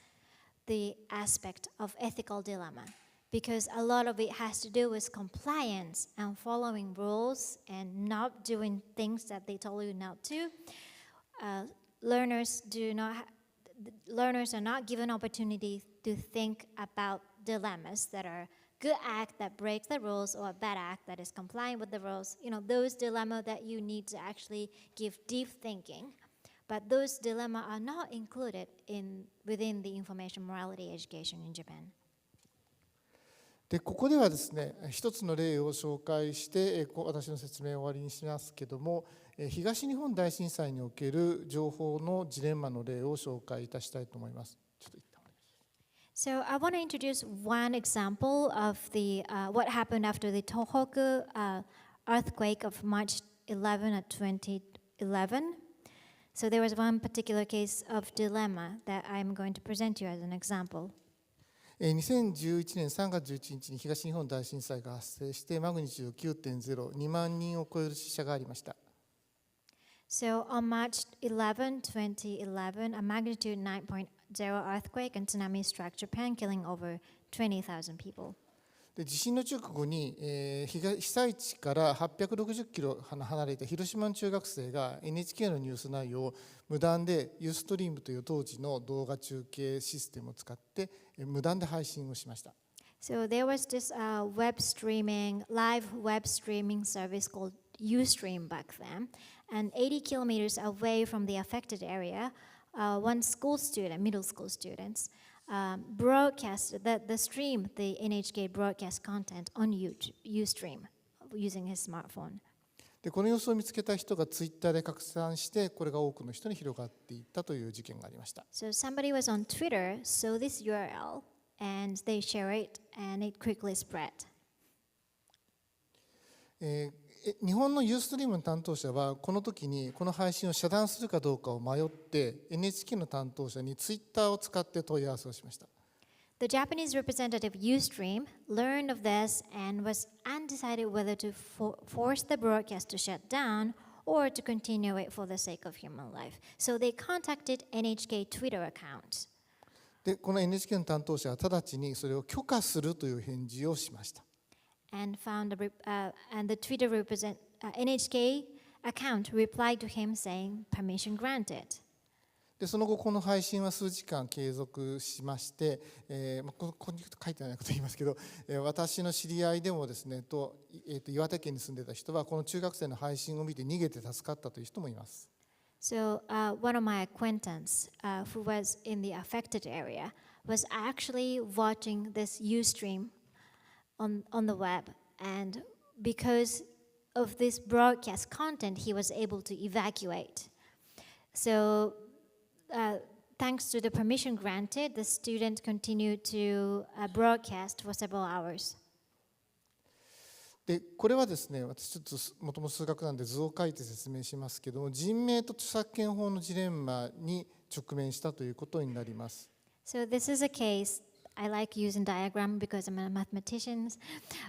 the aspect of ethical dilemma, because a lot of it has to do with compliance and following rules and not doing things that they told you not to. Learners are not given opportunity to think about dilemmas that are good act that breaks the rules or a bad act that is compliant with the rules. Those dilemmas that you need to actually give deep thinking. But those dilemmas are not included within the information morality education in Japan. でここではですね、一つの例を紹介して私の説明を終わりにしますけども、東日本大震災における情報のジレンマの例を紹介いたしたいと思います。So I want to introduce one example of what happened after the Tohoku earthquake of March 11 of 2011. So there was one particular case of dilemma that I'm going to present to you as an example. 2011年3月11日に東日本大震災が発生して、マグニチュード 9.0、2万人を超える死者がありました。So on March 11, 2011, a magnitude 9.0 earthquake and tsunami struck Japan, killing over 20,000 people. で地震の直後に、被災地から860キロ離れた広島の中学生が NHK のニュース内容を無断でユーストリームという当時の動画中継システムを使って無断で配信をしました。So there was this live web streaming service called Ustream back then, and 80 kilometers away from the affected area, one middle school students, broadcast the NHK broadcast content on Ustream using his smartphone. でこの様子を見つけた人がツイッターで拡散して、これが多くの人に広がっていったという事件がありました。So somebody was on Twitter, saw this URL, and they share it, and it quickly spread. 日本のユーストリームの担当者はこの時にこの配信を遮断するかどうかを迷って NHK の担当者にツイッターを使って問い合わせをしました。The Japanese representative Ustream learned of this and was undecided whether to force the broadcast to shut down or to continue it for the sake of human life. So they contacted NHK Twitter account. で、この NHK の担当者は直ちにそれを許可するという返事をしました。And the Twitter NHK account replied to him saying, "Permission granted." でその後この配信は数時間継続しまして、ここに書いてないこと言いますけど、私の知り合いでもですね岩手県に住んでた人はこの中学生の配信を見て逃げて助かったという人もいます。So one of my acquaintance who was in the affected area was actually watching this Ustream on the web, and because of this broadcast content, he was able to evacuate. So thanks to the permission granted, the student continued to broadcast for several hours. でこれはですね、私ちょっともともと数学なんで図を書いて説明しますけども、人命と著作権法のジレンマに直面したということになります。So this is a case, I like using diagram because I'm a mathematician,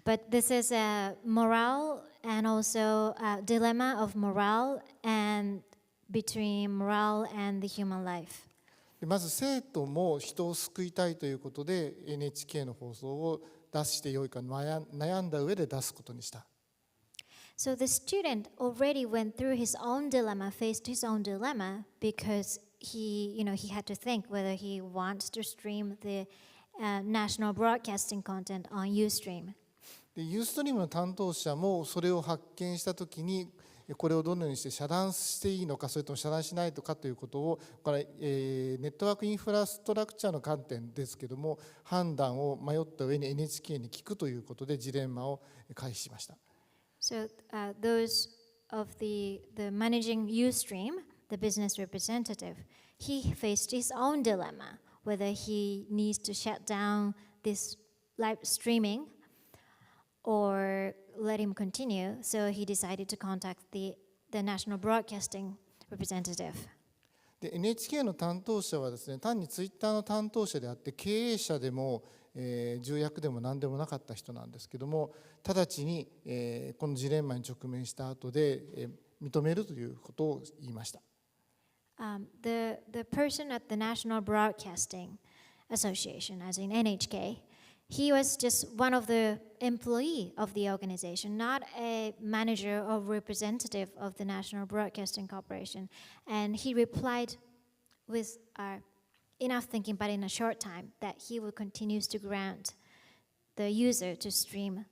but this is a moral and also a dilemma of morale and between morale and the human life. まず生徒も人を救いたいということで NHK の放送を出してよいか悩んだ上で出すことにした。So the student already went through his own dilemma, faced his own dilemma because he had to think whether he wants to stream the national broadcasting content on Ustream. でユーストリームの担当者もそれを発見したときにこれをどのようにして遮断していいのか、それとも遮断しないとかということをネットワークインフラストラクチャーの観点ですけども判断を迷った上に NHK に聞くということでジレンマを回避しました。So those of the managing Ustream, the business representative, he faced his own dilemma whether he needs to shut down this live streaming or let him continue. So he decided to contact the national broadcasting representative. で NHK の担当者はですね、単にツイッターの担当者であって経営者でも、重役でも何でもなかった人なんですけども、直ちに、このジレンマに直面した後で、認めるということを言いました。The person at the National Broadcasting Association, as in NHK, he was just one of the employee of the organization, not a manager or representative of the National Broadcasting Corporation. And he replied with enough thinking, but in a short time, that he will continue to grant the user to stream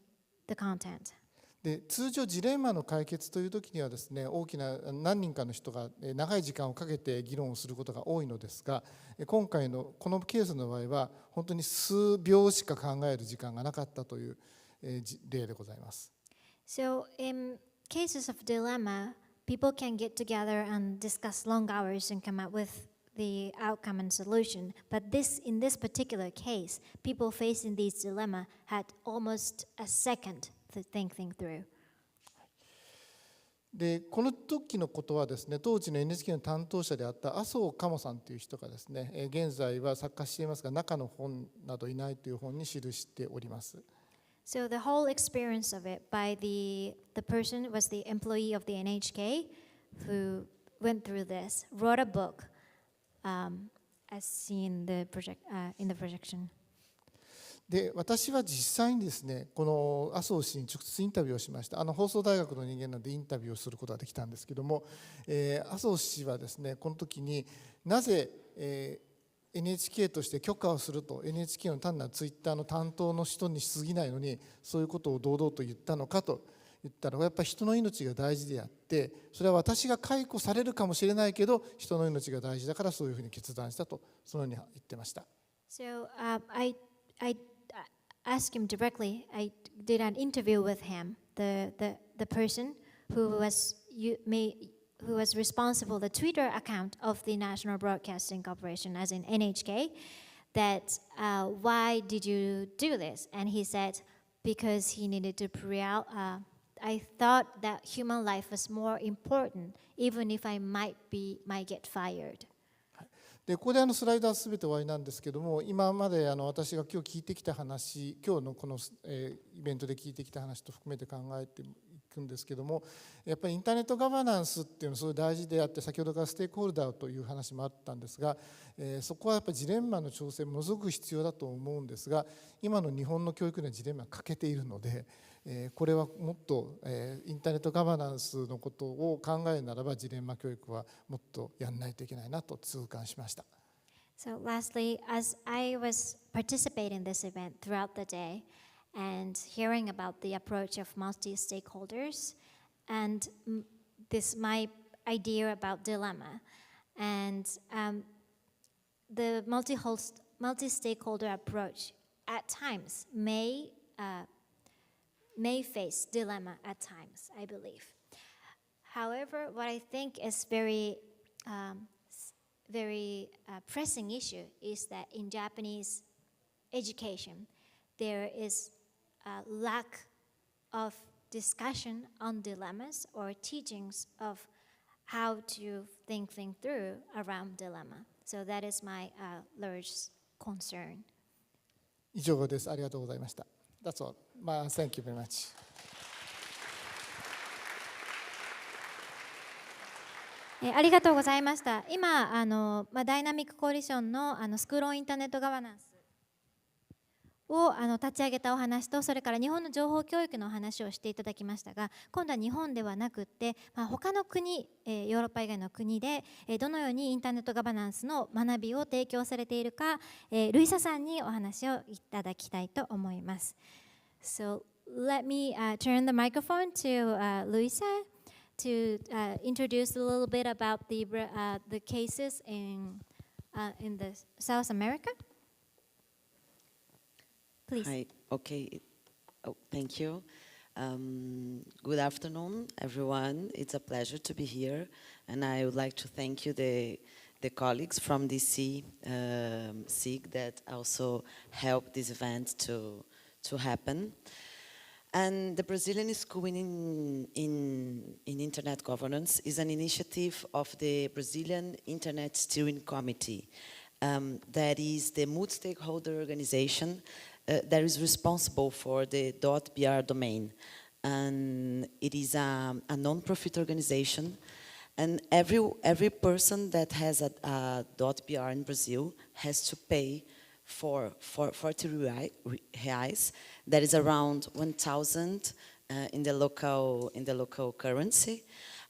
the content. で通常ジレンマの解決という時にはですね、大きな何人かの人が長い時間をかけて議論をすることが多いのですが、今回のこのケースの場合は本当に数秒しか考える時間がなかったという例でございます。So in cases of dilemma, people can get together and discuss long hours and come up with the outcome and solution. But in this particular case, people facing this dilemma had almost a second to think through. でこの時のことはですね、当時の NHK の担当者であった麻生かもさんという人がですね、現在は作家していますが中の本などいないという本に記しております。So the whole experience of it by the person was the employee of the NHK who went through this, wrote a book, as seen in the projection. で私は実際にですね、この麻生氏に直接インタビューをしました。放送大学の人間なのでインタビューをすることができたんですけども、麻生氏はですね、この時になぜ、NHK として許可をすると NHK の単なるツイッターの担当の人にしすぎないのにそういうことを堂々と言ったのかと言ったら、やっぱり人の命が大事であって、それは私が解雇されるかもしれないけど人の命が大事だからそういうふうに決断したとそのように言ってました。So I asked him directly. I did an interview with him, the person who was responsible, the Twitter account of the National Broadcasting Corporation, as in NHK, that why did you do this? And he said, because he needed to I thought that human life was more important, even if I might get fired. でここでスライダーすべて終わりなんですけども、今まで私が今日聞いてきた話、今日のこのイベントで聞いてきた話と含めて考えていくんですけども、やっぱりインターネットガバナンスっていうのはすごい大事であって、先ほどからステークホルダーという話もあったんですが、そこはやっぱりジレンマの調整ものすごく必要だと思うんですが、今の日本の教育にはジレンマが欠けているので、これはもっとインターネットガバナンスのことを考えるならば、ジレンマ教育はもっとやらないといけないなと痛感しました。So lastly, as I was participating in this event throughout the day and hearing about the approach of multi-stakeholders and this my idea about dilemma and the multi-stakeholder approach at times may face dilemma at times, I believe. However, what I think is very pressing issue is that in Japanese education, there is a lack of discussion on dilemmas or teachings of how to think through around dilemma. So that is my large concern. 以上です。ありがとうございました。That's all. Thank you very much. ありがとうございました。今ダイナミックコーリションのスクールオンインターネットガバナンスを立ち上げたお話と、それから日本の情報教育のお話をしていただきましたが、今度は日本ではなくって、他の国、ヨーロッパ以外の国でどのようにインターネットガバナンスの学びを提供されているか、ルイサさんにお話をいただきたいと思います。So let me turn the microphone to Luisa to introduce a little bit about the cases in the South America. Please. Hi. Okay. Oh, thank you. Good afternoon, everyone. It's a pleasure to be here, and I would like to thank you, the colleagues from DC SIG that also helped this event to happen. And the Brazilian School in Internet Governance is an initiative of the Brazilian Internet Steering Committee. That is the multi-stakeholder organization that is responsible for the .br domain. And it is a non-profit organization. And every person that has a .br in Brazil has to pay for 40 reais. That is around 1,000 in the local currency,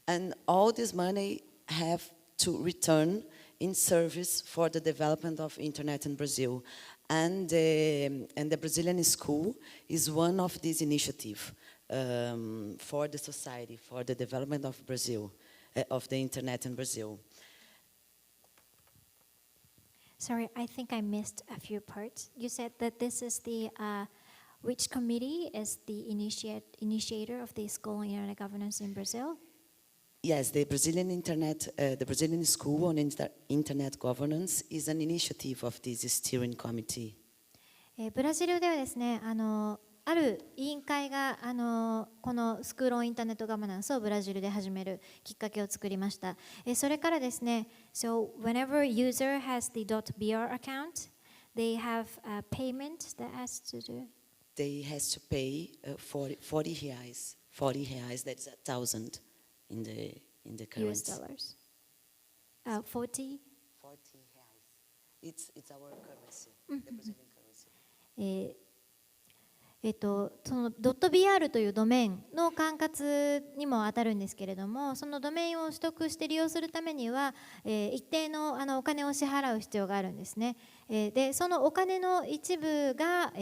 and all this money have to return in service for the development of internet in Brazil, and the Brazilian School is one of these initiatives for the society, for the development of Brazil, of the internet in Brazil. Sorry, I think I missed a few parts. You said that this is the which committee is the initiator of the School on Internet Governance in Brazil? Yes, the Brazilian School on Internet Governance is an initiative of this steering committee. ブラジルではですね、ある委員会がこのスクールオンインターネットガバナンスをブラジルで始めるきっかけを作りました。それからですね、so whenever user has the .br account, they have a payment that has to do. They has to pay 40 reais. 40 reais, that's 1,000 in the currency. US dollars. 40? 40 reais. It's our currency, the Brazilian currency. その .br というドメインの管轄にも当たるんですけれども、そのドメインを取得して利用するためには、一定のお金を支払う必要があるんですね。でそのお金の一部が、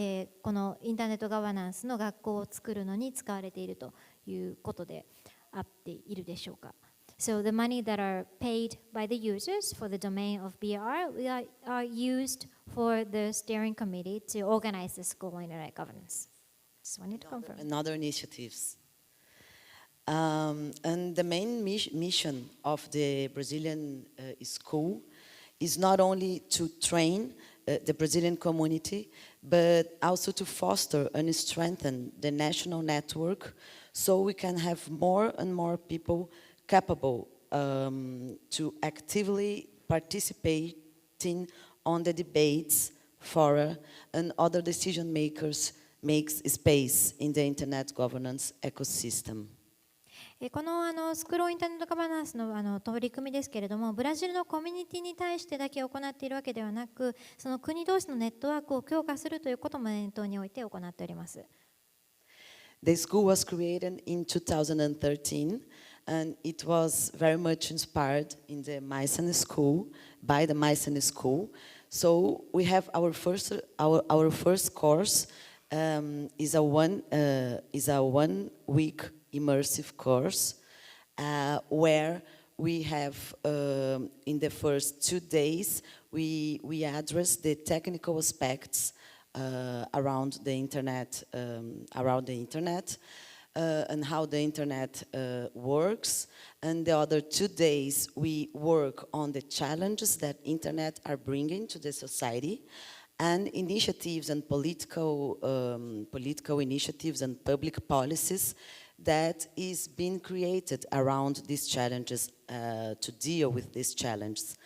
このインターネットガバナンスの学校を作るのに使われているということであっているでしょうか。So the money that are paid by the users for the domain of BR are used for the steering committee to organize the school on internet governance. Just wanted to confirm. And other initiatives. And the main mission of the Brazilian school is not only to train the Brazilian community, but also to foster and strengthen the national network so we can have more and more people capable to actively participate acting on the debates, fora, and other decision makers makes space in the Internet governance ecosystem. このスクロールインターネットガバナンスの取り組みですけれども、ブラジルのコミュニティに対してだけ行っているわけではなく、その国同士のネットワークを強化するということも念頭において行っております。The school was created in 2013, and it was very much inspired in the Meissen School, by the Meissen School. So we have our first course is a 1 week immersive course where we have in the first 2 days we address the technical aspects around the internet and how the internet works, and the other 2 days we work on the challenges that internet are bringing to the society and initiatives and political initiatives and public policies that is being created around these challenges to deal with these challenges.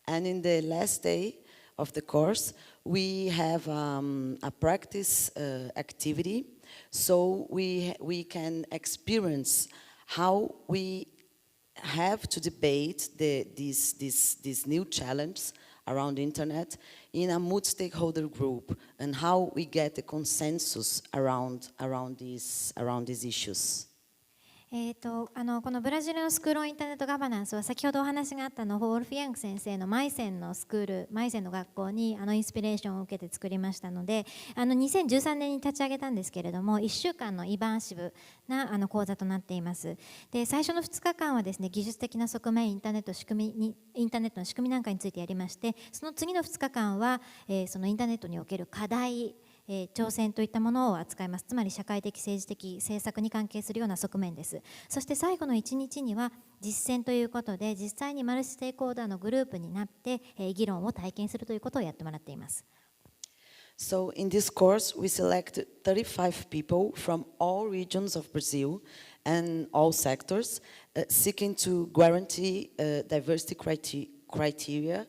And in the last day of the course, we have a practice activity, so we can experience how we have to debate these new challenges around the internet in a multi-stakeholder group and how we get a consensus around these issues. このブラジルのスクールインターネットガバナンスは先ほどお話があったホールフィヤング先生のマイセンのスクール、マイセンの学校にインスピレーションを受けて作りましたので、2013年に立ち上げたんですけれども、1週間のイバーシブな講座となっています。で、最初の2日間はですね、技術的な側面、インターネットの仕組みなんかについてやりまして、その次の2日間は、そのインターネットにおける課題、挑戦といったものを扱います。つまり社会的政治的政策に関係するような側面です。そして最後の1日には実践ということで、実際にマルチステークホルダーのグループになって議論を体験するということをやってもらっています。So in this course we select 35 people from all regions of Brazil and all sectors seeking to guarantee diversity criteria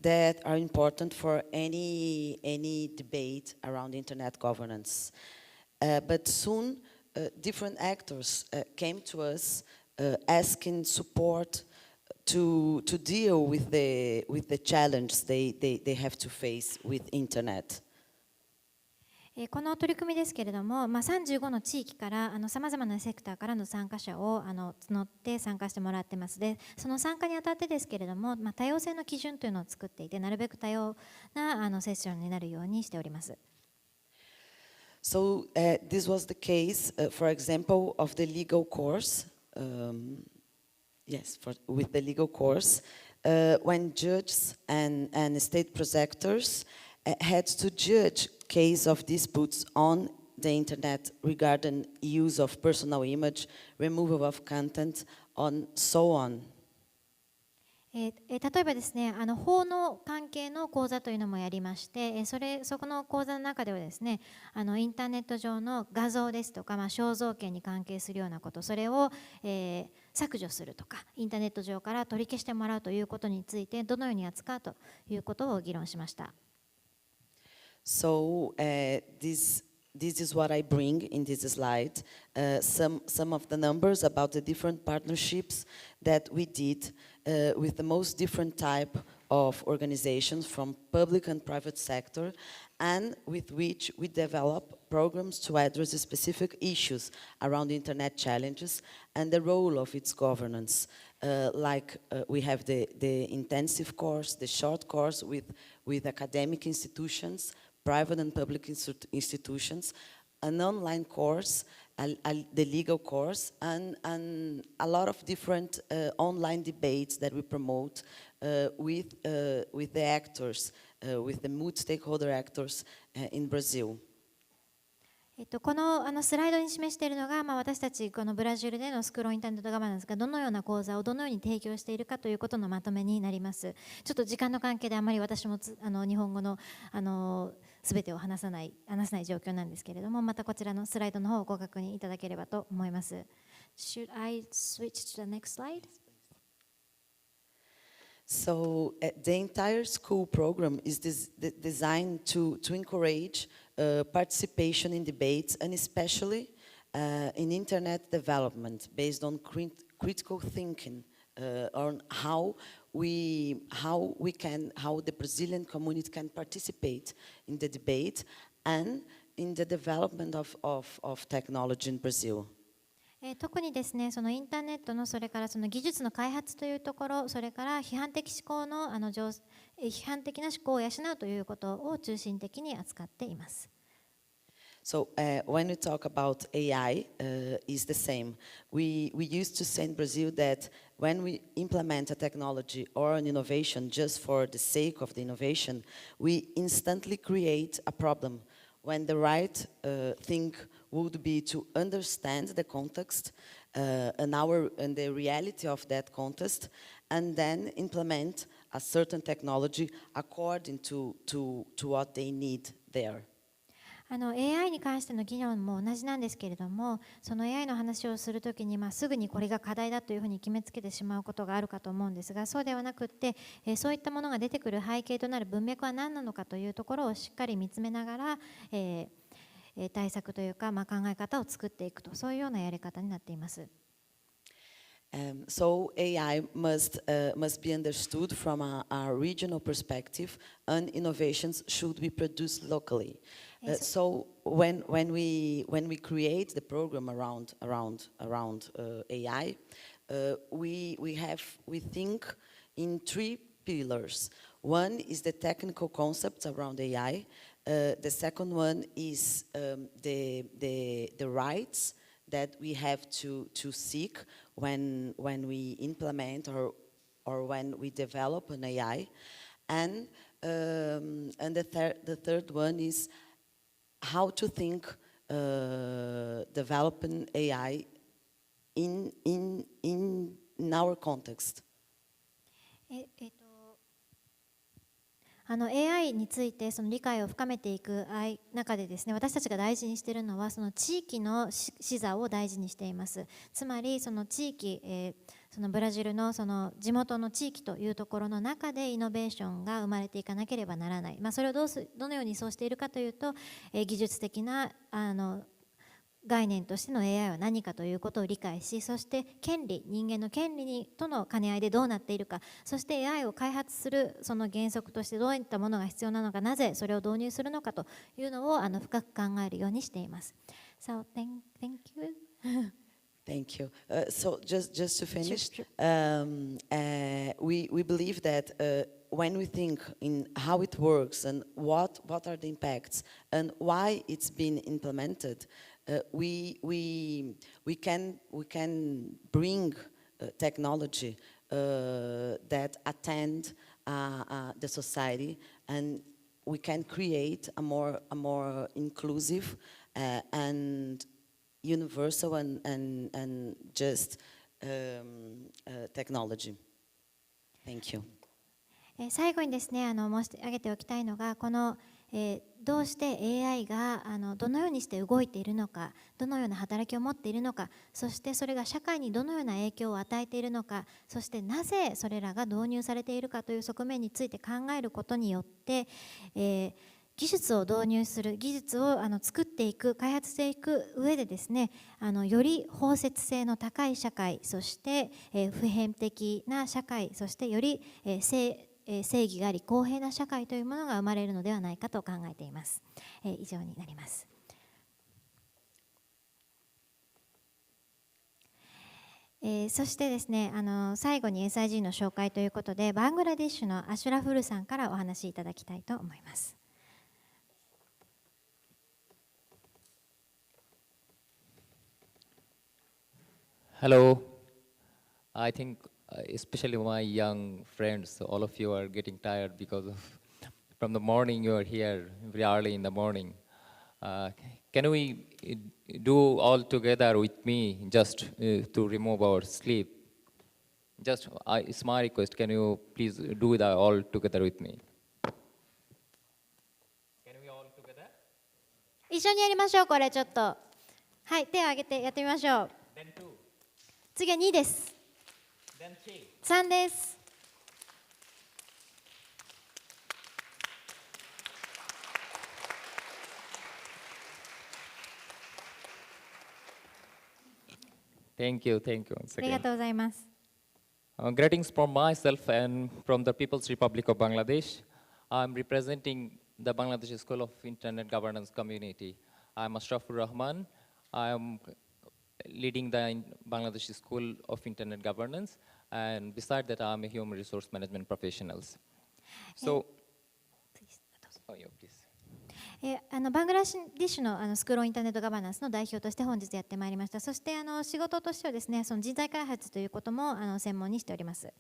that are important for any debate around internet governance. But soon, different actors came to us asking support to deal with the challenge they have to face with internet. この取り組みですけれども、35の地域からさまざまなセクターからの参加者を募って参加してもらってます。で、その参加にあたってですけれども、多様性の基準というのを作っていて、なるべく多様なセッションになるようにしております。So this was the case, for example, of the legal course. With the legal course, when judges and state prosecutors had to judge case of disputes on the internet regarding use of personal image, removal of content, and so on. 例えばですね、法の関係の講座というのもやりまして、そこの講座の中ではですね、インターネット上の画像ですとか、肖像権に関係するようなこと、それを、削除するとか、インターネット上から取り消してもらうということについて、どのように扱うということを議論しました。So this is what I bring in this slide. Some of the numbers about the different partnerships that we did with the most different type of organizations from public and private sector, and with which we develop programs to address the specific issues around internet challenges and the role of its governance. We have the intensive course, the short course with academic institutions, private and public institutions, an online course, the legal course, and a lot of different online debates that we promote with the actors, with the multi-stakeholder actors in Brazil. このスライドに示しているのが、私たちこのブラジルでのスクールインターネットガバナンスがどのような講座をどのように提供しているかということのまとめになります。ちょっと時間の関係であまり私も日本語のすべてを話せない状況なんですけれども、またこちらのスライドの方をご確認いただければと思います。Should I switch to the next slide? So the entire school program is designed to encourage participation in debates, and especially in internet development based on critical thinking on how the Brazilian community can participate in the debate and in the development of technology in Brazil. 特にですね、そのインターネットのそれからその技術の開発というところ、それから批判的思考の批判的な思考を養うということを中心的に扱っています。So when we talk about AI, is the same. We used to say in Brazil that when we implement a technology or an innovation just for the sake of the innovation, we instantly create a problem. When the right thing would be to understand the context and the reality of that context, and then implement a certain technology according to what they need there. AI に関しての議論も同じなんですけれども、その AI の話をするときに、すぐにこれが課題だというふうに決めつけてしまうことがあるかと思うんですが、そうではなくって、そういったものが出てくる背景となる文脈は何なのかというところをしっかり見つめながら、対策というか、考え方を作っていくと、そういうようなやり方になっています。So AI must be understood from a regional perspective, and innovations should be produced locally. So when we create the program around AI, we think in three pillars. One is the technical concepts around AI. The second one is the rights that we have to seek when we implement or when we develop an AI, and the third one is how to think developing AI in our context. AI についてその理解を深めていく中でですね、私たちが大事にしているのはその地域の視座を大事にしています。つまりその地域、そのブラジルのその地元の地域というところの中でイノベーションが生まれていかなければならない。それをどのようにそうしているかというと、技術的な概念としての AI は何かということを理解し、そして人間の権利との兼ね合いでどうなっているか、そして AI を開発するその原則としてどういったものが必要なのか、なぜそれを導入するのかというのを深く考えるようにしています。So, thank you. Thank you. So just to finish, we believe that when we think in how it works and what are the impacts and why it's been implemented, we can bring technology that attend the society, and we can create a more inclusive and universal and just technology. Thank you. 最後にですね、申し上げておきたいのが、このどうして AI がどのようにして動いているのか、どのような働きを持っているのか、そしてそれが社会にどのような影響を与えているのか、そしてなぜそれらが導入されているかという側面について考えることによって、技術を導入する、技術を作っていく、開発していく上でですね、より包摂性の高い社会、そして普遍的な社会、そしてより正義があり公平な社会というものが生まれるのではないかと考えています。以上になります。そしてですね、最後に SIG の紹介ということで、バングラデシュのアシュラフルさんからお話しいただきたいと思います。Hello. I think especially my young friends, all of you are getting tired because from the morning you are here very early in the morning. Can we do all together with me just to remove our sleep? It's my request. Can you please do that all together with me? Can we all together? 一緒にやりましょう。これちょっと、はい、手を挙げてやってみましょう。次は2です。3です。Thank you, thank you once ありが again. とうございます。Greetings from myself and from the People's Republic of Bangladesh. I'm representing the Bangladesh School of Internet Governance community. I'm Ashrafur Rahman. I am leading the Bangladesh School of Internet Governance, and beside that, I'm a human resource management professional. So, oh, yeah, please. バングラディッシュのスクールインターネットガバナンスの代表として本日やってまいりました。そして仕事としてはですね、その人材開発ということも専門にしております。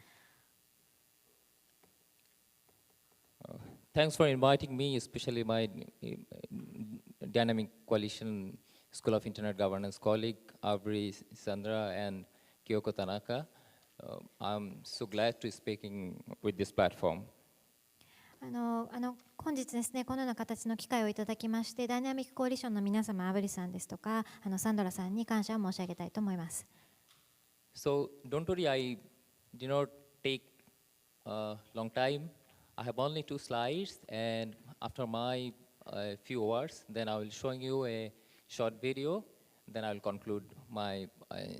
Thanks for inviting me, especially my Dynamic Coalition School of Internet Governance colleague, Avri Sandra and Kyoko Tanaka. I'm so glad to be speaking with this platform. 本日ですね、このような形の機会をいただきまして、ダイナミックコーリションの皆様、アブリさんですとか、サンドラさんに感謝を申し上げたいと思います。So, don't worry, I did not take a long time. I have only 2 slides, and after my few hours, then I will show you a short video, then I will conclude my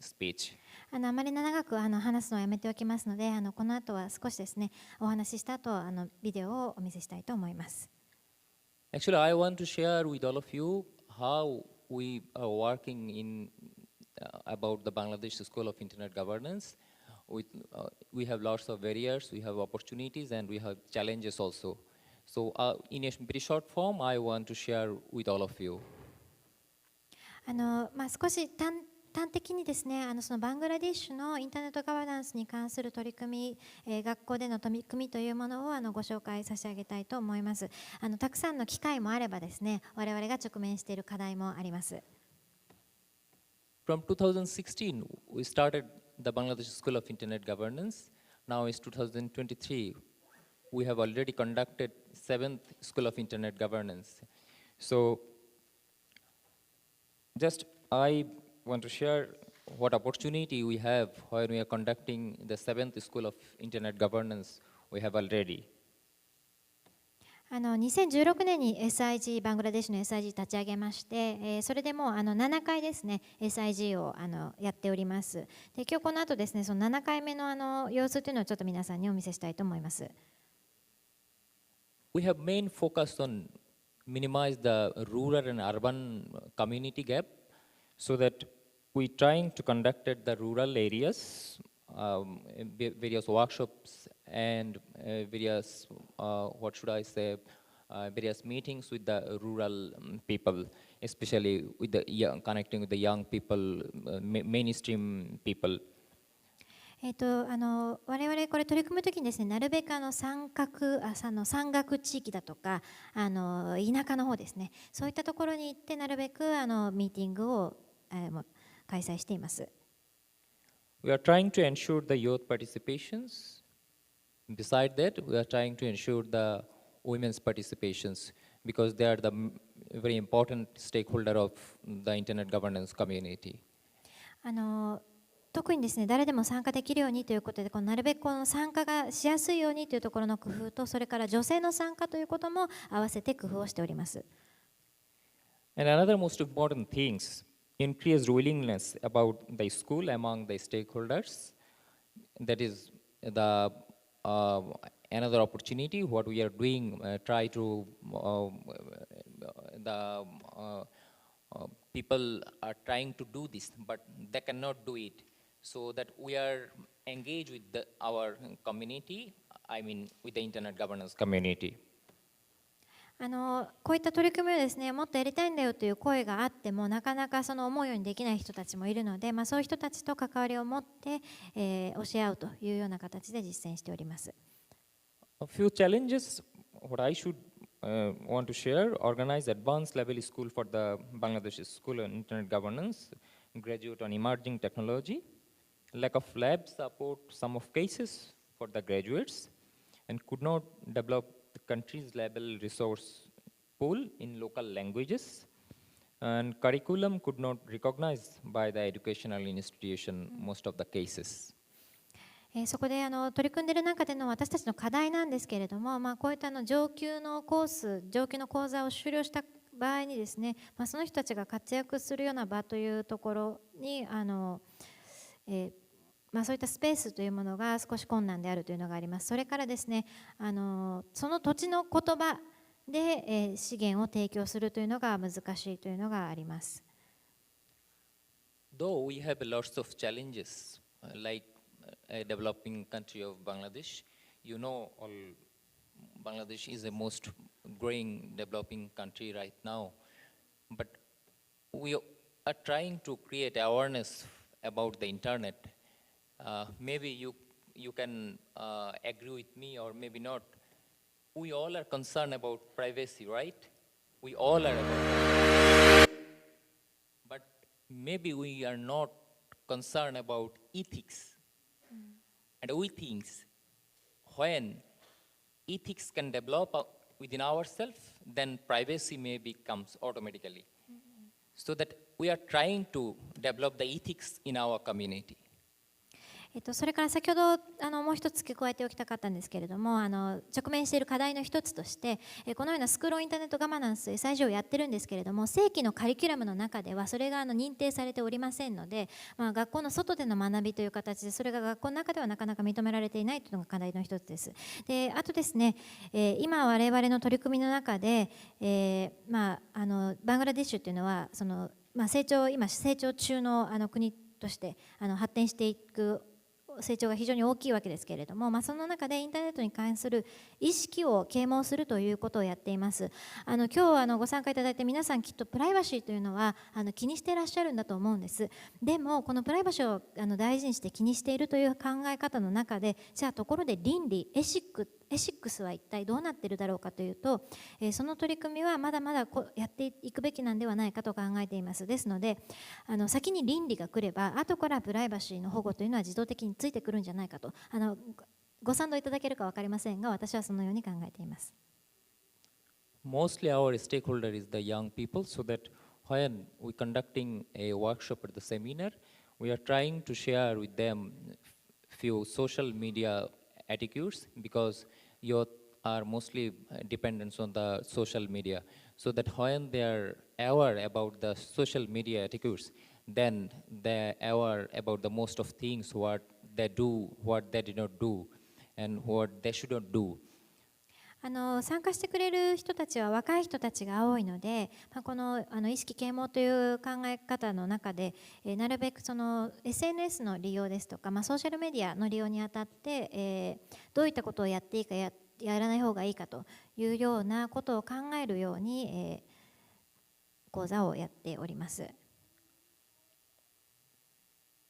speech. あまり長く話すのはやめておきますので、この後は少しですね、お話しした後、ビデオをお見せしたいと思います。Actually, I want to share with all of you how we are working in about the Bangladesh School of Internet Governance. We have lots of barriers, we have opportunities, and we have challenges also. So, in a very short form, I want to share with all of you. 少し端的にですね、そのバングラディッシュのインターネットガバナンスに関する取り組み、学校での取り組みというものをご紹介差し上げたいと思います。たくさんの機会もあればですね、我々が直面している課題もあります。From 2016, we started the Bangladesh School of Internet Governance. Now it's 2023. We have already conducted 7th School of Internet Governance. So, just I want to share what opportunity we have when we are conducting the 7th School of Internet Governance we have already. 2016年に SIG、バングラデシュの SIG 立ち上げまして、それでもう7回ですね、SIG をやっております。で、今日この後ですね、その7回目の様子というのをちょっと皆さんにお見せしたいと思います。We have main focus on minimize the rural and urban community gap, so that we trying to conduct at the rural areas, various workshops and various, what should I say, various meetings with the rural people, especially with the connecting with the young people, mainstream people. 我々これ取り組むときにですね、なるべく山岳地域だとか田舎の方ですね、そういったところに行ってなるべくミーティングを開催しています。We are trying to ensure the youth participations. Beside that, we are trying to ensure the women's participations because they are the very important stakeholder of the internet governance community. 特にですね、誰でも参加できるようにということで、なるべく参加がしやすいようにというところの工夫と、それから女性の参加ということも合わせて工夫をしております。And another most important things, increased willingness about the school among the stakeholders. That is the another opportunity. What we are doing, try to people are trying to do this, but they cannot do it. So that we are engaged with our community, I mean with the internet governance community. こういった取り組みをですね、もっとやりたいんだよという声があっても、なかなかその思うようにできない人たちもいるので、そういう人たちと関わりを持って、教え合うというような形で実践しております。A few challenges, what I should want to share, organize advanced level school for the Bangladesh School on Internet Governance, graduate on emerging technology, lack of lab support, some of cases for the graduates, and could not develop the country's level resource pool in local languages, and curriculum could not recognize by the educational institution most of the cases. そこで取り組んでいる中での私たちの課題なんですけれども、こういった上級のコース、上級の講座を修了した場合にですね、その人たちが活躍するような場というところにそういったスペースというものが少し困難であるというのがあります。それからですね、その土地の言葉で、資源を提供するというのが難しいというのがあります。Though we have lots of challenges, like a developing country of Bangladesh, you know, Bangladesh is the most growing developing country right now. But we are trying to create awareness about the internet. Maybe you can agree with me or maybe not. We all are concerned about privacy, right? We all are about it. But maybe we are not concerned about ethics. And we think when ethics can develop within ourselves, then privacy maybe comes automatically. So that we are trying to develop the ethics in our community. それから先ほどもう一つ付け加えておきたかったんですけれども、直面している課題の一つとして、このようなスクールインターネットガバナンス SIG をやってるんですけれども、正規のカリキュラムの中ではそれが認定されておりませんので、学校の外での学びという形でそれが学校の中ではなかなか認められていないというのが課題の一つです。で、あとですね、今我々の取り組みの中で、バングラデシュというのは今成長中の国として発展していく成長が非常に大きいわけですけれども、その中でインターネットに関する意識を啓蒙するということをやっています。今日ご参加いただいて皆さんきっとプライバシーというのは気にしていらっしゃるんだと思うんです。でもこのプライバシーを大事にして気にしているという考え方の中で、じゃあところで倫理エシックスは一体どうなっているだろうかというと、その取り組みはまだまだやっていくべきなんではないかと考えています。ですので先に倫理が来れば後からプライバシーの保護というのは自動的についてくるんじゃないかとご賛同いただけるか分かりませんが、私はそのように考えています。Mostly our stakeholder is the young people, so that when we conducting a workshop or the seminar, we are trying to share with them few social media etiquettes, because youth are mostly dependent on the social media, so that when they are aware about the social media etiquettes, then they are aware about the most of things, what they do, what they did not do, and what they should not do. 参加してくれる人たちは若い人たちが多いので、この意識啓蒙という考え方の中で、なるべくSNS の利用ですとか、ソーシャルメディアの利用にあたって、どういったことをやっていいか やらない方がいいかというようなことを考えるように、講座をやっております。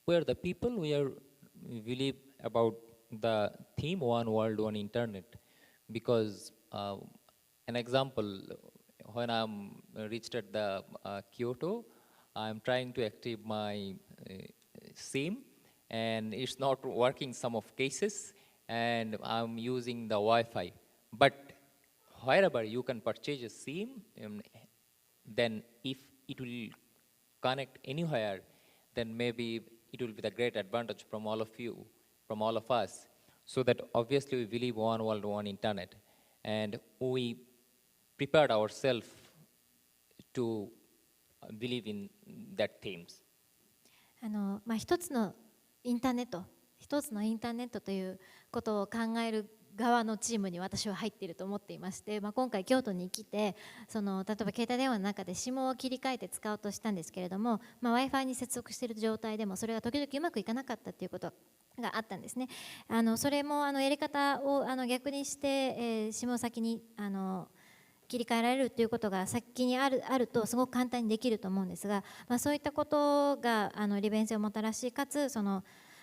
Where the people we believe about the theme One World, One Internet. Because an example, when I'm reached at the Kyoto, I'm trying to active my SIM, and it's not working some of cases, and I'm using the Wi-Fi. But wherever you can purchase a SIM, then if it will connect anywhere, then maybe it will be the great advantage from all of you, from all of us. So that obviously we believe one world, one internet, and we prepared ourselves to believe in that themes. 一つのインターネットということを考える側のチームに私は入っていると思っていまして、今回京都に来て例えば携帯電話の中で SIM を切り替えて使おうとしたんですけれども、Wi-Fi に接続している状態でもそれが時々うまくいかなかったということがあったんですね。それもやり方を逆にして、SIM を先に切り替えられるということが先にあるとすごく簡単にできると思うんですが、そういったことが利便性をもたらし、かつ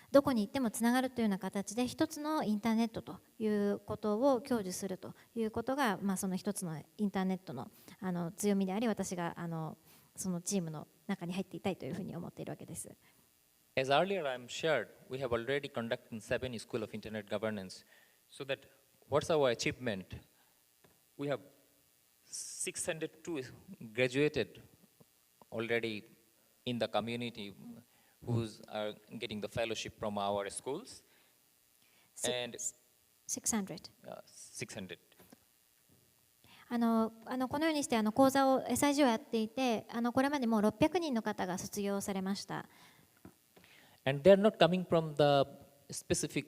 どこに行ってもつながるというような形で一つのインターネットということを享受するということが、その一つのインターネットの強みであり、私がそのチームの中に入っていたいというふうに思っているわけです。As earlier I'm shared, we have already conducted 7 School of Internet Governance. So that what's our achievement? We have 602 graduated already in the community who are getting the fellowship from our schools. And 600. 600. このようにして講座を SIG をやっていて、これまでもう600人の方が卒業されました。And they're not coming from the specific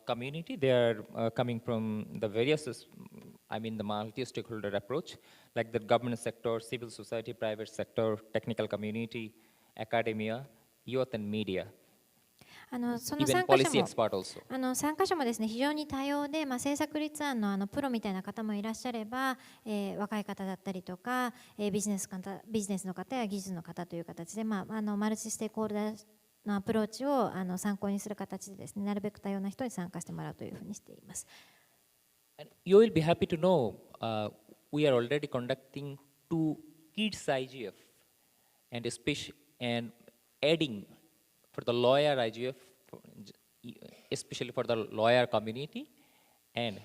community, they are coming from the various, the multi-stakeholder approach, like the government sector, civil society, private sector, technical community, academia, youth and media. その参加者もですね、非常に多様で、政策立案のプロみたいな方もいらっしゃれば、若い方だったりとか、ビジネスの方や技術の方という形で、マルチステークホルダーのアプローチを参考にする形でですね、なるべく多様な人に参加してもらうというふうにしています。You will be happy to know we are already conducting 2 kids IGF and adding for the lawyer IGF, especially for the lawyer community, and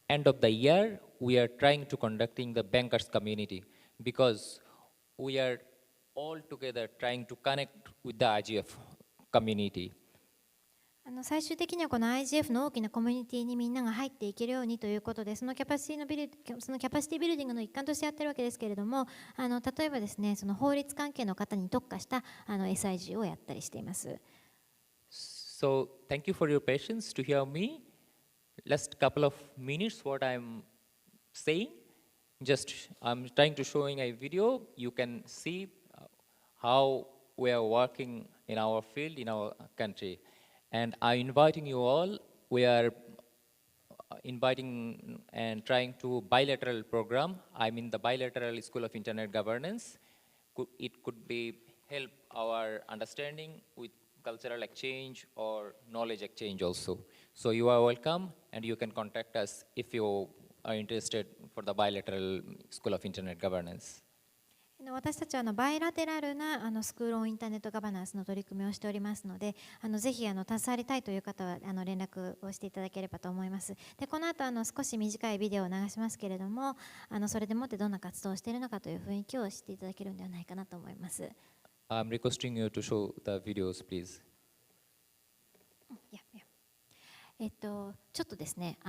end of the year we are trying to conducting the bankers community because we are all together trying to connect with the IGF community. 最終的にはこの IGF の大きなコミュニティにみんなが入っていけるようにということで、そのキャパシティビルディングの一環としてやってるわけですけれども、例えばですね、その法律関係の方に特化したSIG をやったりしています。So thank you for your patience to hear me. Last couple of minutes what I'm saying. Just I'm trying to showing a video. You can see how we are working in our field, in our country. And I'm inviting you all. We are inviting and trying to bilateral program. I'm in the bilateral School of Internet Governance. It could be help our understanding with cultural exchange or knowledge exchange also. So you are welcome, and you can contact us if you are interested for the bilateral School of Internet Governance. 私たちはバイラテラルなスクールオンインターネットガバナンスの取り組みをしておりますので、ぜひ携わりたいという方は連絡をしていただければと思います。で、この後少し短いビデオを流しますけれども、それでもってどんな活動をしているのかという雰囲気を知っていただけるのではないかなと思います。I'm requesting you to show the videos, please. ちょっとですね、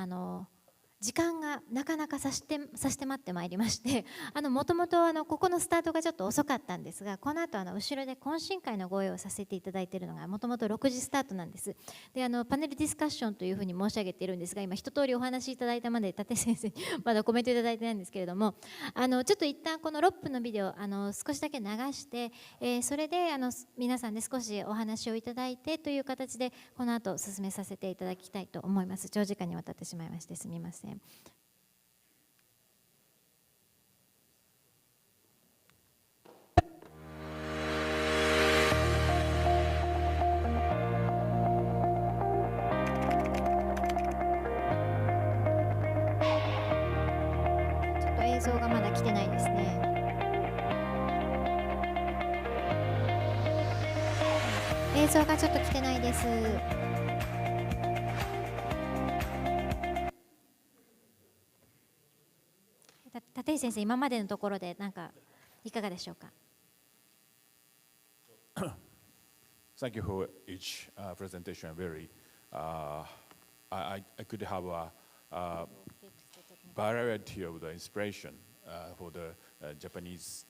時間がなかなか差し迫ってまいりまして、もともとここのスタートがちょっと遅かったんですが、この後後ろで懇親会のご用意をさせていただいているのがもともと6時スタートなんです。で、パネルディスカッションというふうに申し上げているんですが、今一通りお話しいただいたまで立先生にまだコメントいただいてないんですけれども、ちょっと一旦この6分のビデオ少しだけ流して、それで皆さんで少しお話をいただいてという形でこの後進めさせていただきたいと思います。長時間にわたってしまいましてすみません。映像がまだ来てないですね。映像がちょっと来てないです。立石先生、今までのところで何かいかがでしょうか。Thank you for each presentation. Very, I could have a variety of the inspiration for the Japanese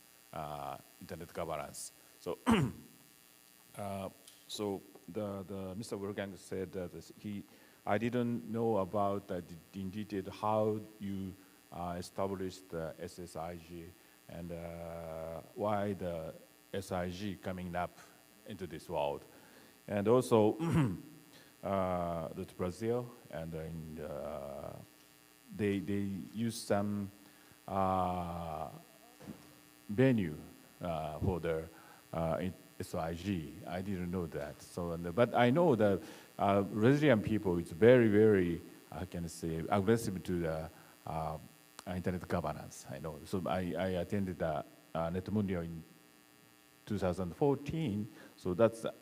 internet governance. So, the Mr. Wolfgang said that I didn't know about in detail how you established the SSIG and why the SIG coming up into this world, and also the Brazil and they use some venue for the SIG. I didn't know that. So, but I know that Brazilian people is very, very, I can say, aggressive to the internet governance. I know. So I attended the Netmundio in 2014. So that's the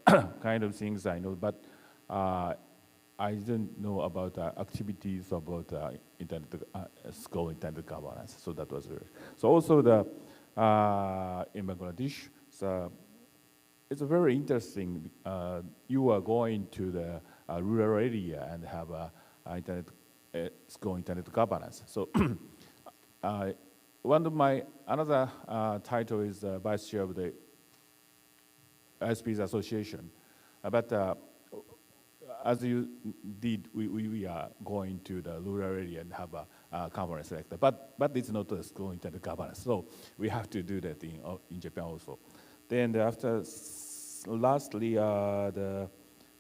kind of things I know. But I didn't know about activities about school internet governance. So that was very. So also in Bangladesh, so it's very interesting. You are going to the rural area and have school internet governance. So one of my another title is vice chair of the ISPs Association. But as you did, we are going to the rural area and have a conference like that. But it's not a school internet governance, so we have to do that in Japan also. Then lastly, the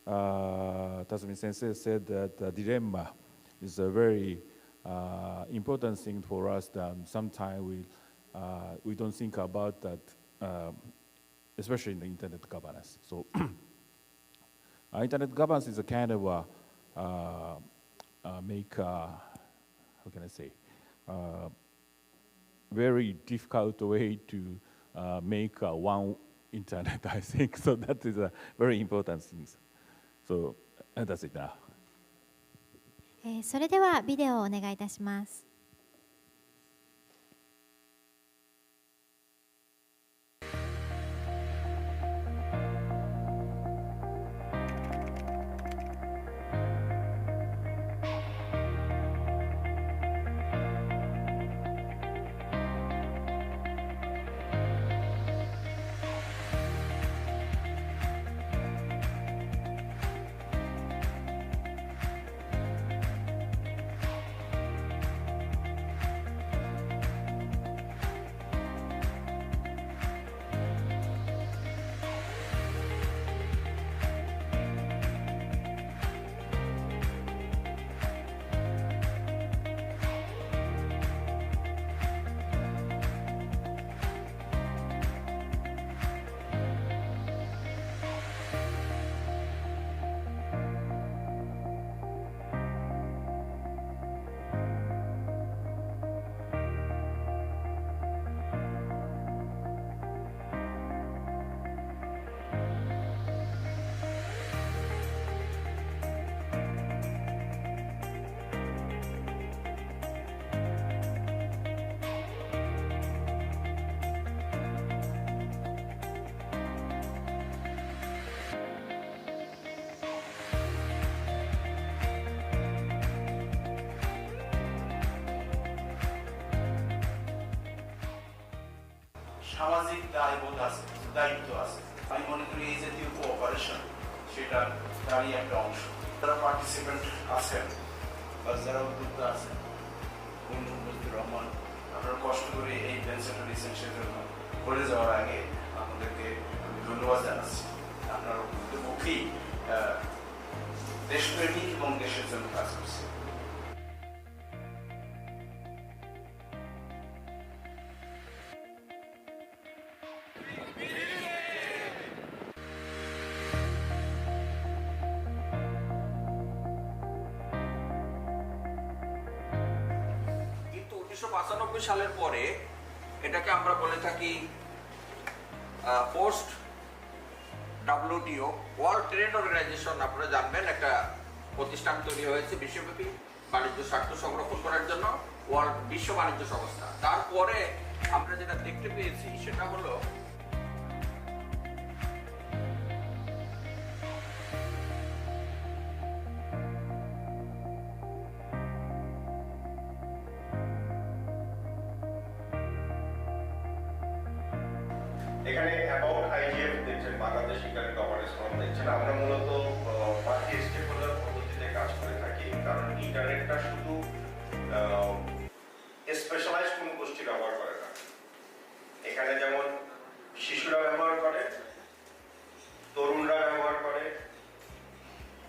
Tatsumi Sensei said that the dilemma is a very important thing for us. That sometimes we don't think about that, especially in the internet governance. So internet governance is a kind of how can I say, very difficult way to make one internet, I think. So that is a very important thing. So that's it now. それではビデオをお願いいたします。সামাজিক দায়বোধ আছে, দায়িত্ব আছে। আমি মনে করি এই জাতীয় cooperation সেটা তারই একটা অংশ। যারা পার্টিসিপেন্ট আছেন বা যারা উদ্যোক্তা আছেন, বন্ধু মুজিবুর রহমান, আপনারা কষ্ট করে এই ইভেন্টটা রিসেন্সের জন্য করে যাওয়ার আগে আপনাদেরকে ধন্যবাদ জানাচ্ছি। আপনারা উদ্যোগপক্ষেই দেশপ্রেমিক এবং দেশের জন্য কাজ করছে। কিন্তু 1995 সালের পরে এটাকে আমরা বলে থাকি post WTO world trade organization. আপনারা জানবেন একটা প্রতিষ্ঠান তৈরি হয়েছে বিশ্বব্যাপী বাণিজ্য স্বার্থ সংরক্ষণ করার জন্য, বিশ্ব বাণিজ্য সংস্থা। তারপরে আমরা যেটা দেখতে পেয়েছি সেটা হলো এখানে অ্যাবাউট IGF দেখছেন, বাংলাদেশ ইন্টারনেট গভর্নেন্স ফোরাম দেখছেন। আমরা মূলত মাল্টি স্টেকহোল্ডার পদ্ধতিতে কাজ করে থাকি, কারণ ইন্টারনেটটা শুধু স্পেশালাইজ কোনো গোষ্ঠী ব্যবহার করে না। এখানে যেমন শিশুরা ব্যবহার করে, তরুণরা ব্যবহার করে,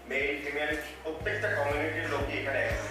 মেল ফিমেল প্রত্যেকটা কমিউনিটির লোকই এখানে আছে।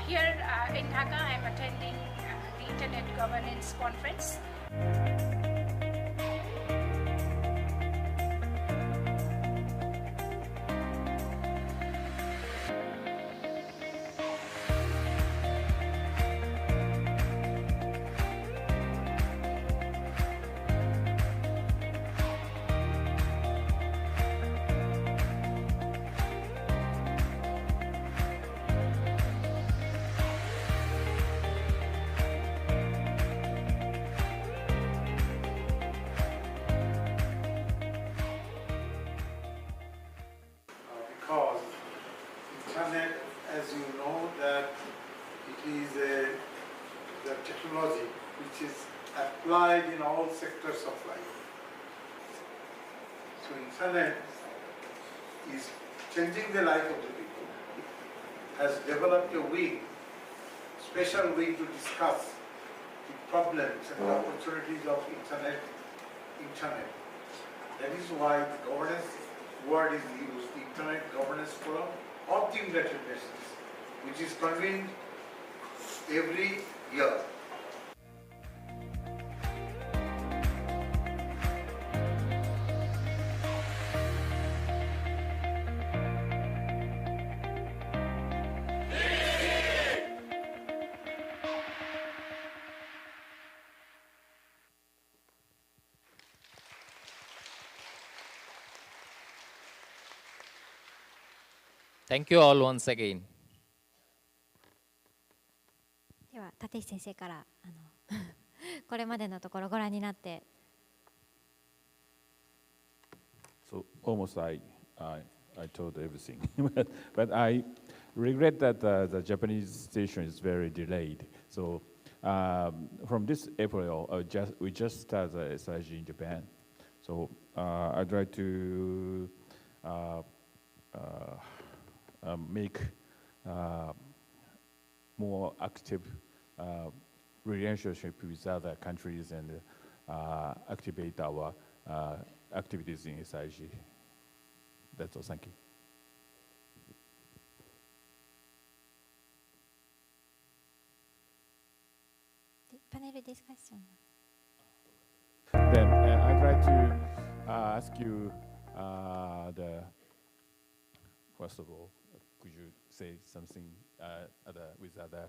Here in Dhaka, I'm attending the Internet Governance Conference. Because internet, as you know, that it is the technology which is applied in all sectors of life. So internet is changing the life of the people. It has developed a wing, special wing to discuss the problems and opportunities of internet. That is why the governance word is used, the Internet Governance Forum of the United Nations, which is convened every year. Thank you all once again. では立石先生からこれまでのところご覧になって。So almost I told everything, but I regret that the Japanese station is very delayed. So from this April, we just started the SIG in Japan. So I'd like to make more active relationship with other countries and activate our activities in SIG. That's all. Thank you. Panel discussion. Then I'd like to ask you first of all, could you say something with other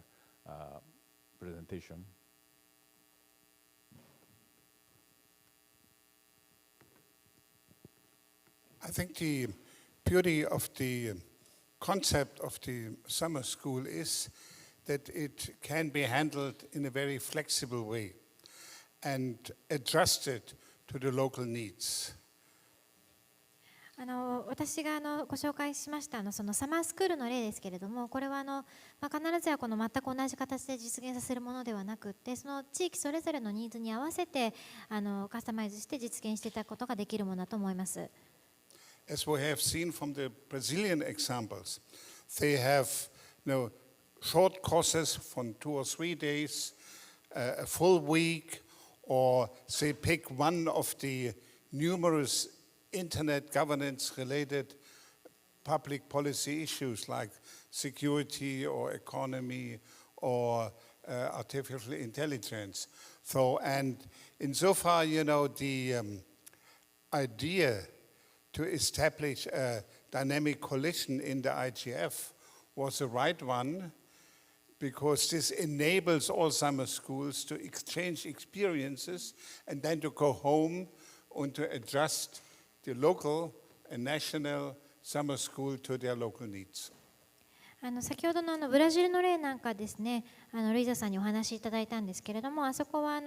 presentation? I think the beauty of the concept of the summer school is that it can be handled in a very flexible way and adjusted to the local needs. 私がご紹介しましたそのサマースクールの例ですけれども、これは必ずやこの全く同じ形で実現させるものではなくて、その地域それぞれのニーズに合わせてカスタマイズして実現していただくことができるものだと思います。As we have seen from the Brazilian examples, they have short courses from 2 or 3 days, a full week, or they pick one of the numerous internet governance related public policy issues like security or economy or artificial intelligence. So, and insofar, the idea to establish a dynamic coalition in the IGF was the right one, because this enables all summer schools to exchange experiences and then to go home and to adjust the local and national summer school to their local needs. 先ほどのブラジルの例なんかですね、ルイザさんにお話しいただいたんですけれども、あそこは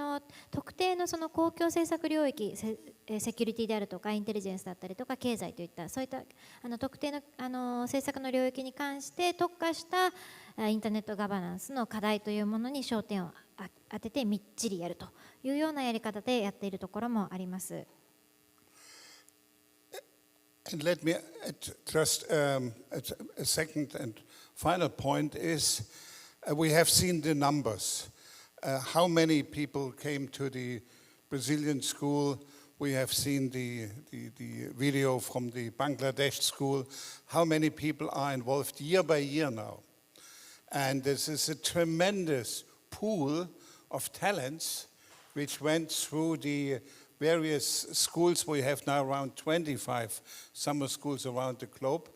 特定のその公共政策領域、セキュリティであるとかインテリジェンスだったりとか経済といったそういった特定の政策の領域に関して特化したインターネットガバナンスの課題というものに焦点を当ててみっちりやるというようなやり方でやっているところもあります。And let me add just a second and final point is we have seen the numbers. How many people came to the Brazilian school? We have seen the video from the Bangladesh school. How many people are involved year by year now? And this is a tremendous pool of talents which went through the various schools. We have now around 25 summer schools around the globe.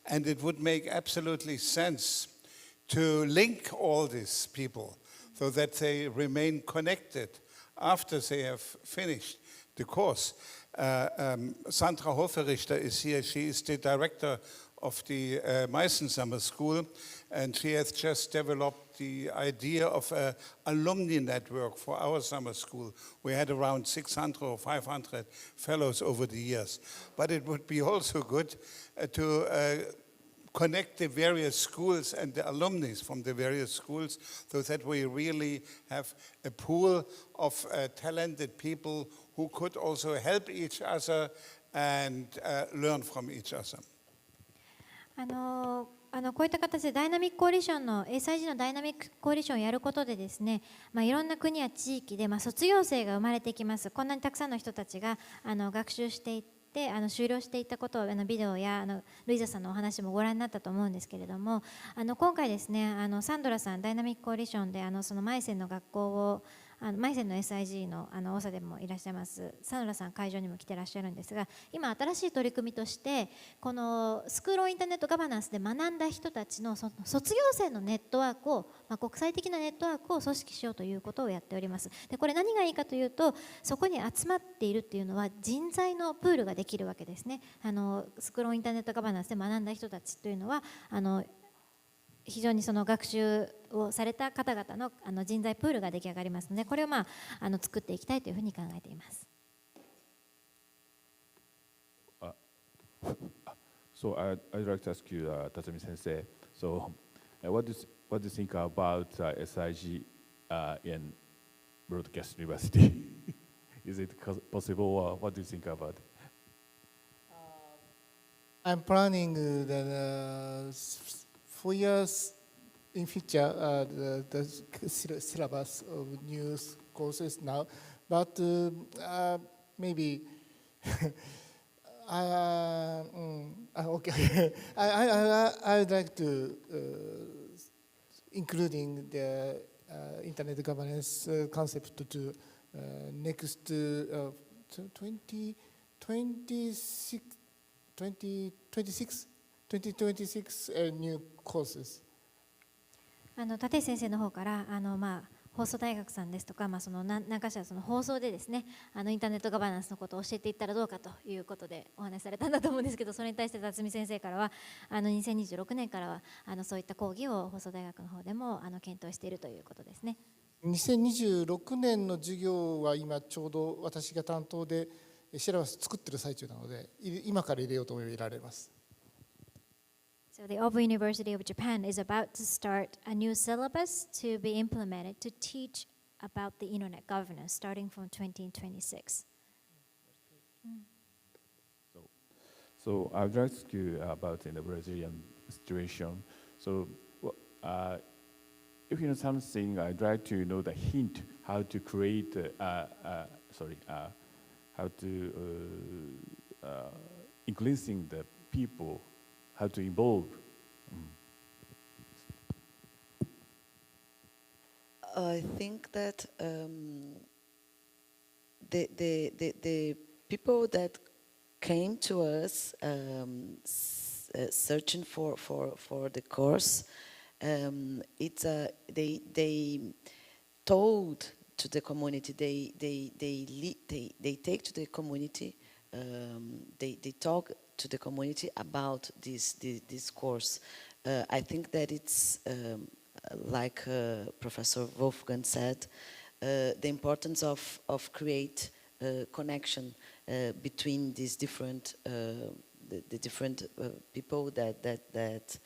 And it would make absolutely sense to link all these people so that they remain connected after they have finished the course. Sandra Hoferichter is here. She is the director of the Meissen Summer School, and she has just developed the idea of an alumni network for our summer school. We had around 600 or 500 fellows over the years. But it would be also good to connect the various schools and the alumni from the various schools so that we really have a pool of talented people who could also help each other and learn from each other. こういった形でダイナミックコーリションの SIG のダイナミックコーリションをやることでですね、いろんな国や地域で卒業生が生まれてきます。こんなにたくさんの人たちが学習していって修了していったことをビデオやルイザさんのお話もご覧になったと思うんですけれども、今回ですねサンドラさんダイナミックコーリションでそのマイセンの学校をマイセンの SIG の長でもいらっしゃいますサンドラさん会場にも来てらっしゃるんですが、今新しい取り組みとしてこのスクール・オン・インターネット・ガバナンスで学んだ人たちの卒業生のネットワークを、国際的なネットワークを組織しようということをやっております。でこれ何がいいかというと、そこに集まっているっていうのは人材のプールができるわけですね。スクール・オン・インターネット・ガバナンスで学んだ人たちというのは非常にその学習をされた方々の人材プールが出来上がりますので、これを作っていきたいというふうに考えています。So I'd like to ask you, Tatsumi Sensei. So, what do you think about SIG in Broadcast University? Is it possible, or what do you think about it? I'm planning that 4 years in future the syllabus of new courses now, but maybe okay. I would like to including the internet governance concept to next 2026 new courses. 立石先生の方から放送大学さんですとか、その何かしらその放送でですねインターネットガバナンスのことを教えていったらどうかということでお話しされたんだと思うんですけど、それに対して辰巳先生からは2026年からはそういった講義を放送大学の方でも検討しているということですね。2026年の授業は今ちょうど私が担当でシラバス作ってる最中なので、今から入れようと思えば入れられます。So the Open University of Japan is about to start a new syllabus to be implemented to teach about the internet governance starting from 2026. So I would like to ask you about in the Brazilian situation. So if you know something, I'd like to know the hint how to create, how to increasing the people, how to involve. I think that the people that came to us searching for the course, they told to the community, they take to the community, they talk to the community about this course. I think that it's like Professor Wolfgang said, the importance of create connection between these different the different people that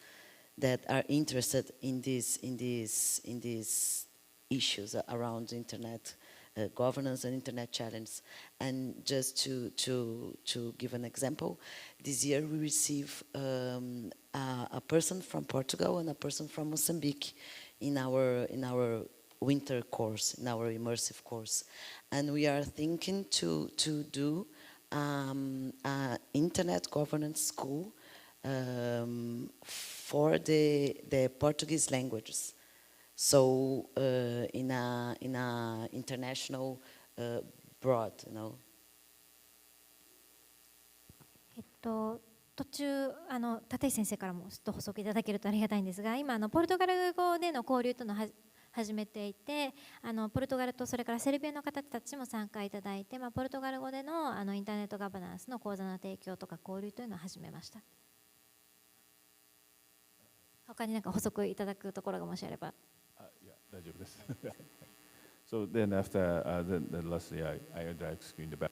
are interested in these issues around internet governance and internet challenge. And just to give an example, this year we receive a person from Portugal and a person from Mozambique in our winter course, in our immersive course, and we are thinking to do an internet governance school for the Portuguese languages. So in a international broad, you know. 途中立石先生からもちょっと補足いただけるとありがたいんですが、今ポルトガル語での交流というのを始めていて、ポルトガルとそれからセルビアの方たちも参加いただいて、ポルトガル語でのインターネットガバナンスの講座の提供とか交流というのを始めました。他に何か補足いただくところがもしあれば。大丈夫です。So then after the last year, I would like to screen the back.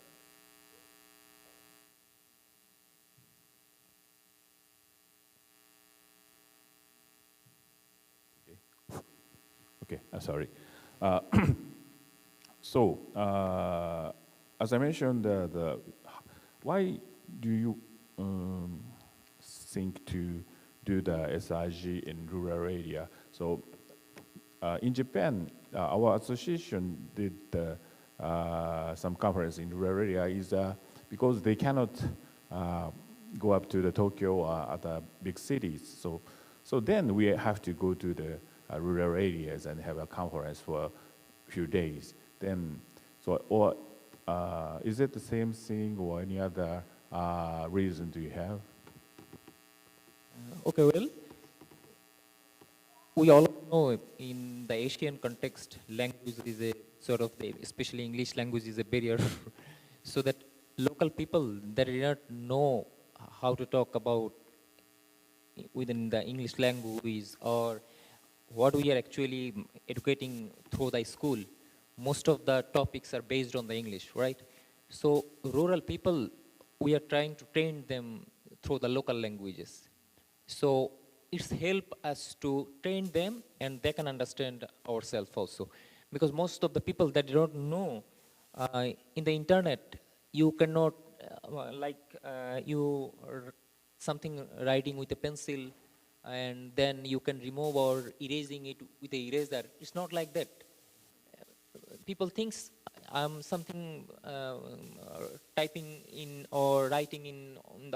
Okay, sorry. So, as I mentioned, why do you think to do the SIG in rural area? So, in Japan, our association did some conference in rural area is because they cannot go up to the Tokyo or other big cities. So then we have to go to the rural areas and have a conference for a few days. Then, or is it the same thing or any other reason do you have? Okay, well, we all know in the Asian context, language is a sort of, especially English language is a barrier. So that local people that do not know how to talk about within the English language or what we are actually educating through the school, most of the topics are based on the English, right? So rural people, we are trying to train them through the local languages. So it's help us to train them and they can understand ourselves also. Because most of the people that don't know, in the internet, you cannot, something writing with a pencil, and then you can remove or erasing it with the eraser. It's not like that. People think I'm something typing in or writing in on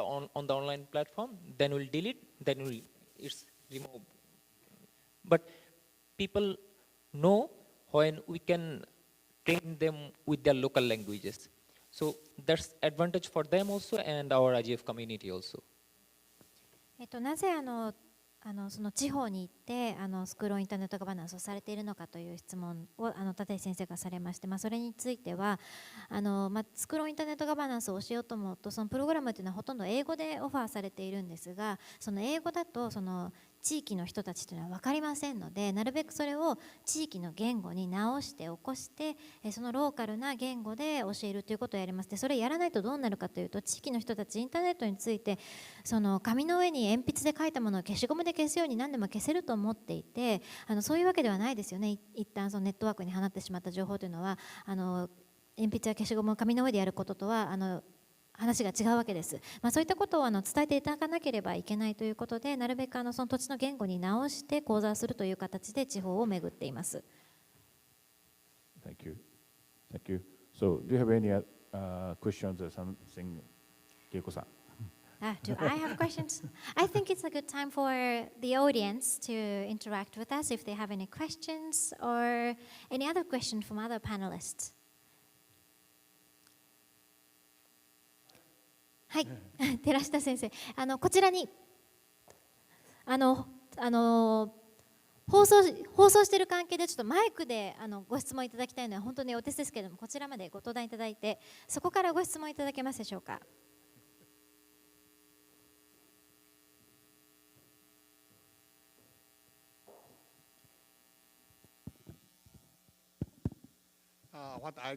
the online platform, then we'll delete, then it's removed. But people know when we can train them with their local languages. So that's advantage for them also and our IGF community also. なぜその地方に行ってスクールオンインターネットガバナンスをされているのかという質問を立石先生がされまして、それについてはスクールオンインターネットガバナンスを教えようと思うと、そのプログラムというのはほとんど英語でオファーされているんですが、その英語だとその地域の人たちというのは分かりませんので、なるべくそれを地域の言語に直して起こして、そのローカルな言語で教えるということをやります。でそれやらないとどうなるかというと、地域の人たちインターネットについてその紙の上に鉛筆で書いたものを消しゴムで消すように何でも消せると思っていて、そういうわけではないですよね。一旦そのネットワークに放ってしまった情報というのは鉛筆や消しゴムを紙の上でやることとは話が違うわけです。そういったことを伝えていただかなければいけないということで、なるべくその土地の言語に直して講座するという形で地方を巡っています。Thank you. Thank you. So, do you have any questions or something, Keiko-san? Do I have questions? I think it's a good time for the audience to interact with us if they have any questions or any other question from other panelists. はい、寺下先生、こちらに放送している関係でちょっとマイクでご質問いただきたいのは本当にお手数ですけれども、こちらまでご登壇いただいて、そこからご質問いただけますでしょうか。What I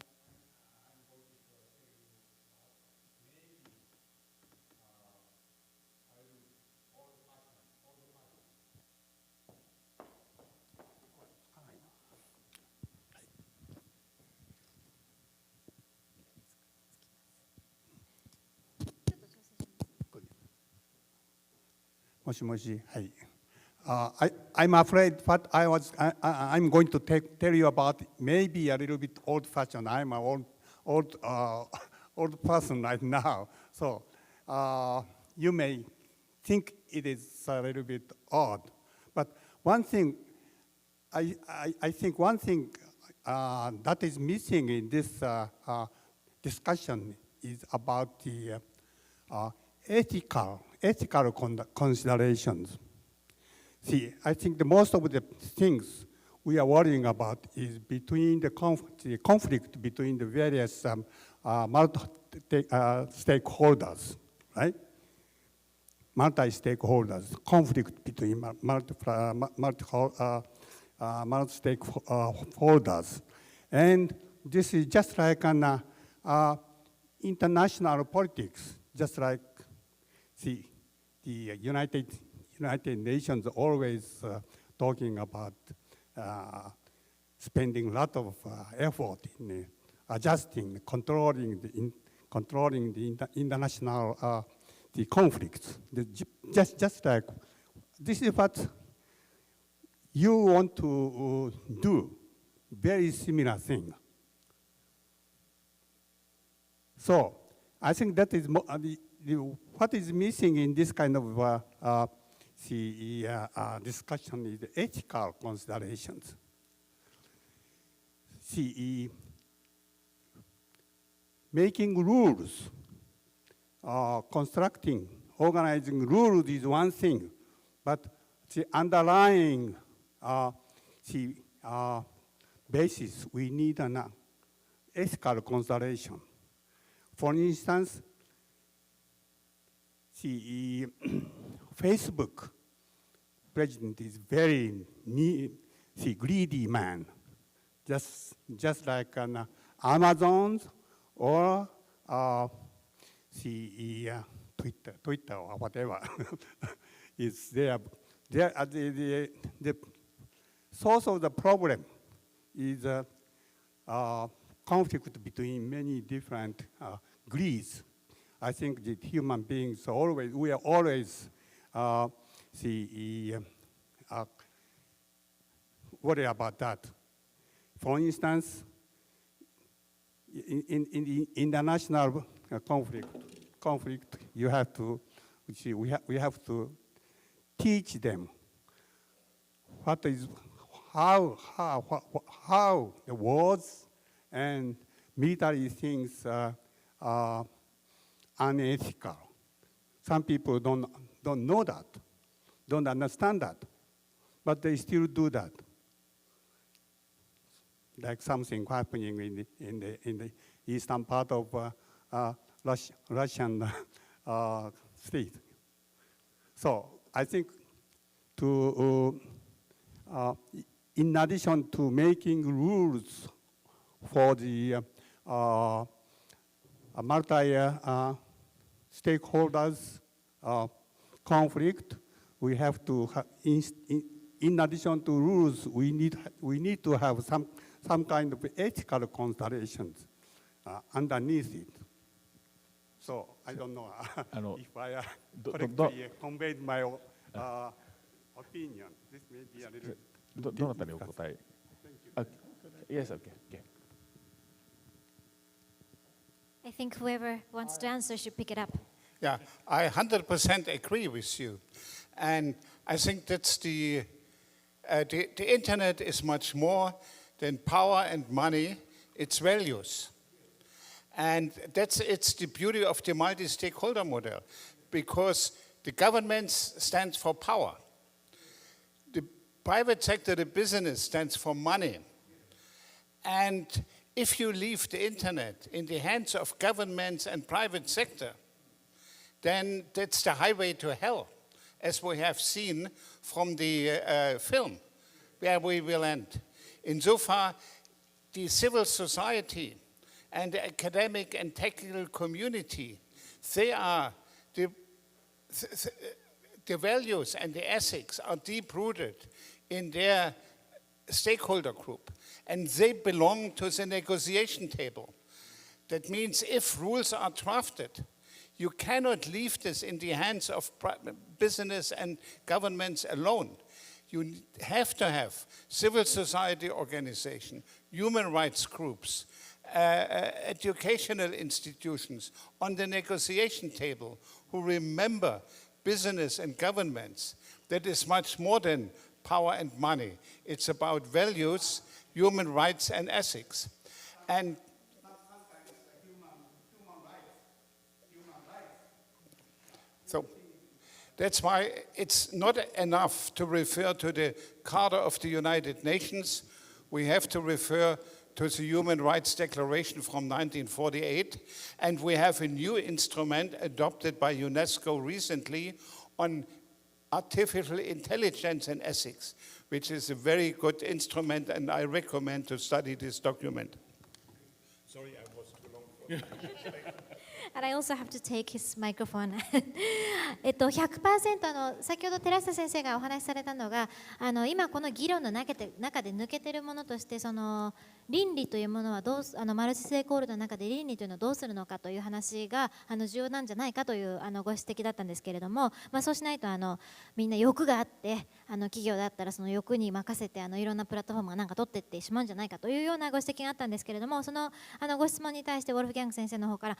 I'm afraid what I'm going to tell you about may be a little bit old-fashioned. I'm an old person right now, so you may think it is a little bit odd. But one thing, I think one thing that is missing in this discussion is about the ethical considerations. See, I think most of the things we are worrying about is between the conflict between the various stakeholders, right? Multi-stakeholders, conflict between multi-stakeholders. And this is just like an international politics, just like the United Nations always talking about spending a lot of effort in adjusting, controlling the international the conflicts. Just like this is what you want to do, very similar thing. So I think that is what is missing in this kind of discussion is the ethical considerations. See, making rules, constructing, organizing rules is one thing, but the underlying basis, we need an ethical consideration. For instance, the Facebook president is very greedy man, just like an Amazon or Twitter or whatever is there. The source of the problem is conflict between many different greeds. I think that human beings we are always worry about that. For instance, in the international conflict, you have to we have to teach them how the wars and military things are unethical. Some people don't know that, don't understand that, but they still do that. Like something happening in the eastern part of Russian state. So I think in addition to making rules for the multi-stakeholders conflict, we have to, in addition to rules, we need to have some kind of ethical considerations underneath it. So I don't know if I correctly conveyed my opinion. This may be a little. どなたにお答え? Yes, okay. I think whoever wants to answer should pick it up. Yeah, I 100% agree with you. And I think that's the internet is much more than power and money, it's values. And it's the beauty of the multi-stakeholder model, because the government stands for power. The private sector, the business, stands for money. And if you leave the internet in the hands of governments and private sector, then that's the highway to hell, as we have seen from the film, where we will end. Insofar, the civil society and the academic and technical community, they are the values and the ethics are deep-rooted in their stakeholder group, and they belong to the negotiation table. That means if rules are drafted, you cannot leave this in the hands of business and governments alone. You have to have civil society organization, human rights groups, educational institutions on the negotiation table who remember business and governments, that is much more than power and money. It's about values, human rights and ethics. And so that's why it's not enough to refer to the Charter of the United Nations. We have to refer to the Human Rights Declaration from 1948, and we have a new instrument adopted by UNESCO recently on artificial intelligence and ethics, which is a very good instrument, and I recommend to study this document. Sorry, I was too long for And I also have to take his microphone. 100% 先ほど寺下先生がお話しされたのが今この議論の中で抜けているものとしてその倫理というものはマルチステークホルダーの中で倫理というのはどうするのかという話が重要なんじゃないかというご指摘だったんですけれども、そうしないとみんな欲があって企業だったらその欲に任せていろんなプラットフォームがなんか取っていってしまうんじゃないかというようなご指摘があったんですけれども、そのご質問に対してウォルフギャング先生の方から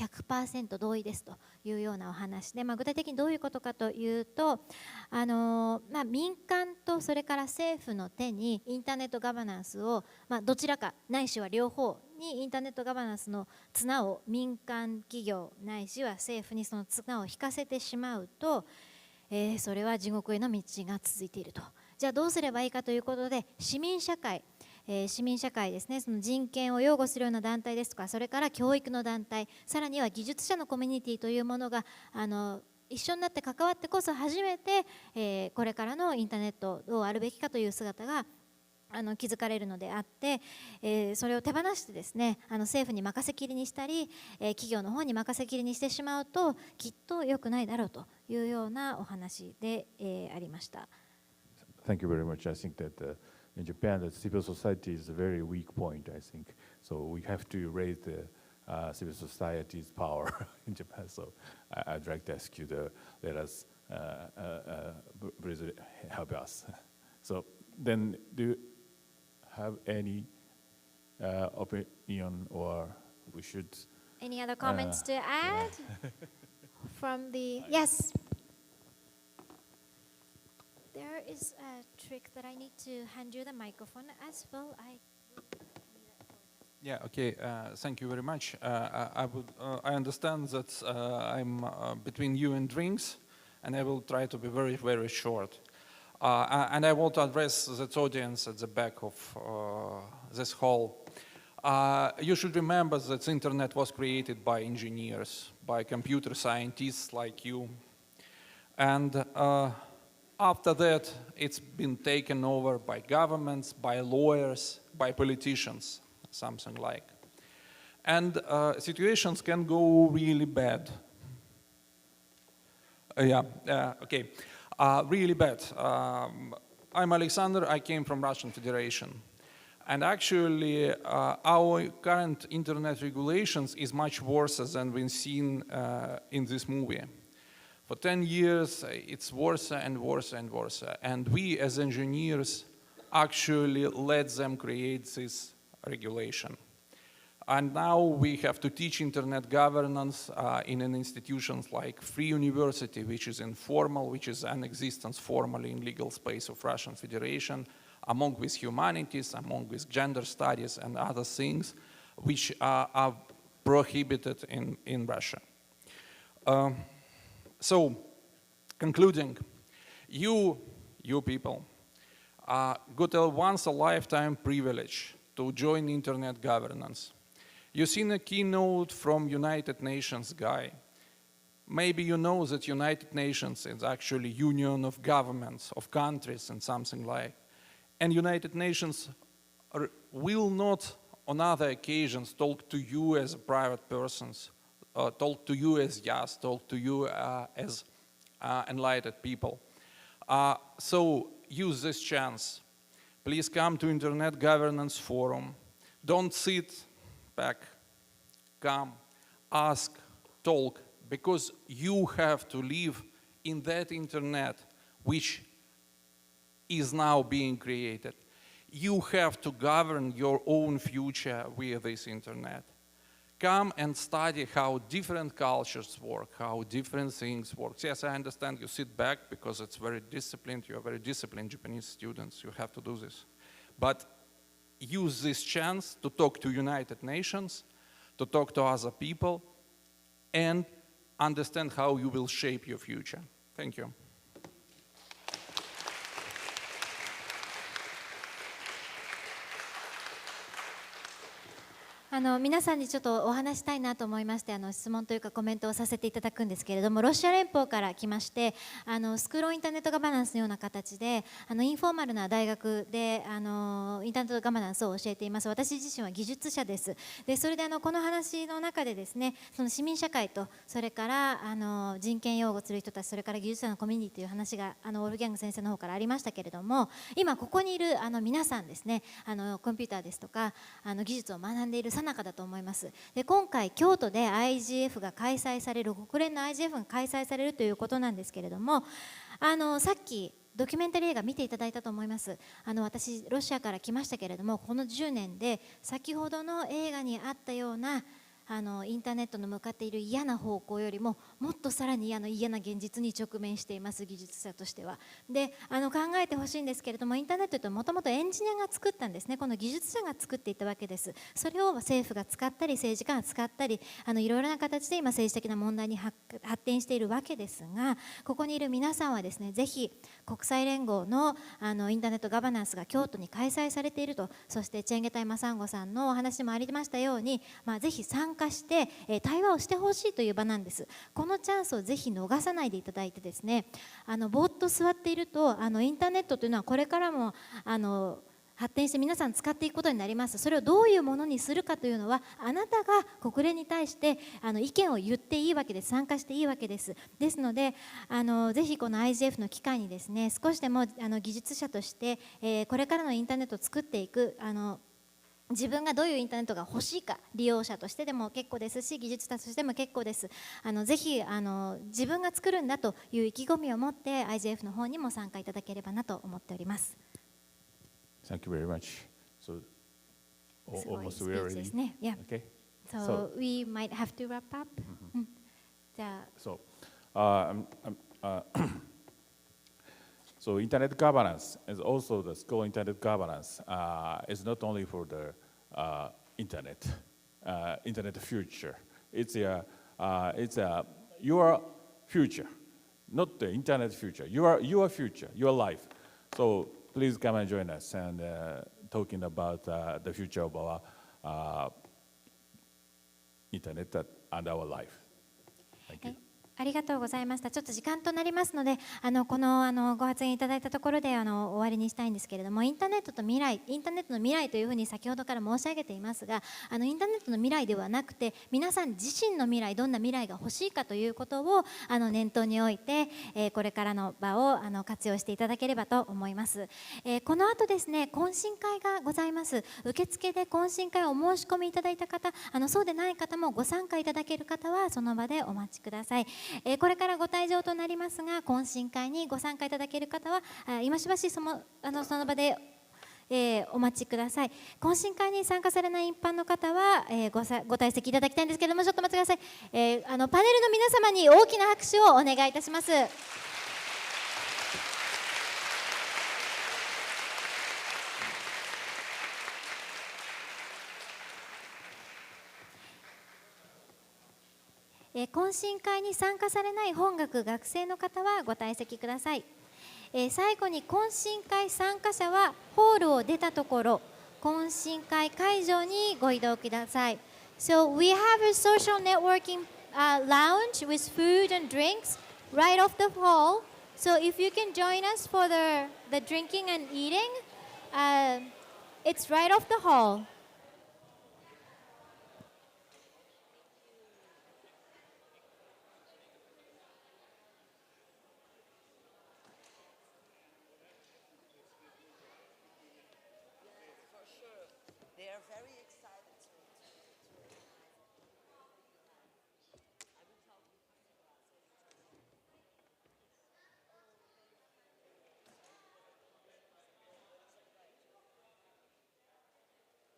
100% 同意ですというようなお話で、具体的にどういうことかというと民間とそれから政府の手にインターネットガバナンスを、どちらかないしは両方にインターネットガバナンスの綱を民間企業ないしは政府にその綱を引かせてしまうと、それは地獄への道が続いていると。じゃあどうすればいいかということで市民社会ですね、その人権を擁護するような団体ですとか、それから教育の団体、さらには技術者のコミュニティというものが一緒になって関わってこそ初めて、これからのインターネットどうあるべきかという姿が築かれるのであって、それを手放してですね政府に任せきりにしたり、企業の方に任せきりにしてしまうときっと良くないだろうというようなお話で、ありました。Thank you very much. I think that in Japan, the civil society is a very weak point, I think. So we have to raise the civil society's power in Japan. So I'd like to ask you to let us help us. So then, do you have any opinion, or we should? Any other comments to add from the yes? There is a trick that I need to hand you the microphone as well. Yeah. Okay. Thank you very much. I understand that I'm between you and drinks, and I will try to be very, very short. And I want to address that audience at the back of this hall. You should remember that the internet was created by engineers, by computer scientists like you, and after that, it's been taken over by governments, by lawyers, by politicians, something like. And situations can go really bad. Okay, really bad. I'm Alexander, I came from Russian Federation. And actually, our current internet regulations is much worse than we've seen in this movie. For 10 years, it's worse and worse and worse. And we as engineers actually let them create this regulation. And now we have to teach internet governance in an institutions like Free University, which is informal, which is an existence formally in legal space of Russian Federation, among with humanities, among with gender studies and other things, which are prohibited in Russia. So, concluding, you people got a once-a-lifetime privilege to join internet governance. You've seen a keynote from United Nations guy. Maybe you know that United Nations is actually union of governments, of countries and something like. And United Nations will not, on other occasions, talk to you as private persons, talk to you as yes, talk to you as enlightened people. So use this chance. Please come to Internet Governance Forum. Don't sit back. Come, ask, talk, because you have to live in that internet which is now being created. You have to govern your own future with this internet. come and study how different cultures work, how different things work. Yes, I understand you sit back because it's very disciplined, you are very disciplined Japanese students, you have to do this. But use this chance to talk to United Nations, to talk to other people, and understand how you will shape your future. Thank you. 皆さんにちょっとお話したいなと思いまして質問というかコメントをさせていただくんですけれども、ロシア連邦から来ましてスクール・オン・インターネット・ガバナンスのような形でインフォーマルな大学でインターネットガバナンスを教えています。私自身は技術者です。でそれでこの話の中でですね、その市民社会とそれから人権擁護する人たち、それから技術者のコミュニティという話がオルギャング先生の方からありましたけれども、今ここにいる皆さんですね、コンピューターですとか技術を学んでいる最中だと思います。で今回京都で IGF が開催される、国連の IGF が開催されるということなんですけれども、さっきドキュメンタリー映画見ていただいたと思います。私ロシアから来ましたけれども、この10年で先ほどの映画にあったようなインターネットの向かっている嫌な方向よりももっとさらに嫌な現実に直面しています、技術者としては。で考えてほしいんですけれども、インターネットというともともとエンジニアが作ったんですね。この技術者が作っていたわけです。それを政府が使ったり政治家が使ったりいろいろな形で今政治的な問題に発展しているわけですが、ここにいる皆さんはですね、ぜひ国際連合のインターネットガバナンスが京都に開催されていると、そしてチェンゲタイマサンゴさんのお話もありましたように、ぜひ参加して対話をしてほしいという場なんです。このチャンスをぜひ逃さないでいただいてですね、ぼーっと座っているとインターネットというのはこれからも発展して皆さん使っていくことになります。それをどういうものにするかというのはあなたが国連に対して意見を言っていいわけです。参加していいわけです。ですのでぜひこの IGF の機会にですね、少しでも技術者としてこれからのインターネットを作っていく自分がどういうインターネットが欲しいか、利用者としてでも結構ですし、技術者としても結構です。ぜひ自分が作るんだという意気込みを持って IGF の方にも参加いただければなと思っております。Thank you very much. So almost we already. ですね。Yeah. Okay. So we might have to wrap up. じゃあ。So internet governance is also the school internet governance is not only for the internet future. It's your future, not the internet future. Your future, your life. So please come and join us and talking about the future of our internet and our life. Thank you. ありがとうございました。ちょっと時間となりますのでこのご発言いただいたところで終わりにしたいんですけれども、インターネットの未来というふうに先ほどから申し上げていますが、インターネットの未来ではなくて皆さん自身の未来、どんな未来が欲しいかということを念頭に置いてこれからの場を活用していただければと思います。この後ですね、懇親会がございます。受付で懇親会をお申し込みいただいた方、そうでない方もご参加いただける方はその場でお待ちください。これからご退場となりますが、懇親会にご参加いただける方は今しばしその場でお待ちください。懇親会に参加されない一般の方はご退席いただきたいんですけれども、ちょっと待ってください。パネルの皆様に大きな拍手をお願いいたします。懇親会に参加されない本学学生の方はご退席ください。最後に懇親会参加者はホールを出たところ、懇親会会場にご移動ください。So we have a social networking lounge with food and drinks right off the hall. So if you can join us for the drinking and eating, it's right off the hall.